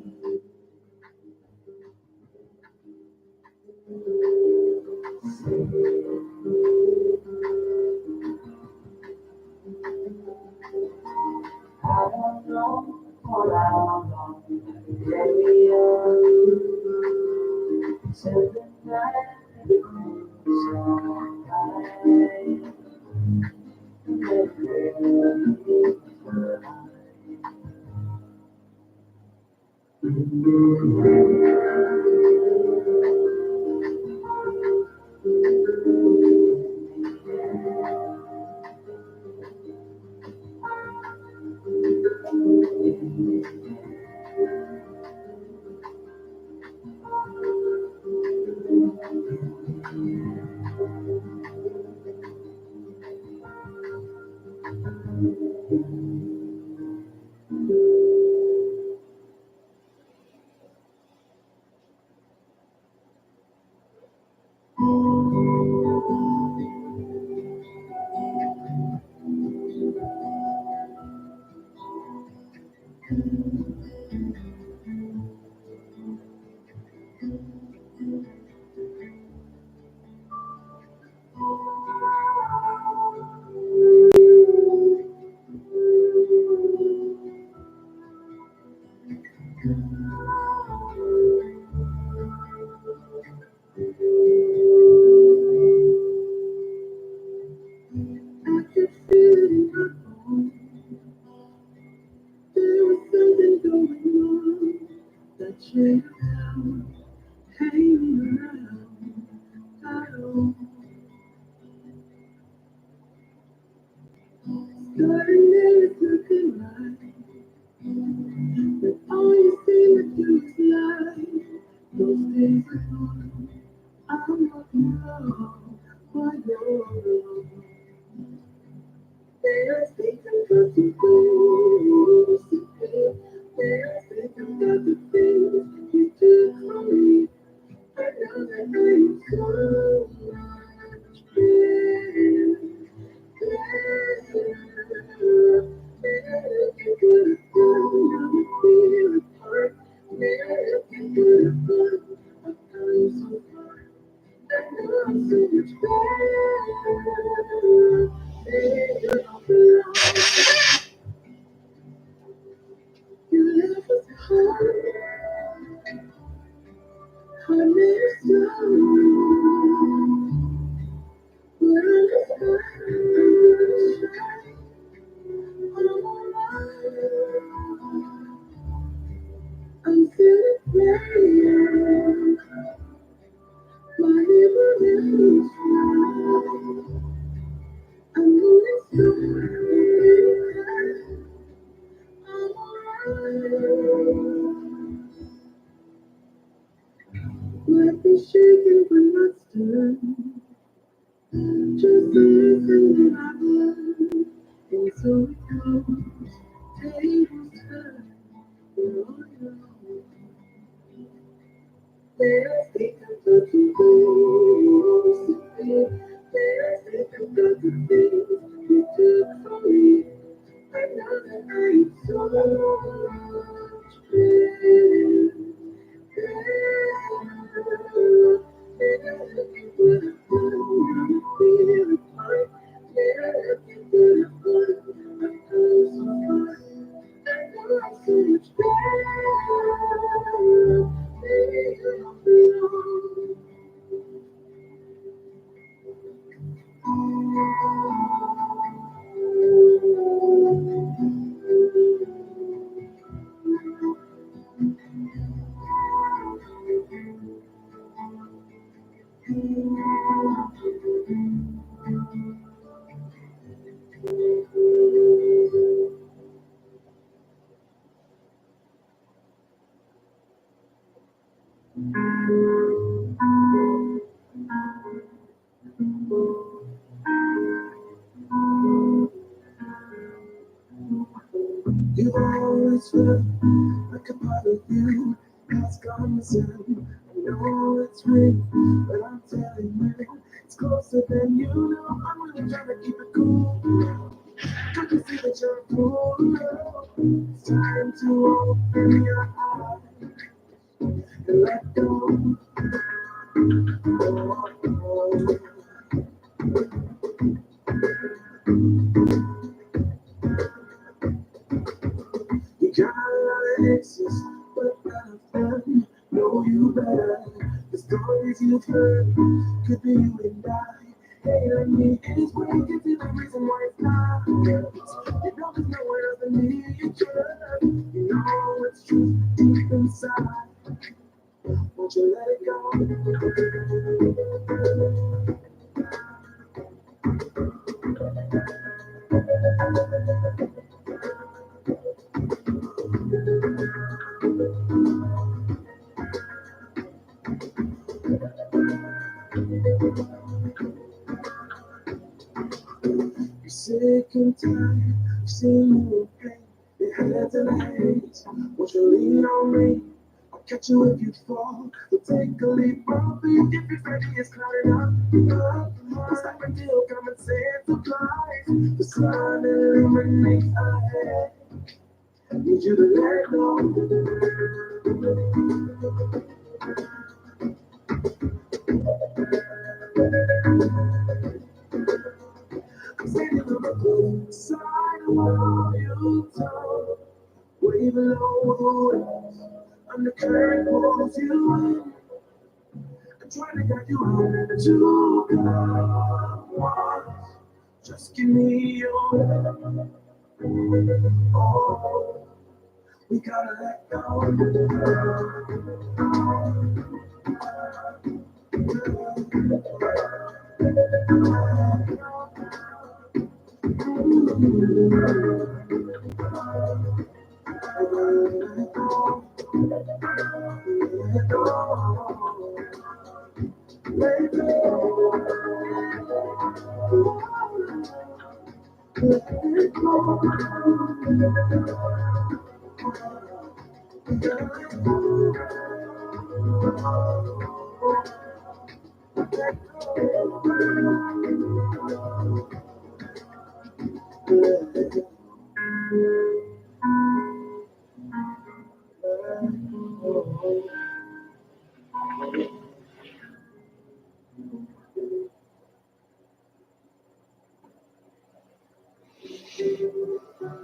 We gotta let go.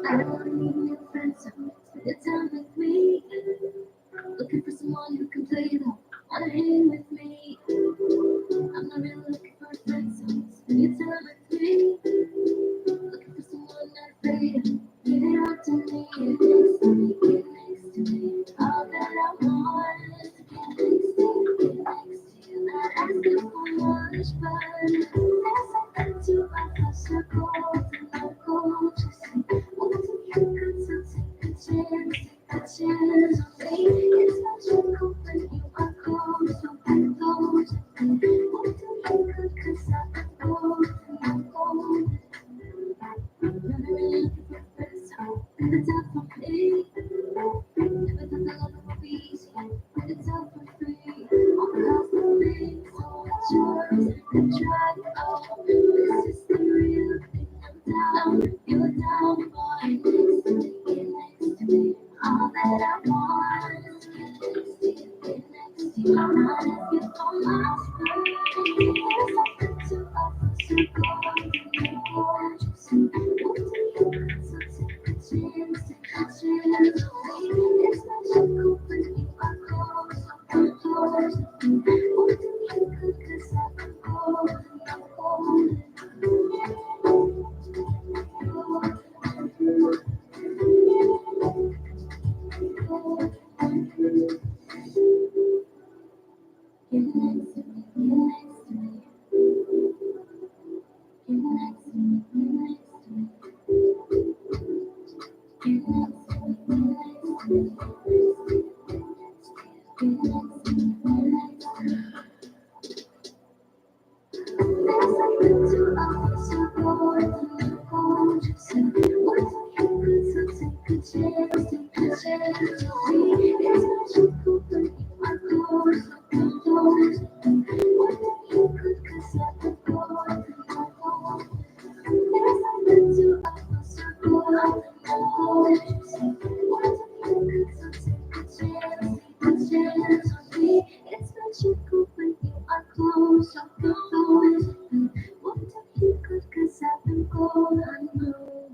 I don't need new friends, so spend time with me. Looking for someone who can play it off, wanna hang with me. I'm not really looking for a friend, so spend time with me. Looking for someone not afraid to give it all to me. Get next to me, get next to me. All that I want is to get next to you, get next to you. Not asking for much, but there's something to offer. Circle and I'll go to see. What do you got to take a chance? Take a chance on me. It's magical when you are close, so I go to me. What do you got? 'Cause I can go and I'll go. Never really looking for friends, so pick it up for me. Never thought the love would be easy. Pick it up for free. All across the thing, so it's yours. And try, oh, this is the real thing. I'm down, you're down, boy. Next to me, get next to me. All that I want is to get next to you, get next to you. I'm not asking for much, but there's something to offer. So go and go, just see. What do you got? So take a chance, take a chance on me. It's magical when you are close, so come close to me. What do you got? 'Cause I can go and I'll go. Get next to me, get next to me. Get next to me, get next to me. Get next to me, get next to me. Get next to me, get next to me. There's something to offer, so go and go. Just say what you could, so take a chance, take a chance on me. It's magical when you are close, so come close to me. What you could, 'cause I can go and go. There's something to offer, so go and go. Just say what you could, so take a chance on me. It's magical when you are close, so come close to me. What you could, 'cause I can go and go.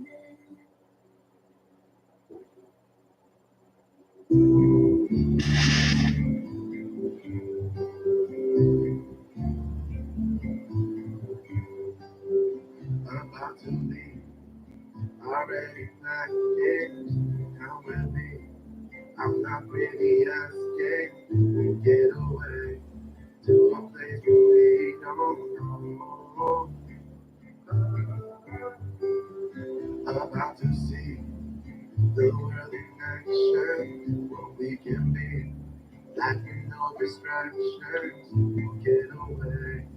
I'm about to leave. Already not yet. Come with me. I'm not really asking. We get away to a place where we don't know. I'm about to see the world in action. What we can be. Life with no distractions. We'll get away.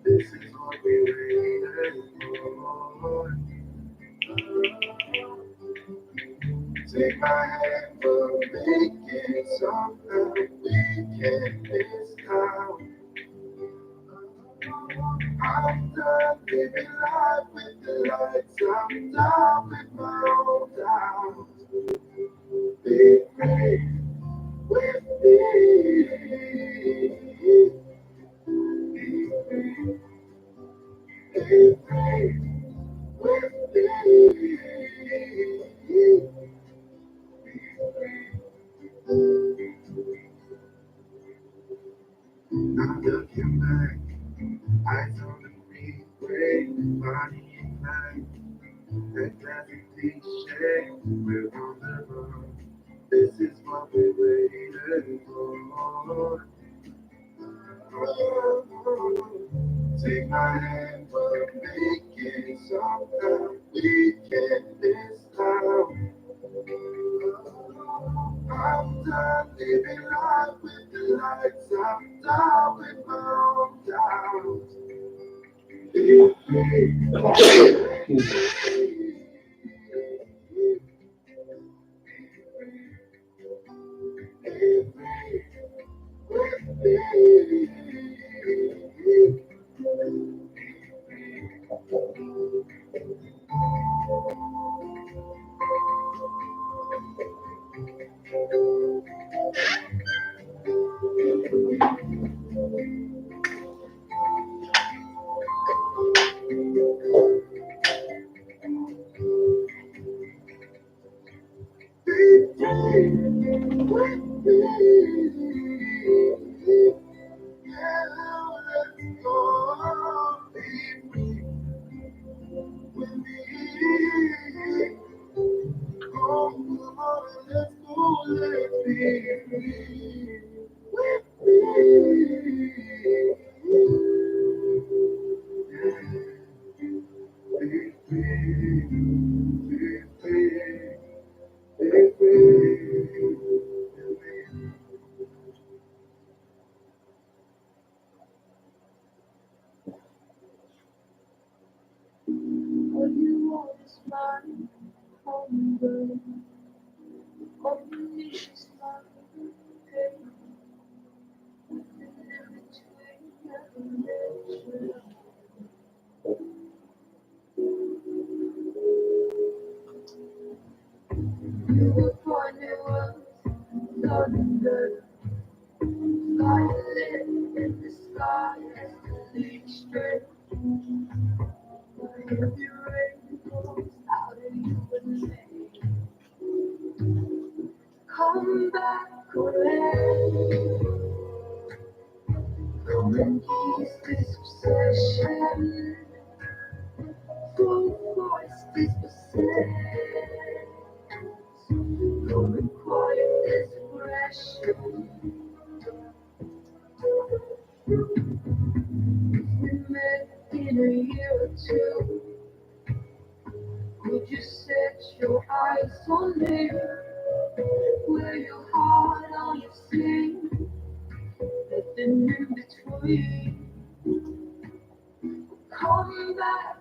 This is what we waited for. Take my hand, we'll make it somehow. We can't miss out. I'm done living life with the lights. I'm down with my own doubts. Be brave with me. Be brave, be brave with me. Not looking back, eyes on the freeway, body in line, that glass Take my hand, we'll make it somehow. We can miss out. I'm done living life with the lights out. Down with my own doubts. Come back, come and ease this obsession. Full voice dispossessed. Don't require this aggression. We met in a year or two. Would you set your eyes on me? Wear your heart on your sleeve. Nothing in between. Come back,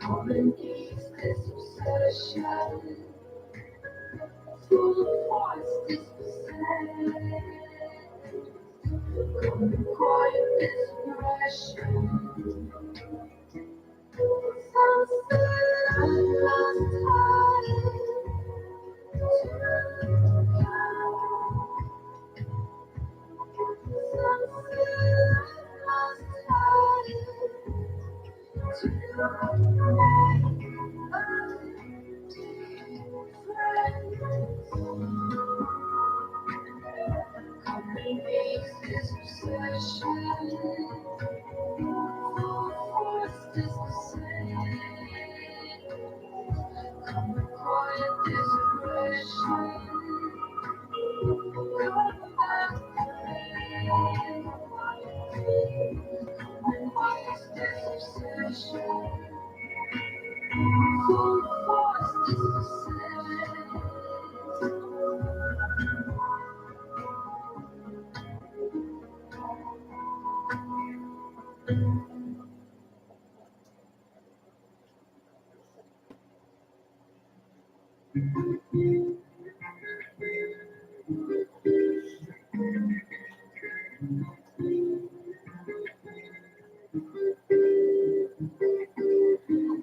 come and ease this obsession. Full force dispossessed. Come and quiet this aggression. Sunset lost time to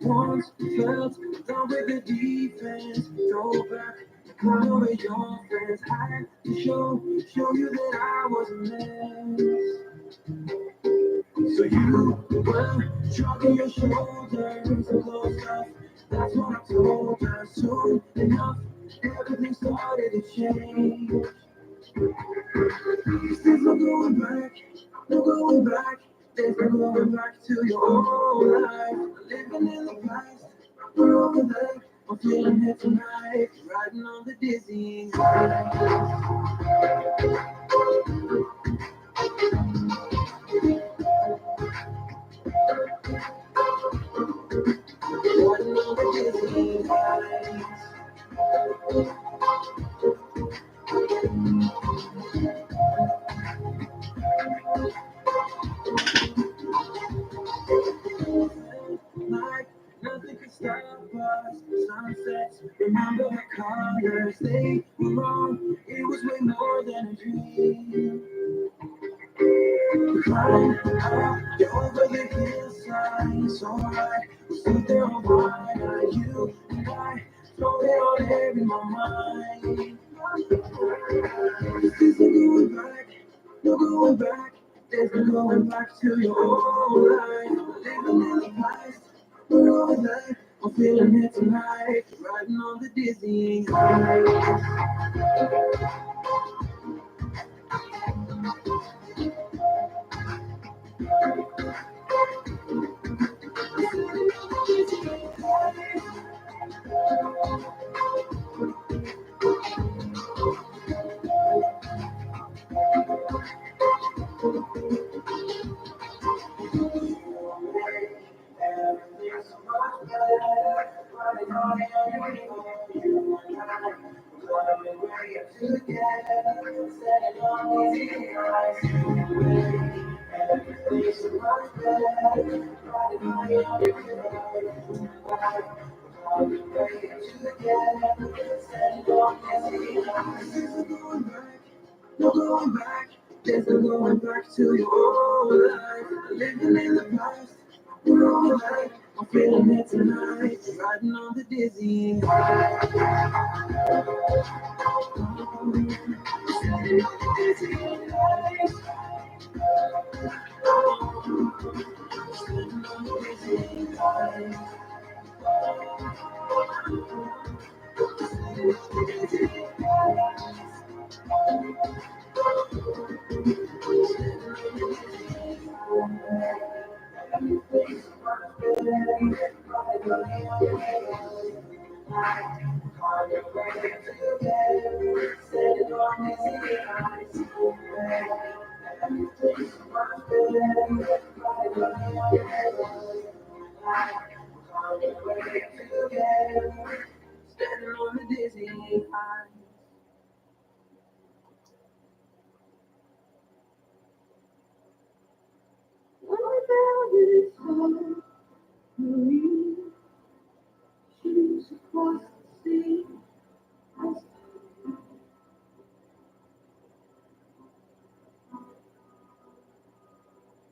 once felt done with the defense, go back, run over your friends. I had to show you that I was a mess. So you were shrugging your shoulders and close up. That's what I told her. Soon enough, everything started to change. There's no going back, no going back. There's no going back to your old life. Living in the past, we're over there. I'm feeling it tonight, riding on the dizzy high. Riding on the dizzy high. Like nothing could stop us. Sunsets, remember the colors, they were wrong. It was way more than a dream. Climb up, you're over the hillside, it's alright. We'll sit there all night, you and I, throw it all there in my mind. There's no going back, no going back. There's no going back to your old life. Living in the past, we're over that. I'm feeling it tonight, riding on the dizzying high. No going back, there's no going back to your old life. Living in the past, we're all right. I'm feeling it tonight, riding on the dizzy high. Standing on the dizzy high. What about this song? Shoots across the sea.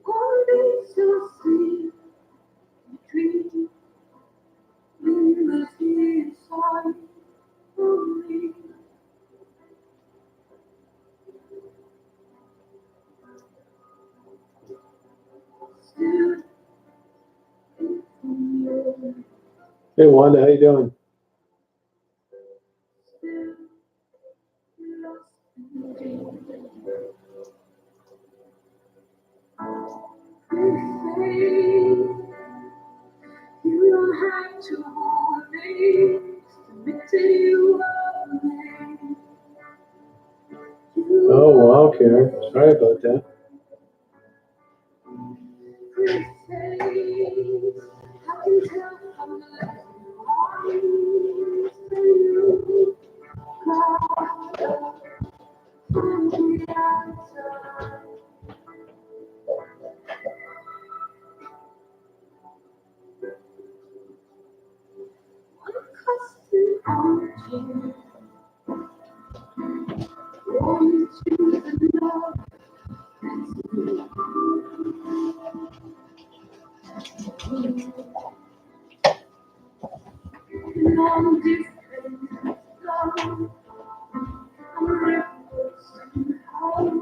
All these so sweet, dream in the inside of me. Still in your Hey Wanda, how you doing? still lost in dream. They say you don't have to hold me, submit to you only. Oh, wow, Karen. Sorry about that. They say I can tell from the eyes that you got the answer. Accustomed to want to the love long distance love. I'm reckless somehow.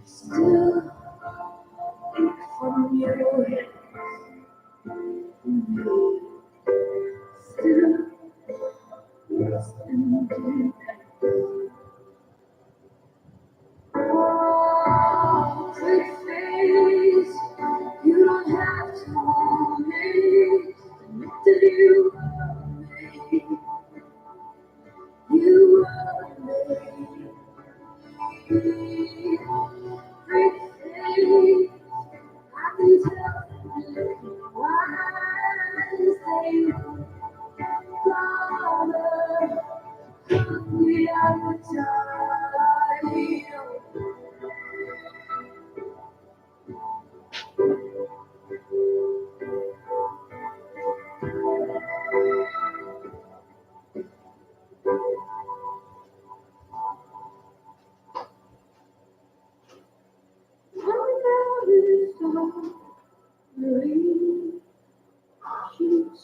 Still, from your head. You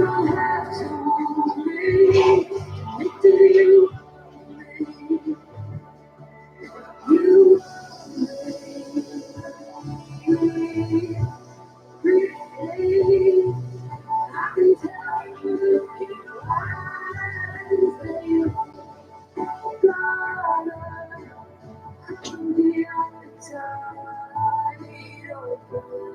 don't have to wait. It's you. You breathe. I can tell you look in your eyes that you gotta come the appetite open.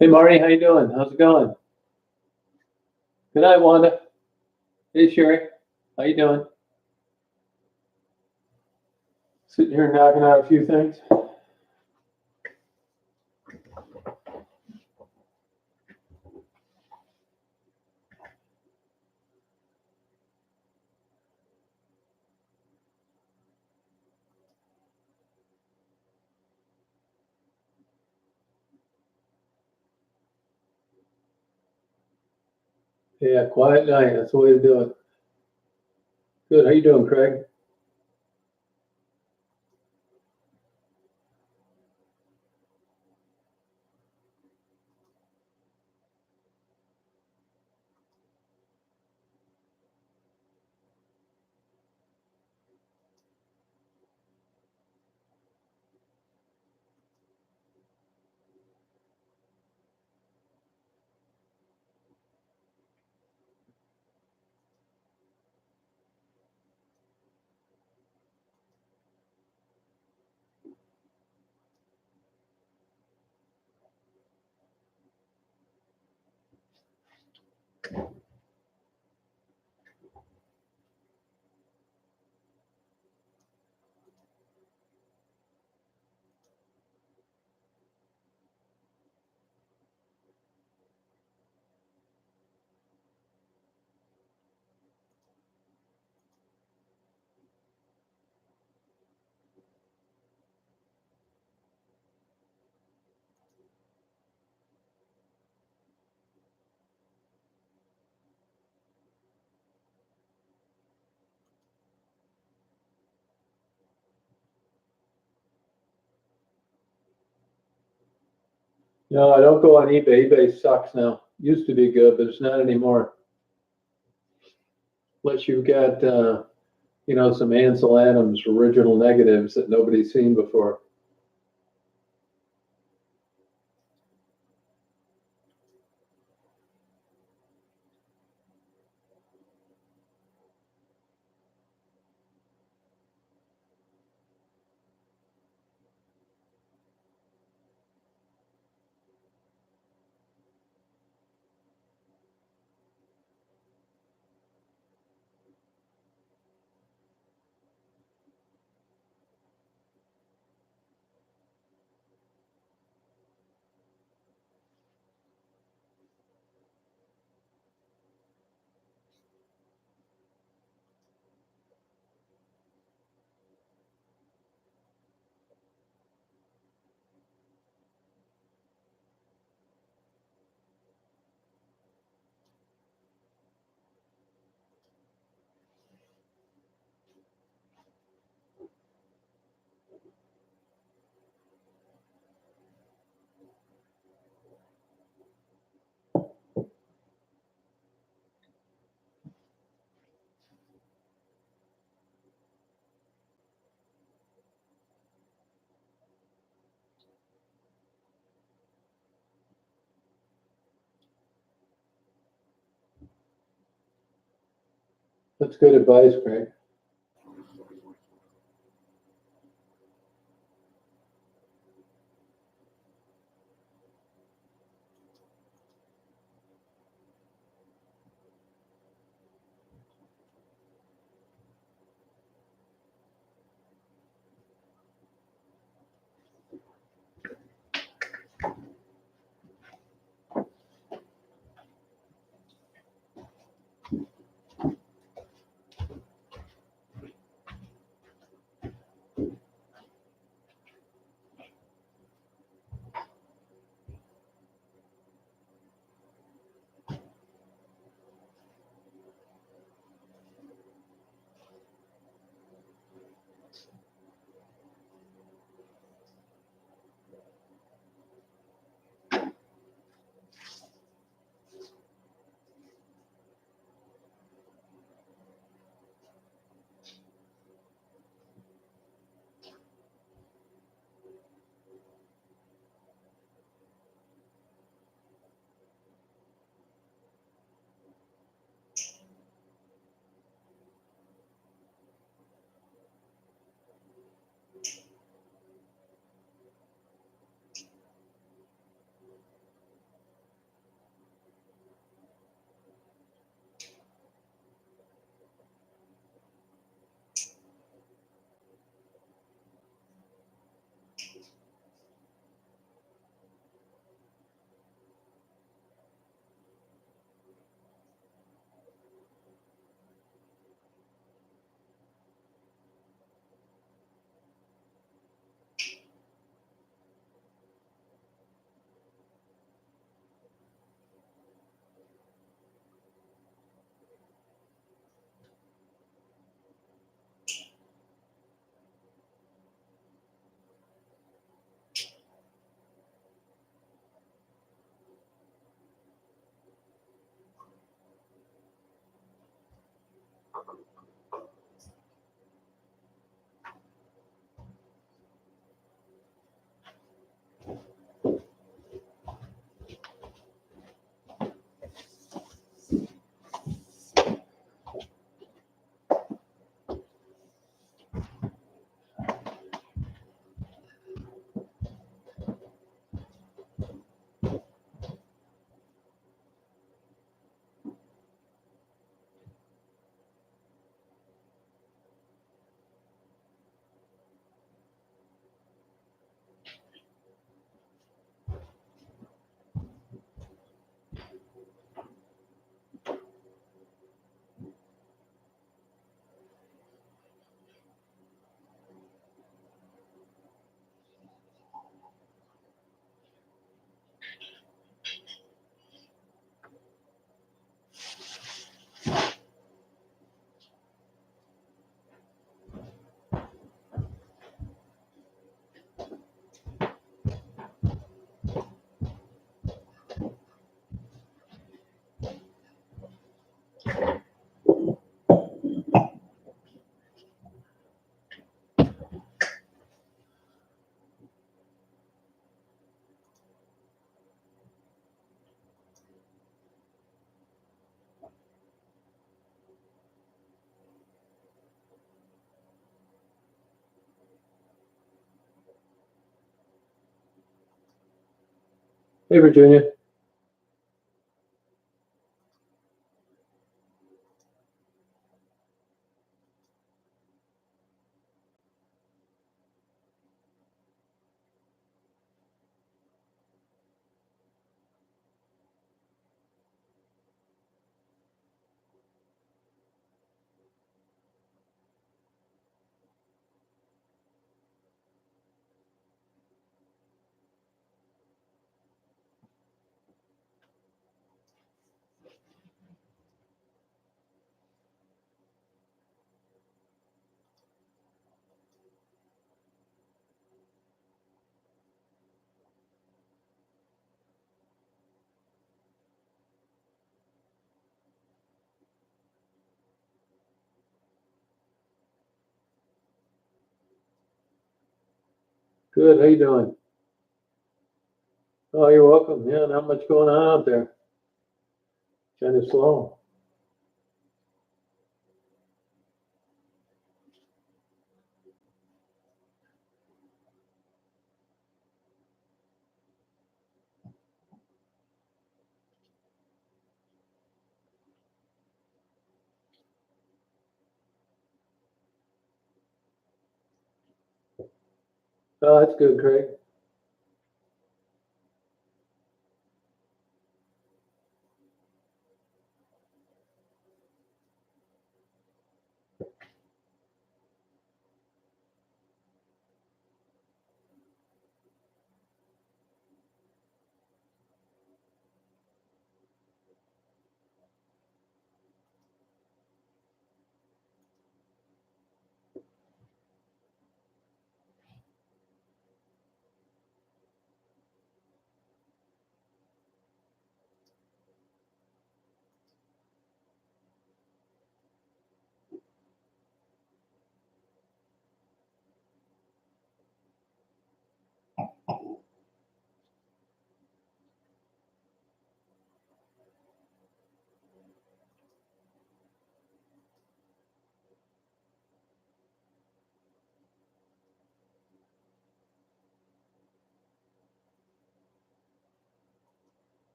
Hey Marty, how you doing? How's it going? Good night, Wanda. Hey Sherry, how you doing? Sitting here knocking out a few things. Yeah, quiet night. That's the way to do it. Good. How you doing, Craig? No, I don't go on eBay. eBay sucks now. Used to be good, but it's not anymore. Unless you've got, some Ansel Adams original negatives that nobody's seen before. That's good advice, Craig. Hey, Virginia. Good. How you doing? Oh, you're welcome. Yeah, not much going on out there. Kind of slow. Oh, that's good, Craig.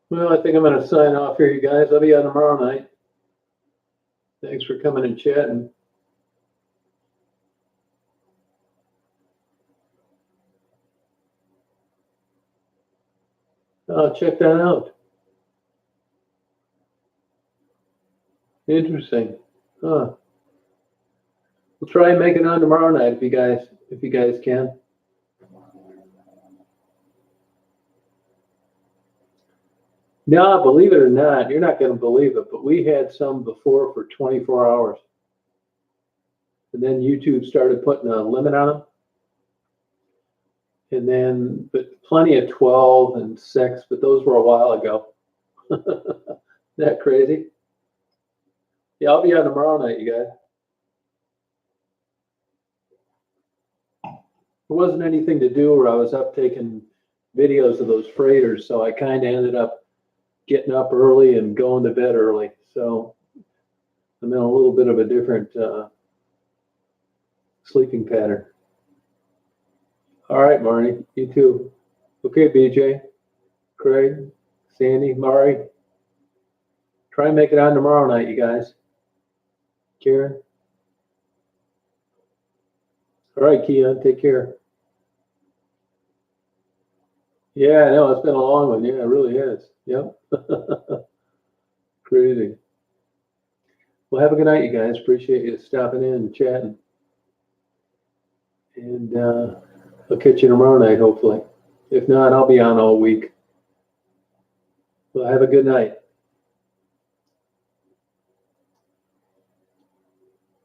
Well, I think I'm going to sign off here, you guys. I'll be on tomorrow night. Thanks for coming and chatting. Check that out. Interesting. Huh. We'll try and make it on tomorrow night if you guys can. No, believe it or not, you're not going to believe it, but we had some before for 24 hours. And then YouTube started putting a limit on them. And then, but plenty of 12 and 6, but those were a while ago. Isn't that crazy? Yeah, I'll be on tomorrow night, you guys. There wasn't anything to do where I was up taking videos of those freighters, so I kind of ended up getting up early and going to bed early. So I'm in a little bit of a different sleeping pattern. All right, Marnie, you too. Okay, BJ, Craig, Sandy, Mari. Try and make it on tomorrow night, you guys. Karen. All right, Keon, take care. Yeah, I know. It's been a long one. Yeah, it really is. Yep. Crazy. Well, have a good night, you guys. Appreciate you stopping in and chatting. And I'll catch you tomorrow night, hopefully. If not, I'll be on all week. Well, have a good night.